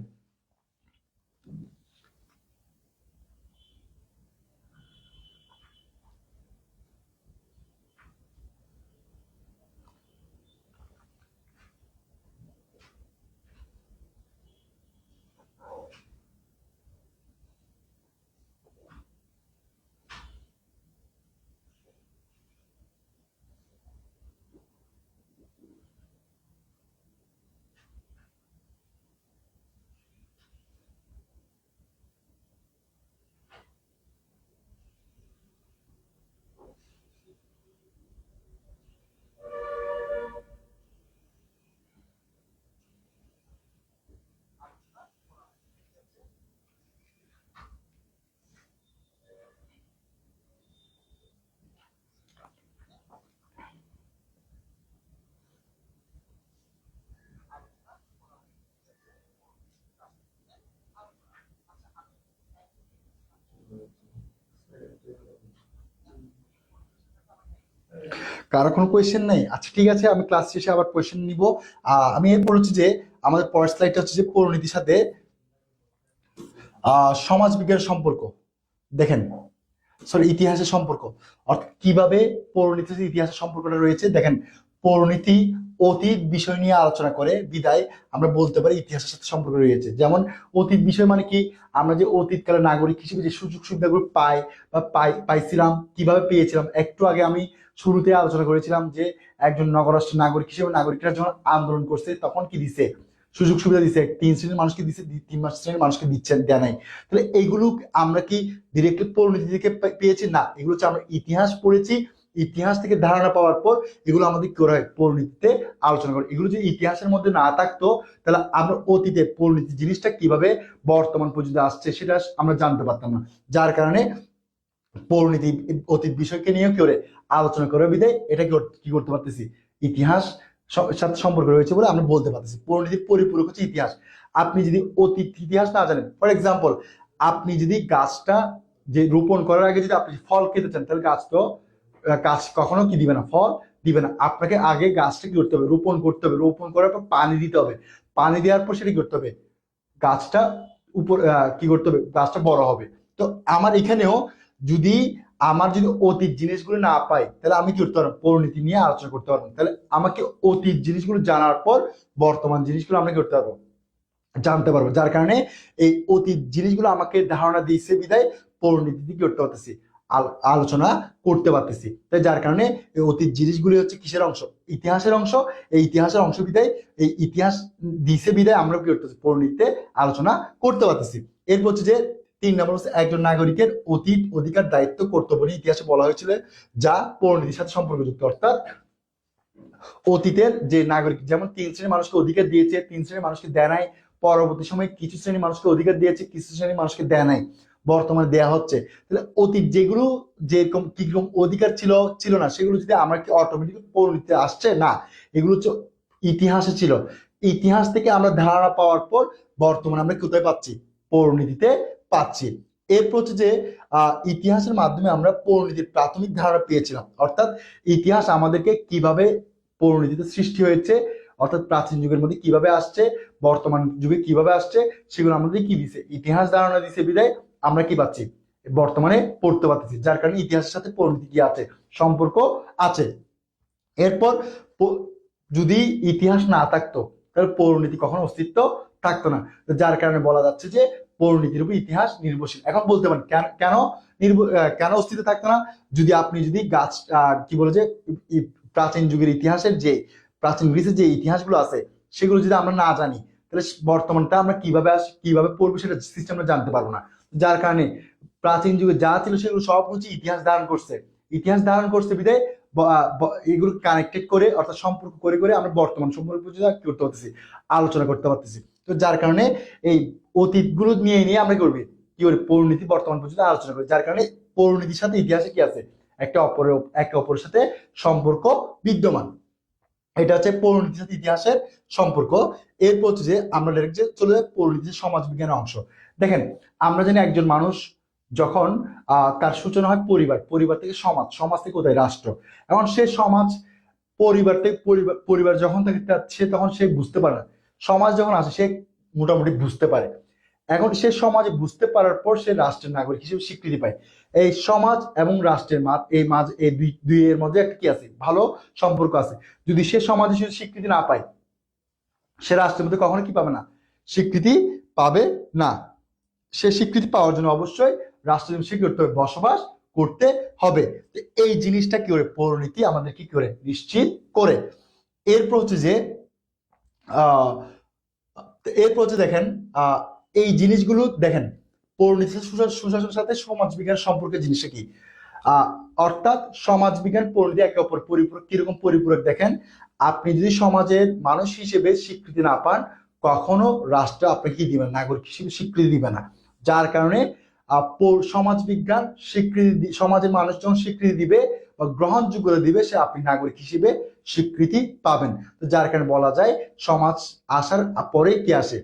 কারো কোনো কোয়েশ্চেন নাই? আচ্ছা ঠিক আছে, আমি ক্লাস শেষে আবার কোয়েশ্চেন নিব। আমি এরপর হচ্ছে যে আমাদের পরের স্লাইডটা হচ্ছে যে পৌরনীতির সাথে সমাজ বিজ্ঞানের সম্পর্ক। দেখেন, সরি, ইতিহাসের সম্পর্ক, অর্থাৎ কিভাবে পৌরনীতির সাথে ইতিহাসের সম্পর্কটা রয়েছে। দেখেন, পৌরনীতি অতীত বিষয় নিয়ে আলোচনা করে বিদায় আমরা বলতে পারি ইতিহাসের সাথে সম্পর্ক রয়েছে। যেমন অতীত বিষয় মানে কি, আমরা যে অতীতকালে নাগরিক হিসেবে যে সুযোগ সুবিধাগুলো পাইছিলাম, কিভাবে পেয়েছিলাম। একটু আগে আমি শুরুতে আলোচনা করেছিলাম যে একজন নগরাষ্ট্রের নাগরিক হিসেবে নাগরিকরা যখন আন্দোলন করছে তখন কি দিছে, সুযোগ সুবিধা দিছে। 3 শ্রেণীর মানুষকে দিচ্ছে, 3 শ্রেণীর মানুষকে দিচ্ছেন, দেয় নাই। তাহলে এইগুলো আমরা কি ডিরেক্টলি পরিণতি থেকে পেয়েছি? না, এগুলো হচ্ছে আমরা ইতিহাস পড়েছি, ইতিহাস থেকে ধারণা পাওয়ার পর এগুলো আমাদের কি করা হয়, পরিণতিতে আলোচনা করি। এগুলো যদি ইতিহাসের মধ্যে না থাকতো তাহলে আমরা অতীতে পরিণতি জিনিসটা কিভাবে বর্তমান পর্যন্ত আসছে সেটা আমরা জানতে পারতাম না। যার কারণে পরিণতি অতীত বিষয়কে নিয়ে কি করে আলোচনা করে বিদায় এটা কি করতে পারতেছি, ইতিহাস সাথে সম্পর্ক রয়েছে বলে আমরা বলতে পারতেছি। পরিণতির পরিপূরক হচ্ছে ইতিহাস। আপনি যদি অতীত ইতিহাস না জানেন, ফর এক্সাম্পল আপনি যদি গাছটা যে রোপণ করার আগে যদি আপনি ফল খেতে চান, তাহলে গাছ কখনো কি দিবে না, ফল দিবে না। আপনাকে আগে গাছটা কি করতে হবে, রোপণ করতে হবে, রোপণ করার পর পানি দিতে হবে, পানি দেওয়ার পর সেটা কি করতে হবে, গাছটা উপর কি করতে হবে, গাছটা বড় হবে। তো আমার এখানেও যদি যদি অতীত জিনিসগুলো না পাই তাহলে আমি কি করতে পারবো, পরিণতি নিয়ে আলোচনা করতে পারবো। তাহলে আমাকে অতীত জিনিসগুলো জানার পর বর্তমান জিনিসগুলো আমরা কি করতে পারবো, জানতে পারবো। যার কারণে এই অতীত জিনিসগুলো আমাকে ধারণা দিচ্ছে বিদায় পরিণতি কি করতে পারতেছি, আলোচনা করতে পারতেছি। তাই যার কারণে এই অতীত জিনিসগুলি হচ্ছে কিসের অংশ, ইতিহাসের অংশ। এই ইতিহাসের অংশ বিদায়, এই ইতিহাস দিছে বিদায় আমরা কি করতেছি, পরিণতিতে আলোচনা করতে পারতেছি। এরপর হচ্ছে যে 3 নম্বর হচ্ছে একজন নাগরিকের অতীত অধিকার দায়িত্ব কর্তব্য নিয়ে ইতিহাসে বলা হয়েছিল, যা পরিণতির সাথে সম্পর্কযুক্ত। অর্থাৎ অতীতের যে নাগরিক, যেমন 3 শ্রেণীর মানুষকে অধিকার দিয়েছে, 3 শ্রেণীর মানুষকে দেয় নাই। পরবর্তী সময়ে কিছু শ্রেণীর মানুষকে অধিকার দিয়েছে, কিছু শ্রেণীর মানুষকে দেয় নাই, বর্তমানে দেয়া হচ্ছে। তাহলে অতীত যেগুলো যেরকম কিরকম অধিকার ছিল না, সেগুলো যদি আমরা কি অটোমেটিক পরিণতিতে আসছে না, এগুলো হচ্ছে ইতিহাসে ছিল। ইতিহাস থেকে আমরা ধারণা পাওয়ার পর বর্তমানে আমরা কোথায় পাচ্ছি, পরিণতিতে পাচ্ছি। এরপর হচ্ছে যে ইতিহাসের মাধ্যমে আমরা পরিণতির প্রাথমিক ধারণা পেয়েছিলাম। অর্থাৎ ইতিহাস আমাদেরকে কিভাবে পরিণতিতে সৃষ্টি হয়েছে, অর্থাৎ প্রাচীন যুগের মধ্যে কিভাবে আসছে, বর্তমান যুগে কিভাবে আসছে, সেগুলো আমাদের কি দিছে, ইতিহাস ধারণা দিছে বিদায় আমরা কি পাচ্ছি, বর্তমানে পড়তে পারতেছি। যার কারণে ইতিহাসের সাথে পরিণতি কি আছে, সম্পর্ক আছে। এরপর যদি ইতিহাস না থাকতো তাহলে পরিণতি কখনো অস্তিত্ব থাকতো না। যার কারণে বলা যাচ্ছে যে পরিণতির উপর ইতিহাস নির্ভরশীল। এখন বলতে পারেন কেন অস্তিত্ব থাকতো না, যদি গাছ কি বলে যে প্রাচীন যুগের ইতিহাসের যে প্রাচীন গ্রিসের যে ইতিহাসগুলো আছে সেগুলো যদি আমরা না জানি তাহলে বর্তমানটা আমরা কিভাবে পড়বো সেটা সিস্টেমটা জানতে পারবো না। যার কারণে প্রাচীন যুগে যা ছিল সেগুলো সব হচ্ছে ইতিহাস ধারণ করছে। ইতিহাস ধারণ করছে বিধায় এগুলো কানেক্টেড করে অর্থাৎ সম্পর্ক করে করে আমরা বর্তমান সম্পর্ক কি করতে পারতেছি, আলোচনা করতে পারতেছি। তো যার কারণে এই অতীতগুলো নিয়ে নিয়ে আমরা কি করবি, কি করি, পরিণতি বর্তমান পর্যন্ত আলোচনা করি। যার কারণে পরিণতির সাথে ইতিহাসে কি আছে, একে অপরের সাথে সম্পর্ক বিদ্যমান। এটা হচ্ছে পরিণতির সাথে ইতিহাসের সম্পর্ক। এরপর হচ্ছে যে আমরা ডাইরেক্ট যে চলে যাই পরিণতির সমাজ বিজ্ঞানের অংশ। দেখেন, আমরা জানি একজন মানুষ যখন তার সূচনা হয় পরিবার, পরিবার থেকে সমাজ, সমাজ থেকে কোথায় রাষ্ট্র। এখন সে সমাজ, পরিবার থেকে পরিবার যখন থাকে সে তখন সে বুঝতে পারে না। সমাজ যখন আসে সে মোটামুটি বুঝতে পারে। এখন সে সমাজে বুঝতে পারার পর সে রাষ্ট্রের নাগরিক হিসেবে স্বীকৃতি পায়। এই সমাজ এবং রাষ্ট্রের এই দুই এর মধ্যে একটা কি আছে, ভালো সম্পর্ক আছে। যদি সে সমাজে সে স্বীকৃতি না পায়, সে রাষ্ট্রের মধ্যে কখনো কি পাবে না, স্বীকৃতি পাবে না। সে স্বীকৃতি পাওয়ার জন্য অবশ্যই রাষ্ট্রের সে করতে হবে, বসবাস করতে হবে। তো এই জিনিসটা কি করে পরিণতি আমাদের কি করে নিশ্চিত করে। এরপর হচ্ছে যে দেখেন এই জিনিসগুলো দেখেন, পরিণতি সুশাসনের সাথে সমাজ বিজ্ঞান সম্পর্কে জিনিসটা কি, অর্থাৎ সমাজ বিজ্ঞান পরিণতি একে অপর পরিপূরক। কিরকম পরিপূরক দেখেন, আপনি যদি সমাজের মানুষ হিসেবে স্বীকৃতি না পান, কখনো রাষ্ট্র আপনাকে কি দিবে না, নাগরিক হিসেবে স্বীকৃতি দিবে না। যার কারণে সমাজ বিজ্ঞান স্বীকৃতি, সমাজের মানুষ যখন স্বীকৃতি দিবে বা গ্রহণযোগ্য দিবে, সে আপনি নাগরিক হিসেবে স্বীকৃতি পাবেন। তো যার কারণে বলা যায় সমাজ আসার পরে কি আসে,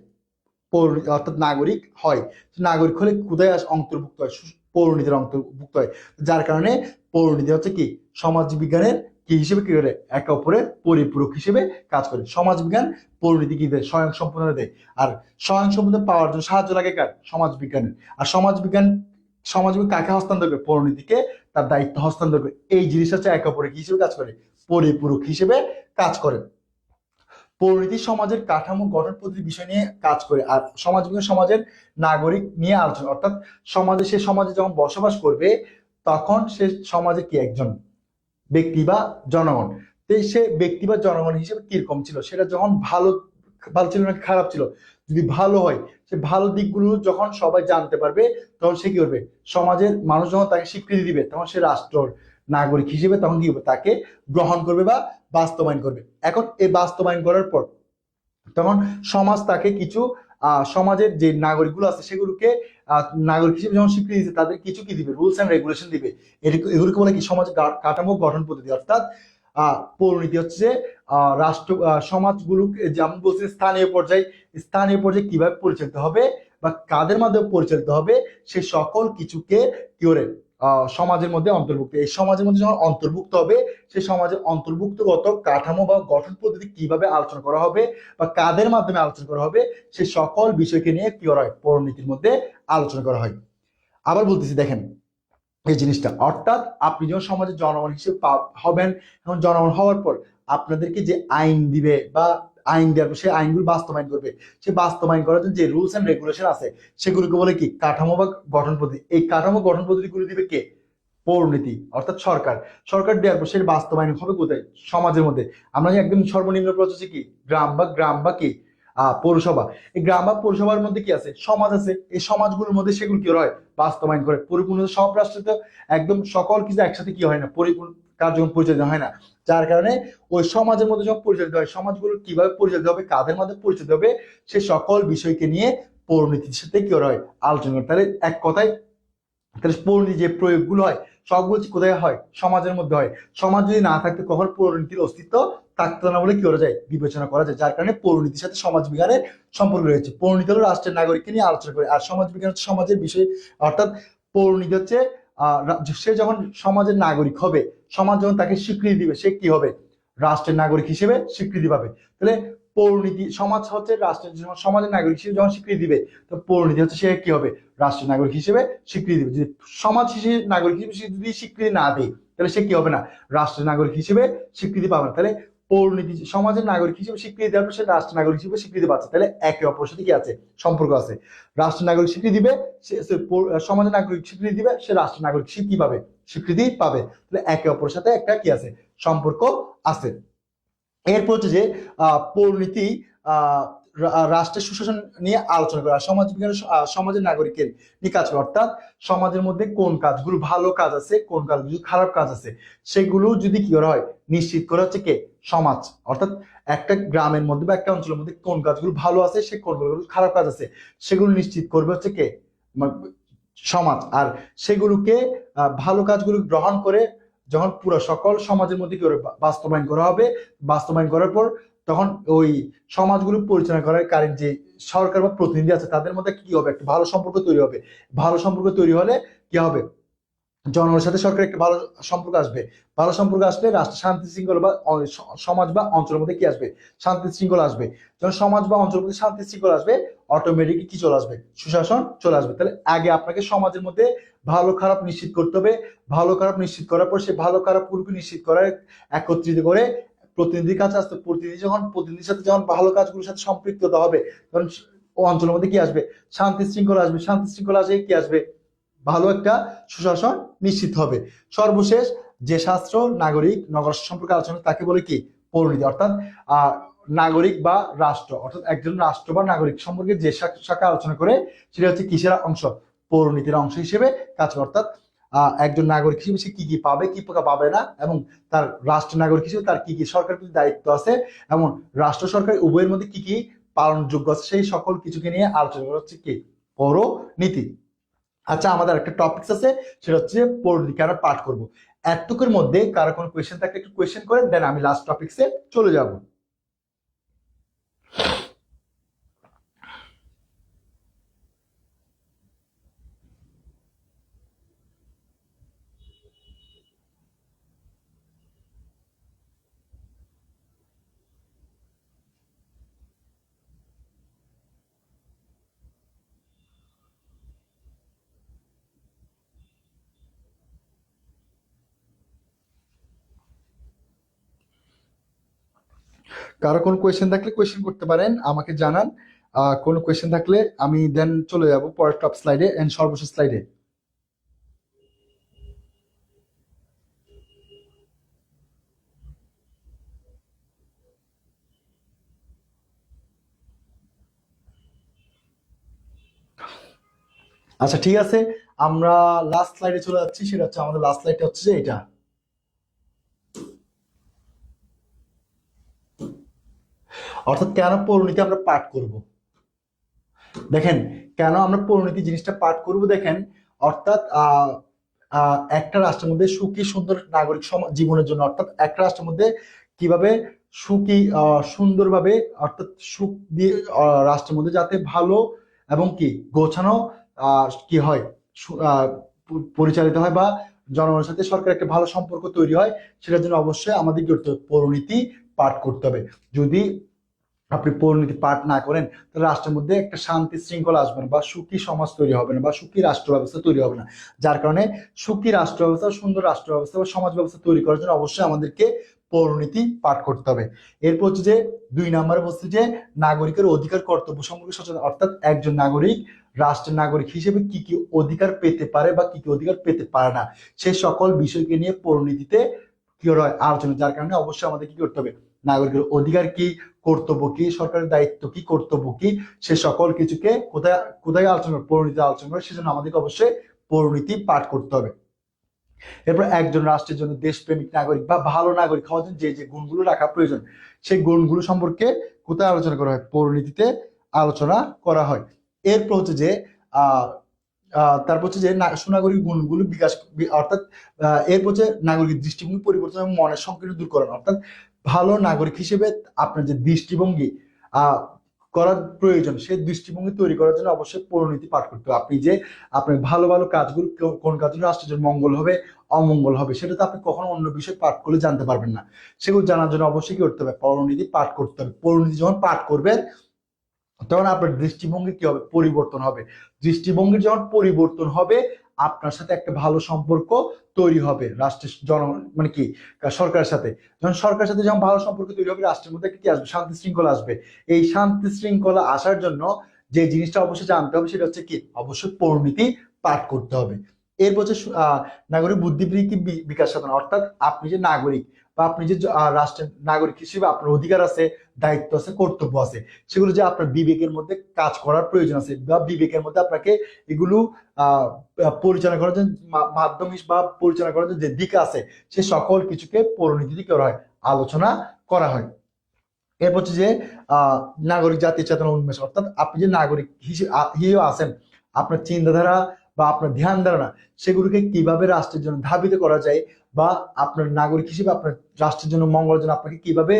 অর্থাৎ নাগরিক হয়। নাগরিক হলে কোথায় অন্তর্ভুক্ত হয়, পৌরনীতির অন্তর্ভুক্ত হয়। যার কারণে পৌরনীতি হচ্ছে কি সমাজ বিজ্ঞানের কি হিসেবে কি করে, একে অপরের পরিপূরক হিসেবে কাজ করে। সমাজ বিজ্ঞান পৌরনীতি কি দেয়, স্বয়ং সম্পূর্ণ দেয়। আর স্বয়ং সম্পূর্ণ পাওয়ার জন্য সাহায্য লাগে কার, সমাজ বিজ্ঞানের। আর সমাজ বিজ্ঞান কাকে হস্তান্তর করে, পৌরনীতিকে তার দায়িত্ব হস্তান্তর করে। এই জিনিসটা হচ্ছে একে অপরের কি হিসেবে কাজ করে, পরিপূরক হিসেবে কাজ করে। পরিণতি সমাজের কাঠামো গঠন পদ্ধতির বিষয় নিয়ে কাজ করে। আর সমাজ বিজ্ঞান সমাজের নাগরিক নিয়ে আলোচনা, অর্থাৎ সে সমাজে যখন বসবাস করবে তখন সে সমাজে কি একজন ব্যক্তি বা জনগণ। তো সে ব্যক্তি বা জনগণ হিসেবে কিরকম ছিল, সেটা যখন ভালো ভালো ছিল নাকি খারাপ ছিল। যদি ভালো হয়, সে ভালো দিকগুলো যখন সবাই জানতে পারবে, তখন সে কি করবে, সমাজের মানুষ যখন তাকে স্বীকৃতি দিবে, তখন সে রাষ্ট্রর নাগরিক হিসেবে তখন কি হবে, তাকে গ্রহণ করবে বা বাস্তবায়ন করবে। এখন এই বাস্তবায়ন করার পর তখন সমাজ তাকে কিছু সমাজের যে নাগরিকগুলো আছে সেগুলোকে নাগরিক হিসেবে যখন স্বীকৃতি দিচ্ছে, তাদের কিছু কি দিবে, রুলস এন্ড রেগুলেশন দিবে। এগুলোকে বলে কি সমাজ কাঠামো গঠন পদ্ধতি। অর্থাৎ পরিণতি হচ্ছে রাষ্ট্র সমাজগুলোকে, যেমন বলছি স্থানীয় পর্যায়ে কিভাবে পরিচালিত হবে বা কাদের মাধ্যমে পরিচালিত হবে, সে সকল কিছুকে কি করে সমাজের মধ্যে অন্তর্ভুক্ত। এই সমাজের মধ্যে যখন অন্তর্ভুক্ত হবে, সে সমাজের অন্তর্ভুক্তগত কাঠামো বা গঠন পদ্ধতি কিভাবে আলোচনা করা হবে বা কাদের মাধ্যমে আলোচনা করা হবে, সে সকল বিষয়কে নিয়ে কি করা হয়, পরিণতির মধ্যে আলোচনা করা হয়। আবার বলতেছি দেখেন এই জিনিসটা, অর্থাৎ আপনি যখন সমাজের জনগণ হিসেবে হবেন, এখন জনগণ হওয়ার পর আপনাদেরকে যে আইন দিবে বা আইন দেওয়ার পর সে আইনগুলো বাস্তবায়ন করবে। সে বাস্তবায়ন করার জন্য যে রুলস এন্ড রেগুলেশন আছে সেগুলোকে বলে কি কাঠামো বা গঠন পদ্ধতি। এই কাঠামো গঠন পদ্ধতিগুলো দিবে কে, পৌরনীতি অর্থাৎ সরকার দেওয়ার পর সে বাস্তবায়ন হবে কোথায়, সমাজের মধ্যে। আমরা একদম সর্বনিম্ন প্রচেষ্টা কি গ্রাম বা কি পৌরসভা। এই গ্রাম বা পৌরসভার মধ্যে কি আছে, সমাজ আছে। এই সমাজগুলোর মধ্যে সেগুলো কি হয়, বাস্তবায়ন করে। পরিপূর্ণ সব রাষ্ট্রে তো একদম সকল কিছু একসাথে কি হয় না, পরিপূর্ণ কার্যক্রম পরিচালিত হয় না। যার কারণে ওই সমাজের মধ্যে যখন পরিচালিত হয়, সমাজগুলো কিভাবে পরিচালিত হবে, কাদের মধ্যে পরিচালিত হবে, সে সকল বিষয়কে নিয়ে পৌরনীতির সাথে কি হয়, আলোচনা করে। তাহলে এক কথায়, তাহলে পৌরনীতি যে প্রয়োগগুলো হয় সবগুলো কোথায় হয়, সমাজের মধ্যে হয়। সমাজ যদি না থাকতো কখনো পৌরনীতির অস্তিত্ব থাকতো না বলে কি করা যায়, বিবেচনা করা যায়। যার কারণে পৌরনীতির সাথে সমাজ বিজ্ঞানের সম্পর্ক রয়েছে। পৌরনীতি হলো রাষ্ট্রের নাগরিককে নিয়ে আলোচনা করে, আর সমাজ বিজ্ঞান হচ্ছে সমাজের বিষয়। অর্থাৎ পৌরনীতি হচ্ছে সে যখন সমাজের নাগরিক হবে, সমাজ যখন তাকে স্বীকৃতি দিবে, সে কি হবে, রাষ্ট্রের নাগরিক হিসেবে স্বীকৃতি পাবে। তাহলে পৌরনীতি, সমাজ হচ্ছে রাষ্ট্রের, সমাজের নাগরিক হিসেবে যখন স্বীকৃতি দিবে, তো পৌরনীতি হচ্ছে সে কি হবে, রাষ্ট্রের নাগরিক হিসেবে স্বীকৃতি দিবে। যদি সমাজ হিসেবে নাগরিক হিসেবে যদি স্বীকৃতি না দেয়, তাহলে সে কি হবে না, রাষ্ট্রের নাগরিক হিসেবে স্বীকৃতি পাবে না। তাহলে পৌরনীতি সমাজের নাগরিক হিসেবে স্বীকৃতি দেওয়ার পর সে রাষ্ট্রের নাগরিক হিসেবে স্বীকৃতি পাচ্ছে। তাহলে একে অপরের সাথে কি আছে, সম্পর্ক আছে। রাষ্ট্রের নাগরিক স্বীকৃতি দিবে, সে সমাজের নাগরিক স্বীকৃতি দিবে, সে রাষ্ট্রের নাগরিক কি পাবে, স্বীকৃতি পাবে। তাহলে একে অপরের সাথে একটা কি আছে, সম্পর্ক আছে। এরপর হচ্ছে যে পৌরনীতি রাষ্ট্রের সুশাসন নিয়ে আলোচনা করে, আর সমাজ বিজ্ঞান সমাজের নাগরিকের নিয়ে কাজ করে। অর্থাৎ সমাজের মধ্যে কোন কাজগুলো ভালো কাজ আছে, কোন কাজগুলো খারাপ কাজ আছে, সেগুলো যদি কি করা হয় নিশ্চিত করে হচ্ছে কে সমাজ। অর্থাৎ একটা গ্রামের মধ্যে বা একটা অঞ্চলের মধ্যে কোন কাজগুলো ভালো আছে, সে কোনগুলো খারাপ কাজ আছে, সেগুলো নিশ্চিত করবে হচ্ছে কে সমাজ। আর সেগুলোকে ভালো কাজগুলো গ্রহণ করে যখন পুরো সকল সমাজের মধ্যে কি করে বাস্তবায়ন করা হবে, বাস্তবায়ন করার পর তখন ওই সমাজগুলো পরিচালনা করার কারণ যে সরকার বা প্রতিনিধি আছে তাদের মধ্যে কি হবে, একটা ভালো সম্পর্ক তৈরি হবে। ভালো সম্পর্ক তৈরি হলে কি হবে, জনগণের সাথে সরকারের একটা ভালো সম্পর্ক আসবে। ভালো সম্পর্ক আসলে রাষ্ট্র শান্তি শৃঙ্খলা বা সমাজ বা অঞ্চলের মধ্যে কি আসবে, শান্তি শৃঙ্খলা আসবে। যখন সমাজ বা অঞ্চলের মধ্যে শান্তি শৃঙ্খলা আসবে, অটোমেটিকলি কি চলে আসবে, সুশাসন চলে আসবে। তাহলে আগে আপনাকে সমাজের মধ্যে ভালো খারাপ নিশ্চিত করতে হবে। ভালো খারাপ নিশ্চিত করার পর সে ভালো খারাপ গুলোকে নিশ্চিত করার একত্রিত করে প্রতিনিধির কাছে আসতে, প্রতিনিধির সাথে যখন ভালো কাজগুলোর সাথে সম্পৃক্ততা হবে, তখন ও অঞ্চলের মধ্যে কি আসবে, শান্তি শৃঙ্খলা আসবে। শান্তি শৃঙ্খলা আসে কি আসবে, ভালো একটা সুশাসন নিশ্চিত হবে। সর্বশেষ যে শাস্ত্র নাগরিক নগর সম্পর্কে আলোচনা তাকে বলে কি পৌরনীতি। অর্থাৎ আহ নাগরিক বা রাষ্ট্র, অর্থাৎ একজন রাষ্ট্র বা নাগরিক সম্পর্কে যে শাখা আলোচনা করে সেটা হচ্ছে কিসের অংশ, পৌরনীতির অংশ হিসেবে কাজ করে। অর্থাৎ একজন নাগরিক হিসেবে সে কি কি পাবে, কি পাবে না, এবং তার রাষ্ট্র নাগরিক হিসেবে তার কি কি সরকার প্রতি দায়িত্ব আছে, এবং রাষ্ট্র সরকার উভয়ের মধ্যে কি কি পালনযোগ্য আছে, সেই সকল কিছুকে নিয়ে আলোচনা করা হচ্ছে কি পৌরনীতি। আচ্ছা, আমাদের একটা টপিক আছে, সেটা হচ্ছে পৌরনীতি আমরা পাঠ করব। এতটুকুর মধ্যে কারো কোনো কোয়েশ্চেন থাকলে একটু কোয়েশ্চেন করেন, দেন আমি লাস্ট টপিকসে চলে যাব। কারো কোনো কোয়েশ্চেন থাকলে কোয়েশ্চেন করতে পারেন, আমাকে জানান। কোনো কোয়েশ্চেন থাকলে আমি দেন চলে যাব পরের টপ স্লাইডে এন্ড সর্বশেষ স্লাইডে। আচ্ছা ঠিক আছে, আমরা লাস্ট স্লাইডে চলে যাচ্ছি। সেটা হচ্ছে আমাদের লাস্ট স্লাইডটা হচ্ছে যে এটা। অর্থাৎ কেন পৌরনীতি আমরা পাঠ করব, দেখেন কেন আমরা পরিণতি জিনিসটা পাঠ করব, দেখেন। অর্থাৎ একটা রাষ্ট্রের মধ্যে সুখী সুন্দর নাগরিক জীবনের জন্য, অর্থাৎ একটা রাষ্ট্রের মধ্যে কিভাবে সুখী সুন্দরভাবে, অর্থাৎ সুখ দিয়ে রাষ্ট্রের মধ্যে যাতে ভালো এবং কি গোছানো কি হয়, পরিচালিত হয়, বা জনগণের সাথে সরকার একটা ভালো সম্পর্ক তৈরি হয়, সেটার জন্য অবশ্যই আমাদের কি করতে হবে, পৌরনীতি পাঠ করতে হবে। যদি আপনি পরিণতি পাঠ না করেন, তাহলে রাষ্ট্রের মধ্যে একটা শান্তি শৃঙ্খলা আসবে না, বা সুখী সমাজ তৈরি হবে না, বা সুখী রাষ্ট্র ব্যবস্থা তৈরি হবে না। যার কারণে সুখী রাষ্ট্র ব্যবস্থা, সুন্দর রাষ্ট্র ব্যবস্থা বা সমাজ ব্যবস্থা তৈরি করার জন্য অবশ্যই আমাদেরকে পৌরনীতি পাঠ করতে হবে। এরপর হচ্ছে যে 2 নম্বরে বলছে যে নাগরিকের অধিকার কর্তব্য সম্পর্কে সচেতন। অর্থাৎ একজন নাগরিক রাষ্ট্রের নাগরিক হিসেবে কি কি অধিকার পেতে পারে বা কি কি অধিকার পেতে পারে না, সেই সকল বিষয়কে নিয়ে পৌরনীতিতে কি হয় আলোচনা। যার কারণে অবশ্যই আমাদের কি করতে হবে, নাগরিকের অধিকার কি, কর্তব্য কি, সরকারের দায়িত্ব কি, কর্তব্য কি, সে সকল কিছুকে কোথায় কোথায় আলোচনা করে, পৌরনীতি আলোচনা করে। সেজন্য আমাদেরকে অবশ্যই পৌরনীতি পাঠ করতে হবে। এরপর একজন রাষ্ট্রের জন্য দেশপ্রেমিক নাগরিক বা ভালো নাগরিক হওয়ার জন্য যে যে গুণগুলো রাখা প্রয়োজন, সেই গুণগুলো সম্পর্কে কোথায় আলোচনা করা হয়, পৌরনীতিতে আলোচনা করা হয়। এরপর হচ্ছে যে আহ তারপর হচ্ছে যে সুনাগরিক গুণগুলো বিকাশ, অর্থাৎ এরপর হচ্ছে নাগরিক দৃষ্টিভঙ্গি পরিবর্তন এবং মনের সংকীর্ণ দূরকরণ। অর্থাৎ ভালো নাগরিক হিসেবে আপনার যে দৃষ্টিভঙ্গি আহ করার প্রয়োজন, সেই দৃষ্টিভঙ্গি তৈরি করার জন্য অবশ্যই পৌরনীতি পাঠ করতে হবে। আপনি যে আপনার ভালো ভালো কাজগুলো, কোন কাজগুলো রাষ্ট্রের জন্য মঙ্গল হবে অমঙ্গল হবে, সেটা তো আপনি কখনো অন্য বিষয় পাঠ করলে জানতে পারবেন না। সেগুলো জানার জন্য অবশ্যই কি করতে হবে, পৌরনীতি পাঠ করতে হবে। পৌরনীতি যখন পাঠ করবেন, তখন আপনার দৃষ্টিভঙ্গি কি হবে, পরিবর্তন হবে। দৃষ্টিভঙ্গির যখন পরিবর্তন হবে, আপনার সাথে একটা ভালো সম্পর্ক তৈরি হবে রাষ্ট্রের মানে কি সরকারের সাথে। যখন সরকারের সাথে যখন ভালো সম্পর্ক তৈরি হবে, রাষ্ট্রের মধ্যে কি আসবে, শান্তি শৃঙ্খলা আসবে। এই শান্তি শৃঙ্খলা আসার জন্য যে জিনিসটা অবশ্যই জানতে হবে, সেটা হচ্ছে কি, অবশ্যই পরিণতি পাঠ করতে হবে। এরপর হচ্ছে নাগরিক বুদ্ধিবৃত্তি বিকাশ সাধন। অর্থাৎ আপনি যে নাগরিক বা আপনি যে রাষ্ট্রের নাগরিক হিসেবে আপনার অধিকার আছে দায়িত্ব আছে, কর্তব্য আছে, সেগুলো যে আপনার বিবেকের মধ্যে কাজ করার প্রয়োজন আছে, বা বিবেকের মধ্যে আপনাকে এগুলো আহ পরিচালনা করার জন্য মাধ্যম বা পরিচালনা করার জন্য যে দিক আছে, সে সকল কিছুকে পরিণতি করা হয়, আলোচনা করা হয়। এরপর হচ্ছে যে আহ নাগরিক জাতীয় চেতনা উন্মেষ, অর্থাৎ আপনি যে নাগরিক হিসেবে আছেন, আপনার চিন্তাধারা বা আপনার ধ্যান ধারণা সেগুলোকে কিভাবে রাষ্ট্রের জন্য ধাবিত করা যায়, বা আপনার নাগরিক হিসেবে আপনার রাষ্ট্রের জন্য মঙ্গলের জন্য আপনাকে কিভাবে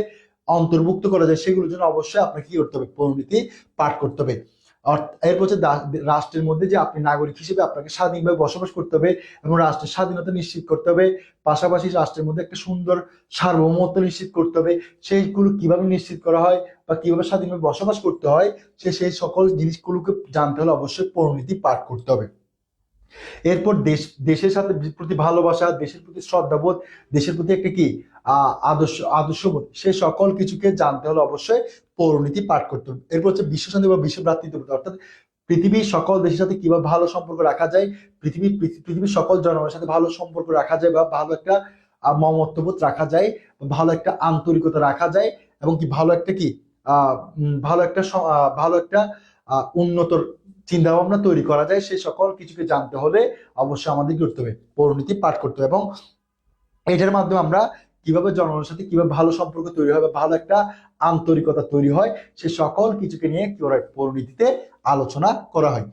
অন্তর্ভুক্ত করা যায়, সেগুলোর জন্য অবশ্যই আপনাকে কি করতে হবে, পরিণতি পাঠ করতে হবে। এরপর হচ্ছে রাষ্ট্রের মধ্যে যে আপনি নাগরিক হিসেবে আপনাকে স্বাধীনভাবে বসবাস করতে হবে এবং রাষ্ট্রের স্বাধীনতা নিশ্চিত করতে হবে, পাশাপাশি রাষ্ট্রের মধ্যে একটা সুন্দর সার্বভৌমত্ব নিশ্চিত করতে হবে। সেইগুলো কিভাবে নিশ্চিত করা হয় বা কিভাবে স্বাধীনভাবে বসবাস করতে হয়, সেই সকল জিনিসগুলোকে জানতে হলে অবশ্যই পরিণতি পাঠ করতে হবে। এরপর দেশের সাথে প্রতি ভালোবাসা, দেশের প্রতি শ্রদ্ধাবোধ, দেশের প্রতি একটা কি আদর্শবোধ, সে সকল কিছুকে জানতে হলে অবশ্যই পরিণতি পাঠ করতে হবে। এরপর হচ্ছে বিশ্ব শান্তি বা বিশ্ব ভ্রাতৃত্ববোধ, অর্থাৎ পৃথিবীর সকল দেশের সাথে কিভাবে ভালো সম্পর্ক রাখা যায়, পৃথিবীর সকল জনগণের সাথে ভালো সম্পর্ক রাখা যায়, বা ভালো একটা মমত্ববোধ রাখা যায়, ভালো একটা আন্তরিকতা রাখা যায়, এবং কি ভালো একটা কি ভালো একটা উন্নত চিন্তা ভাবনা তৈরি করা যায়, সেই সকল কিছুকে জানতে হলে অবশ্যই আমাদের কি করতে হবে, পরিণতি পাঠ করতে হবে। এবং এটার মাধ্যমে আমরা কিভাবে জনগণের সাথে কিভাবে ভালো সম্পর্ক তৈরি হয় বা ভালো একটা আন্তরিকতা তৈরি হয়, সে সকল কিছুকে নিয়ে কি করা হয়, পরিণতিতে আলোচনা করা হয়।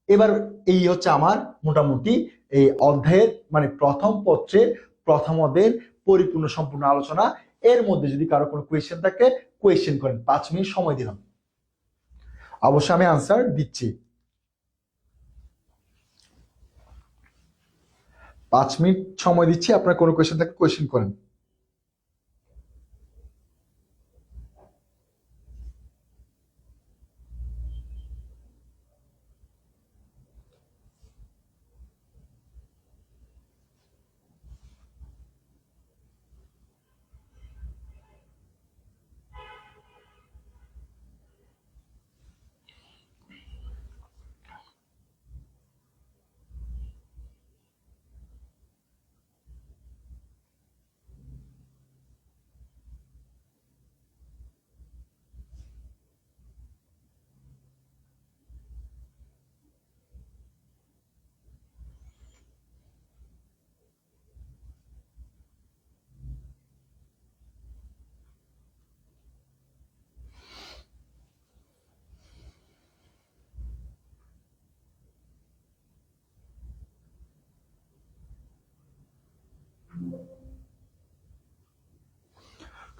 এবার এই হচ্ছে আমার মোটামুটি এই অধ্যায়ের মানে প্রথম পত্রের প্রথম অধ্যায়ের পরিপূর্ণ সম্পূর্ণ আলোচনা। এর মধ্যে যদি কারো কোনো কোয়েশ্চেন থাকে, কোয়েশ্চেন করেন, 5 মিনিট সময় দিলাম, অবশ্যই আমি আনসার দিচ্ছি। 5 মিনিট সময় দিচ্ছি, আপনার কোনো কোয়েশ্চেন থাকলে কোয়েশ্চেন করেন।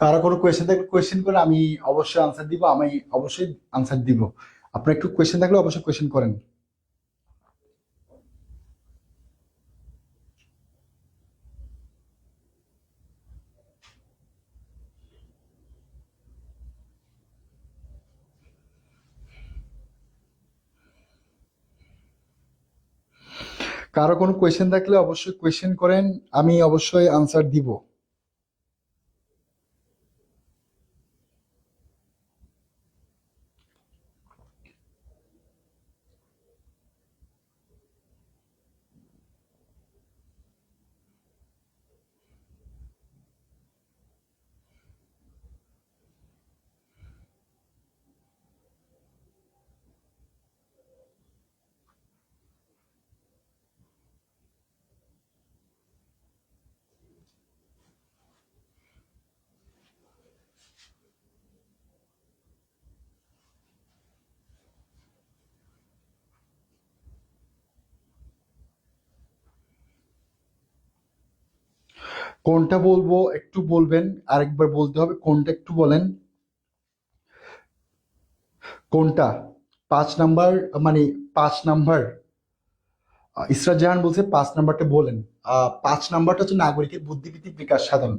কারো কোনো কোয়েশ্চেন থাকলে কোয়েশ্চেন করে, আমি অবশ্যই আনসার দিব, আমি অবশ্যই আনসার দিব। আপনার একটু কোয়েশ্চেন থাকলে অবশ্যই কোয়েশ্চেন করেন। কারো কোনো কোয়েশ্চেন থাকলে অবশ্যই কোয়েশ্চেন করেন, আমি অবশ্যই আনসার দিব। কোনটা বলবো একটু বলবেন, আরেকবার বলতে হবে, কোনটা একটু বলেন। কোনটা? 5 নাম্বার, মানে 5 নাম্বার? ইসরাত জাহান বলছে 5 নাম্বারটা বলেন। 5 নাম্বারটা হচ্ছে নাগরিকের বুদ্ধিবৃত্তিক বিকাশ সাধন,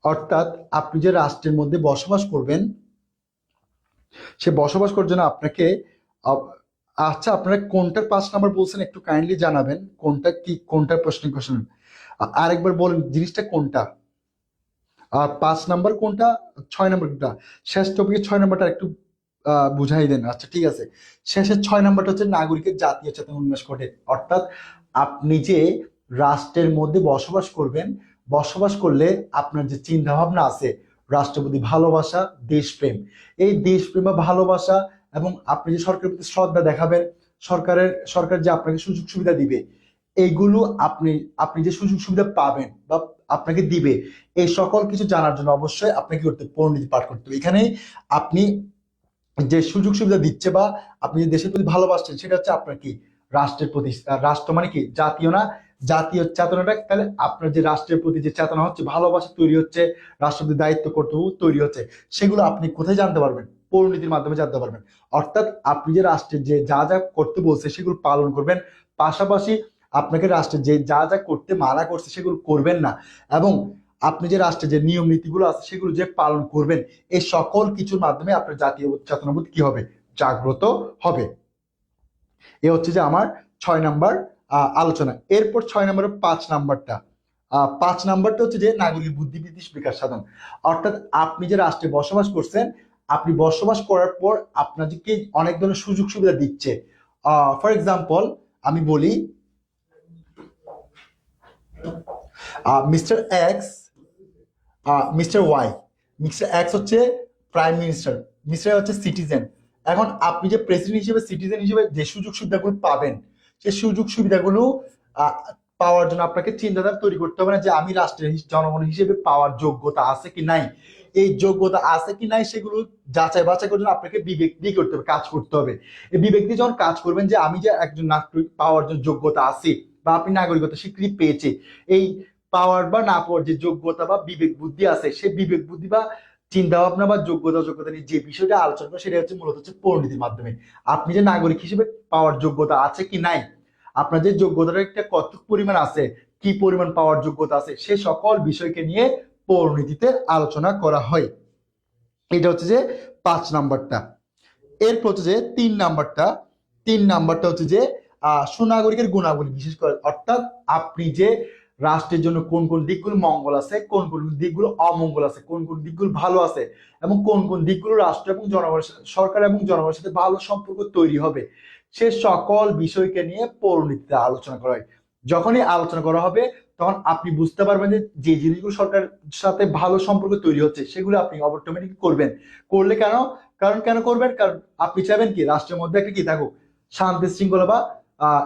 অর্থাৎ আপনি যে রাষ্ট্রের মধ্যে বসবাস করবেন, সে বসবাস করার জন্য আপনাকে আহ, আচ্ছা, আপনারা কোনটার 5 নাম্বার বলছেন একটু কাইন্ডলি জানাবেন, কোনটা কি, কোনটার প্রশ্ন কোশ্চেন আরেকবার বলেন, জিনিসটা কোনটা? আর 5 নাম্বার কোনটা, 6 নাম্বার কোনটা? শেষ টপিকে 6 নাম্বারটা একটু বুঝাই দেন। আচ্ছা ঠিক আছে, শেষের 6 নাম্বারটা হচ্ছে নাগরিকের জাতীয় চেতনা উন্মেষ ঘটে, অর্থাৎ আপনি যে রাষ্ট্রের মধ্যে বসবাস করবেন, বসবাস করলে আপনার যে চিন্তা ভাবনা আছে, রাষ্ট্রপতি ভালোবাসা, দেশপ্রেম। এই দেশপ্রেম বা ভালোবাসা এবং আপনি যে সরকারের প্রতি শ্রদ্ধা দেখাবেন, সরকার যে আপনাকে সুযোগ সুবিধা দিবে, এইগুলো আপনি আপনি যে সুযোগ সুবিধা পাবেন বা আপনাকে দিবে, এই সকল কিছু জানার জন্য অবশ্যই আপনাকে করতে পরিণতি পাঠ করতে হবে। এখানে আপনি যে সুযোগ সুবিধা দিচ্ছে বা আপনি যে দেশের প্রতি ভালোবাসছেন, সেটা হচ্ছে আপনার কি রাষ্ট্রের প্রতি। রাষ্ট্র মানে কি জাতীয় না, জাতীয় চেতনাটা। তাহলে আপনার যে রাষ্ট্রের প্রতি যে চেতনা হচ্ছে, ভালোবাসা তৈরি হচ্ছে, রাষ্ট্রের প্রতি দায়িত্ব কর্তব্য তৈরি হচ্ছে, সেগুলো আপনি কোথায় জানতে পারবেন? পরিণতির মাধ্যমে জানতে পারবেন। অর্থাৎ আপনি যে রাষ্ট্রের যে যা যা করতে বলছে সেগুলো পালন করবেন, পাশাপাশি আপনাকে রাষ্ট্রের যে যা যা করতে মানা করছে সেগুলো করবেন না, এবং আপনি যে রাষ্ট্রের যে নিয়ম নীতিগুলো আছে সেগুলো যে পালন করবেন, এই সকল কিছুর মাধ্যমে আপনার জাতীয় চেতনাবোধ কি হবে? জাগ্রত হবে। এ হচ্ছে যে আমার 6 নাম্বার আলোচনা। এরপর 6 নাম্বার 5 নাম্বারটা, 5 নাম্বারটা হচ্ছে যে নাগরিক বুদ্ধিবৃত্তিক বিকাশ সাধন। অর্থাৎ আপনি যে রাষ্ট্রে বসবাস করছেন, আপনি বসবাস করার পর আপনাদেরকে অনেক ধরনের সুযোগ সুবিধা দিচ্ছে। ফর এক্সাম্পল আমি বলি, Mister X, Mister Y. Mister X হচ্ছে প্রাইম মিনিস্টার, মিস্টার হচ্ছে সিটিজেন। এখন আপনি যে প্রেসিডেন্ট হিসেবে, সিটিজেন হিসেবে যে সুযোগ সুবিধাগুলো পাবেন, সেই সুযোগ সুবিধাগুলো আহ, পাওয়ার জন্য আপনাকে চিন্তাধারা তৈরি করতে হবে না যে আমি রাষ্ট্রের জনগণ হিসেবে পাওয়ার যোগ্যতা আছে কি নাই। এই যোগ্যতা আছে কি নাই সেগুলো যাচাই বাছাই করার জন্য আপনাকে বিবেক দিয়ে করতে হবে, কাজ করতে হবে। এই বিবেক দিয়ে যখন কাজ করবেন যে আমি যে একজন নাগরিক পাওয়ার জন্য যোগ্যতা আছে, বা আপনি নাগরিকতা স্বীকৃতি পেয়েছে, এই পাওয়ার বা না পাওয়ার যে যোগ্যতা বা বিবেক বুদ্ধি আছে, সেই বিবেক বুদ্ধি বা চিন্তা ভাবনা বা যোগ্যতা নিয়ে যে বিষয়টা আলোচনা করে, সেটা হচ্ছে মূলত হচ্ছে পরিণতির মাধ্যমে। আপনি যে নাগরিক হিসেবে পাওয়ার যোগ্যতা আছে কি নাই, আপনার যে যোগ্যতাটা একটা কত পরিমাণ আছে, কি পরিমাণ পাওয়ার যোগ্যতা আছে, সে সকল বিষয়কে নিয়ে পরিণতিতে আলোচনা করা হয়। এটা হচ্ছে যে 5 নাম্বারটা। এরপর হচ্ছে যে 3 নাম্বারটা। 3 নাম্বারটা হচ্ছে যে সুনাগরিকের গুণাবলী, বিশেষ করে অর্থাৎ আপনি যে রাষ্ট্রের জন্য কোন কোন দিকগুলো মঙ্গল আছে, কোন কোন দিকগুলো অমঙ্গল আছে, কোন কোন দিকগুলো ভালো আছে, এবং কোন কোন দিকগুলো রাষ্ট্র এবং জনগণের সরকার এবং জনগণের সাথে ভালো সম্পর্ক তৈরি হবে, সে সকল বিষয়কে নিয়ে পরিণতিতে আলোচনা করা হয়। যখনই আলোচনা করা হবে, তখন আপনি বুঝতে পারবেন যে যে জিনিসগুলো সরকারের সাথে ভালো সম্পর্ক তৈরি হচ্ছে, সেগুলো আপনি অটোমেটিক করবেন। করলে কেন? কারণ কেন করবেন? কারণ আপনি চাইবেন কি রাষ্ট্রের মধ্যে একটা কি থাকুক, শান্তি শৃঙ্খলা বা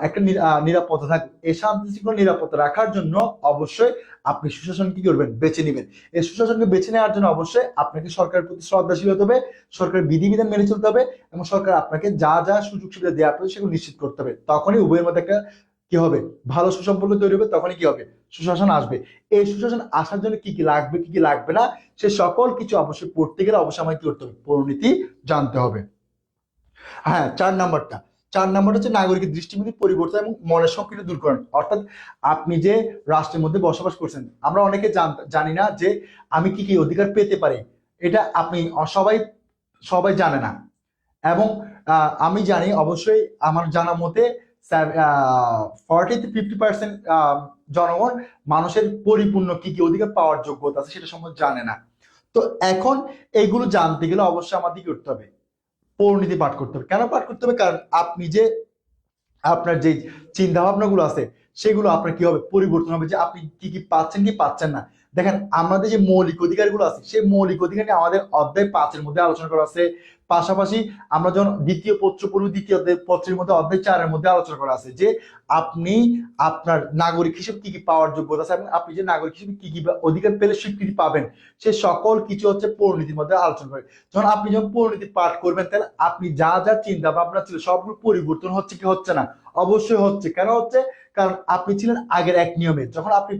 একটা নিরাপত্তা থাকুক। এই শান্তি শৃঙ্খলা নিরাপত্তা রাখার জন্য অবশ্যই আপনি সুশাসন কি করবেন? বেছে নেবেন। এই সুশাসনকে বেছে নেওয়ার জন্য অবশ্যই আপনাকে সরকারের প্রতি শ্রদ্ধাশীল হতে হবে, সরকারের বিধিবিধান মেনে চলতে হবে, এবং সরকার আপনাকে যা যা সুযোগ সুবিধা দেওয়া প্রয়োজন সেগুলো নিশ্চিত করতে হবে। তখনই উভয়ের মধ্যে একটা কি হবে? ভালো সুসম্পর্ক তৈরি হবে। তখনই কি হবে? সুশাসন আসবে। এই সুশাসন আসার জন্য কি কি লাগবে, কি কি লাগবে না, সে সকল কিছু অবশ্যই পড়তে গেলে অবশ্যই আমাকে কি করতে হবে? পরিণতি জানতে হবে। হ্যাঁ, 4 নাম্বারটা। 4 নাম্বারটা হচ্ছে নাগরিকের দৃষ্টিভঙ্গি পরিবর্তন এবং মনের সংকীর্ণ দূরকরণ। অর্থাৎ আপনি যে রাষ্ট্রের মধ্যে বসবাস করছেন, আমরা অনেকে জানি না যে আমি কি কি অধিকার পেতে পারি। এটা আপনি সবাই সবাই জানে না। এবং আমি জানি অবশ্যই, আমার জানা মতে 40 থেকে 50% জনগণ মানুষের পরিপূর্ণ কি কি অধিকার পাওয়ার যোগ্যতা আছে সেটা সম্বন্ধে জানে না। তো এখন এইগুলো জানতে গেলে অবশ্যই আমাদের কি করতে হবে? পরিণতি পাঠ করতে হবে। কেন পাঠ করতে হবে? কারণ আপনি যে আপনার যে চিন্তা ভাবনা গুলো আছে, সেগুলো আপনার কি হবে? পরিবর্তন হবে, যে আপনি কি কি পাচ্ছেন কি পাচ্ছেন না। দেখেন, আমাদের যে মৌলিক অধিকার গুলো আছে, সেই মৌলিক অধিকার নিয়ে আমাদের অধ্যায় 5-এর মধ্যে আলোচনা করা আছে। পাশাপাশি আমরা যখন দ্বিতীয় পত্র পড়ব, দ্বিতীয় পত্রের মধ্যে অধ্যায় 4-এর মধ্যে আলোচনা করা আছে যে আপনি আপনার নাগরিক হিসেবে কি কি পাওয়ার যোগ্যতা আছে, এবং আপনি যে নাগরিক হিসেবে কি কি অধিকার পেলে স্বীকৃতি পাবেন, সে সকল কিছু হচ্ছে পরিণতির মধ্যে আলোচনা করে। যখন পরিণতি পাঠ করবেন, তাহলে আপনি যা যা চিন্তা ভাবনা ছিল সবগুলো পরিবর্তন হচ্ছে কি হচ্ছে না? অবশ্যই হচ্ছে। কেন হচ্ছে? কারণ আপনি ছিলেন আগের এক নিয়মে। যখন আপনি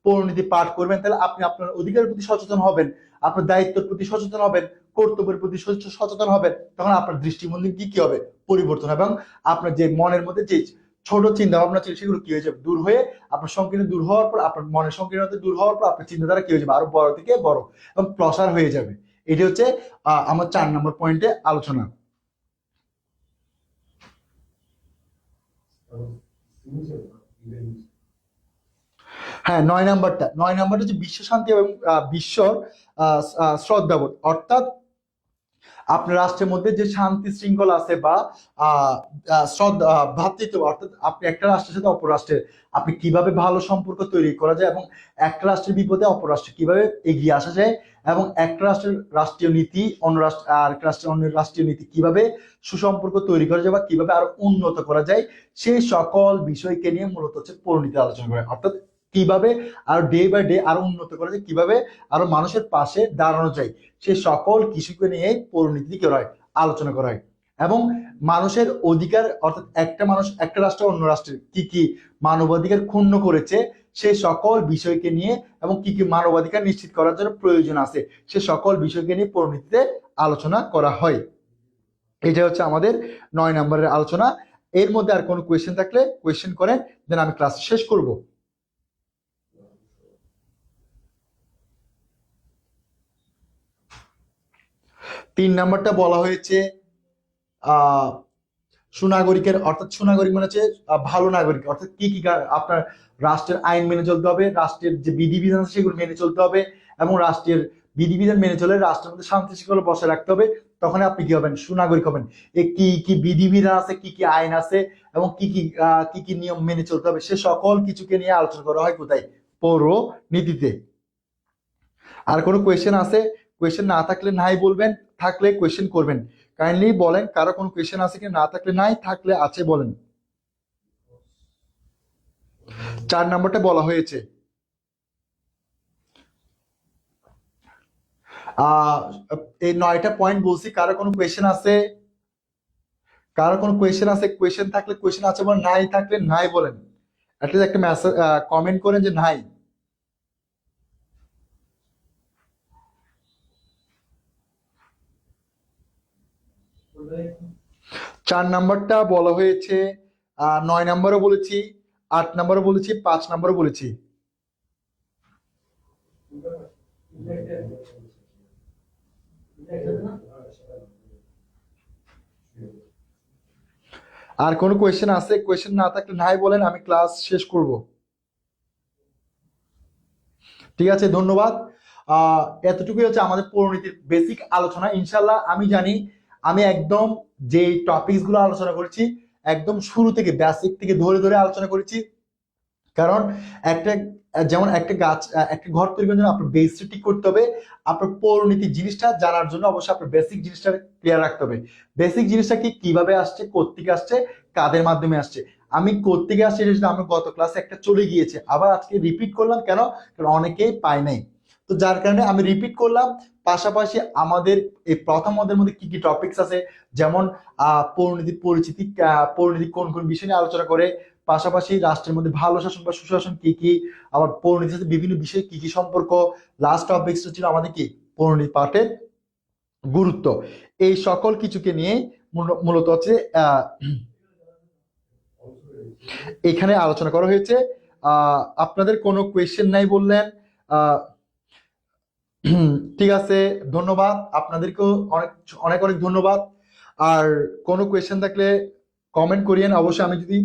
পরিণতি পাঠ করবেন, তাহলে আপনি আপনার অধিকারের প্রতি সচেতন হবেন, আপনার দায়িত্বের প্রতি সচেতন হবেন, কর্তব্যের প্রতি সচেতন হবেন। তখন আপনার দৃষ্টিভঙ্গি কি কি হবে? পরিবর্তন হবে, এবং আপনার যে মনের মধ্যে যে ছোট চিন্তা ভাবনা ছিল সেগুলো কি হয়ে যাবে? দূর হয়ে আপনার সংকীর্ণ দূর হওয়ার পর, আপনার মনের সংকীর্ণতা দূর হওয়ার পর আপনার চিন্তাধারা কি হয়ে যাবে? আরো বড় থেকে বড় এবং প্রসার হয়ে যাবে। এটি হচ্ছে আমার 4 নম্বর পয়েন্টে আলোচনা। হ্যাঁ, 9 নাম্বারটা হচ্ছে বিশ্ব শান্তি এবং বিশ্বর শ্রদ্ধাবোধ। অর্থাৎ আপনার রাষ্ট্রের মধ্যে যে শান্তি শৃঙ্খলা আছে বা ভ্রাতৃত্ব, অর্থাৎ আপনি একটা রাষ্ট্রের সাথে অপর রাষ্ট্রের আপনি কিভাবে ভালো সম্পর্ক তৈরি করা যায় এবং একটা রাষ্ট্রের বিপদে অপর রাষ্ট্রে কিভাবে এগিয়ে আসা যায় এবং একটা রাষ্ট্রের রাষ্ট্রীয় নীতি অন্য রাষ্ট্র আর রাষ্ট্রের অন্য রাষ্ট্রীয় নীতি কিভাবে সুসম্পর্ক তৈরি করা যায় বা কিভাবে আরো উন্নত করা যায়, সেই সকল বিষয়কে নিয়ে মূলত হচ্ছে পরিণতি আলোচনা করে। অর্থাৎ কিভাবে আরো ডে বাই ডে আরো উন্নত করা যায়, কিভাবে আরো মানুষের পাশে দাঁড়ানো যায়, সে সকল কিছুকে নিয়ে পরিণতি করা হয়, আলোচনা করা হয়। এবং মানুষের অধিকার, অর্থাৎ একটা মানুষ একটা রাষ্ট্র অন্য রাষ্ট্রের কি কি মানবাধিকার ক্ষুণ্ণ করেছে সে সকল বিষয়কে নিয়ে এবং কি কি মানবাধিকার নিশ্চিত করার জন্য প্রয়োজন আছে সে সকল বিষয়কে নিয়ে পরিণতিতে আলোচনা করা হয়। এটা হচ্ছে আমাদের 9 নম্বরের আলোচনা। এর মধ্যে আর কোনো কোয়েশ্চেন থাকলে কোয়েশ্চেন করেন, দেন আমি ক্লাস শেষ করব। 3 নাম্বারটা বলা হয়েছে আহ সুনাগরিকের, অর্থাৎ সুনাগরিক মানে হচ্ছে ভালো নাগরিক, অর্থাৎ কি কি আপনার রাষ্ট্রের আইন মেনে চলতে হবে, রাষ্ট্রের যে বিধিবিধান আছে সেগুলো মেনে চলতে হবে এবং রাষ্ট্রের বিধিবিধান মেনে চলে রাষ্ট্রের মধ্যে শান্তি শৃঙ্খলা বজায় রাখতে হবে, তখন আপনি কি হবেন, সুনাগরিক হবেন। এ কি কি বিধিবিধান আছে, কি কি আইন আছে এবং কি কি কি কি নিয়ম মেনে চলতে হবে সে সকল কিছুকে নিয়ে আলোচনা করা হয় কোথায়, পৌর নীতিতে। আর কোনো কোয়েশ্চেন আছে? কোয়েশ্চেন না থাকলে নাই বলবেন, থাকলে কোয়েশ্চেন করবেন। কাইন্ডলি বলেন কারো কোনো কোয়েশ্চেন আছে কি, না থাকলে নাই, থাকলে আছে বলেন। 4 নম্বরটা বলা হয়েছে এই 9টা পয়েন্ট বলছি, কারো কোনো কোয়েশ্চেন আছে? কারো কোনো কোয়েশ্চেন আছে? কোয়েশ্চেন থাকলে কোয়েশ্চেন আছে বলেন, নাই থাকলে নাই বলেন। অ্যাটলিস্ট একটা মেসেজ কমেন্ট করেন যে নাই। 4 নাম্বারটা বলা হয়েছে, 9 নাম্বারও বলেছি, 8 নাম্বারও বলেছি, 5 নাম্বারও বলেছি। আর কোনো কোয়েশ্চেন আছে? কোয়েশ্চেন না থাকলে নাই বলেন, আমি ক্লাস শেষ করব। ঠিক আছে, ধন্যবাদ। এতটুকুই হচ্ছে আমাদের পরিণতির বেসিক আলোচনা। ইনশাল্লাহ আমি জানি আমি একদম যে টপিকস গুলো আলোচনা করেছি একদম শুরু থেকে বেসিক থেকে ধরে ধরে আলোচনা করেছি, কারণ একটা যেমন একটা গাছ একটা ঘর তৈরি করার জন্য আপনার বেসিক ঠিক করতে হবে, আপনার পরিণতি জিনিসটা জানার জন্য অবশ্যই আপনার বেসিক জিনিসটা ক্লিয়ার রাখতে হবে। বেসিক জিনিসটা কি, কিভাবে আসছে, কোত্থেকে আসছে, কাদের মাধ্যমে আসছে। আমি কোত্থেকে আসছে এটা আমরা গত ক্লাসে একটা চলে গিয়েছে, আবার আজকে রিপিট করলাম কেন, কারণ অনেকেই পায় নাই, তো যার কারণে আমি রিপিট করলাম। পাশাপাশি আমাদের এই প্রথম অধ্যায়ের মধ্যে কি কি টপিকস আছে, যেমন পরিণতি পরিচিতি, পরিণতি কোন কোন বিষয় নিয়ে আলোচনা করে, পাশাপাশি রাষ্ট্রের মধ্যে ভালো শাসন বা সুশাসন কি কি, আবার পরিণতির সাথে বিভিন্ন বিষয়ে কি কি সম্পর্ক। লাস্ট টপিকসটা ছিল আমাদের কি, পরিণতি পাঠের গুরুত্ব। এই সকল কিছুকে নিয়ে মূলত হচ্ছে এখানে আলোচনা করা হয়েছে। আপনাদের কোনো কোয়েশ্চেন নাই বললেন। ঠিক আছে, ধন্যবাদ আপনাদেরকেও, অনেক অনেক অনেক ধন্যবাদ। আর কোনো কোয়েশ্চেন থাকলে কমেন্ট করিয়েন, অবশ্যই আমি যদি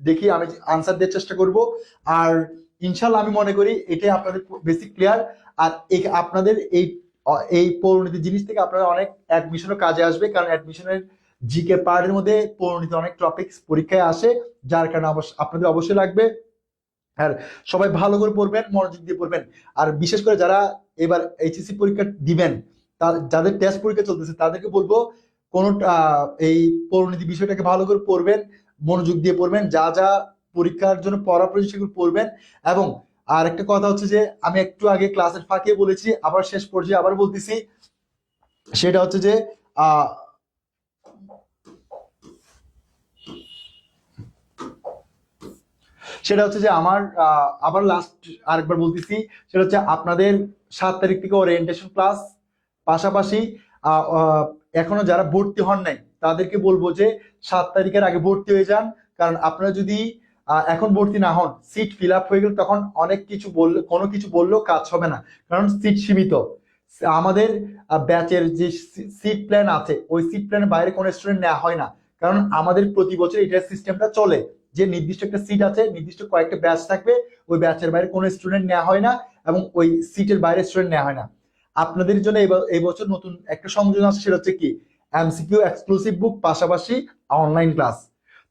দেখি আমি আনসার দেওয়ার চেষ্টা করব। আর ইনশাল্লাহ আমি মনে করি এটাই আপনাদের বেসিক ক্লিয়ার। আর আপনাদের এই এই পরিণতি জিনিস থেকে আপনারা অনেক অ্যাডমিশনও কাজে আসবে, কারণ অ্যাডমিশনের জিকে পার্টের মধ্যে পরিণতি অনেক টপিকস পরীক্ষায় আসে, যার কারণে আপনাদের অবশ্যই লাগবে। আর সবাই ভালো করে পড়বেন, মনোযোগ দিয়ে পড়বেন। আর বিশেষ করে যারা এবার এইচএসসি পরীক্ষা দিবেন, যাদের টেস্ট পরীক্ষা চলতেছে তাদেরকে বলবো কোন এই পরিণতি বিষয়টাকে ভালো করে পড়বেন, মনোযোগ দিয়ে পড়বেন, যা যা পরীক্ষার জন্য পড়া প্রয়োজন সেগুলো পড়বেন। এবং আর একটা কথা হচ্ছে যে আমি একটু আগে ক্লাসের ফাঁকে বলেছি, আবার শেষ পর্যায়ে আবার বলতেছি, সেটা হচ্ছে যে আহ সেটা হচ্ছে যে আমার আবার লাস্ট আরেকবার বলতেছি, সেটা হচ্ছে আপনাদের 7 তারিখ থেকে ওরিয়েন্টেশন ক্লাস। পাশাপাশি এখনো যারা ভর্তি হন নাই তাদেরকে বলবো যে 7 তারিখের আগে ভর্তি হয়ে যান, কারণ আপনারা যদি এখন ভর্তি না হন, সিট ফিল আপ হয়ে গেলে তখন অনেক কিছু বললে, কোনো কিছু বললেও কাজ হবে না, কারণ সিট সীমিত। আমাদের ব্যাচের যে সিট প্ল্যান আছে ওই সিট প্ল্যানের বাইরে কোনো স্টুডেন্ট নেওয়া হয় না, কারণ আমাদের প্রতি বছর এটার সিস্টেমটা চলে যে নির্দিষ্ট একটা সিট আছে, নির্দিষ্ট কয়েকটা ব্যাচ থাকবে, ওই ব্যাচের বাইরে কোনো স্টুডেন্ট নেওয়া হয় না এবং ওই সিটের বাইরে স্টুডেন্ট নেওয়া হয় না। আপনাদের জন্য এই বছর নতুন একটা সংযোজন আছে, সেটা হচ্ছে কি, এমসিকিউ এক্সক্লুসিভ বুক, পাশাপাশি অনলাইন ক্লাস।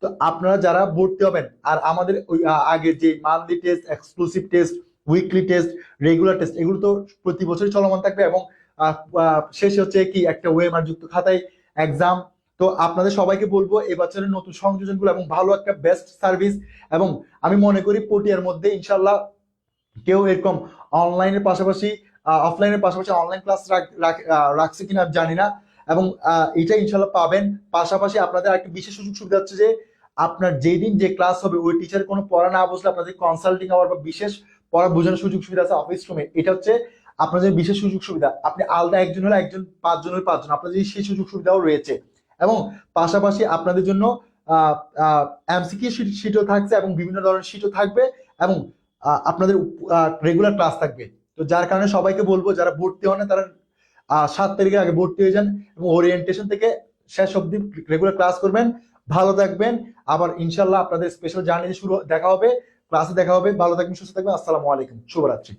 তো আপনারা যারা ভর্তি হবেন, আর আমাদের ওই আগের যে monthly test, exclusive test, weekly test, regular test, এগুলো তো প্রতি বছরই চলমান থাকবে, এবং শেষে হচ্ছে কি একটা ওয়েমার যুক্ত খাতায় এক্সাম। তো আপনাদের সবাইকে বলবো এবছরের নতুন সংযোজনগুলো এবং ভালো একটা বেস্ট সার্ভিস, এবং আমি মনে করি পটিয়ার মধ্যে ইনশাল্লাহ কেউ এরকম অনলাইনের পাশাপাশি অফলাইনের পাশাপাশি অনলাইন ক্লাস রাখছে কিনা আমি জানি না, এবং এটা ইনশাল্লাহ পাবেন। পাশাপাশি আপনাদের একটা বিশেষ সুযোগ সুবিধা হচ্ছে যে আপনার যেদিন যে ক্লাস হবে ওই টিচার কোনো পড়া না বুঝলে আপনাদের কনসাল্টিং আওয়ার বা বিশেষ পড়া বোঝানোর সুযোগ সুবিধা আছে অফিস রুমে। এটা হচ্ছে আপনাদের বিশেষ সুযোগ সুবিধা। আপনি আলাদা একজন হলে একজন, পাঁচজন হলে পাঁচজন, আপনাদের সেই সুযোগ সুবিধাও রয়েছে। এবং পাশাপাশি আপনাদের জন্য এমসিকিউ শিটও থাকছে এবং বিভিন্ন ধরনের শিটও থাকবে, এবং আপনাদের রেগুলার ক্লাস থাকবে। তো যার কারণে সবাইকে বলবো যারা ভর্তি হন না তারা 7 তারিখের আগে ভর্তি হয়ে যান, এবং ওরিয়েন্টেশন থেকে শেষ অবধি রেগুলার ক্লাস করবেন। ভালো থাকবেন, আবার ইনশাল্লাহ আপনাদের স্পেশাল জার্নি শুরু দেখা হবে, ক্লাসে দেখা হবে। ভালো থাকবেন, সুস্থ থাকবেন। আসসালামু আলাইকুম, শুভরাত্রি।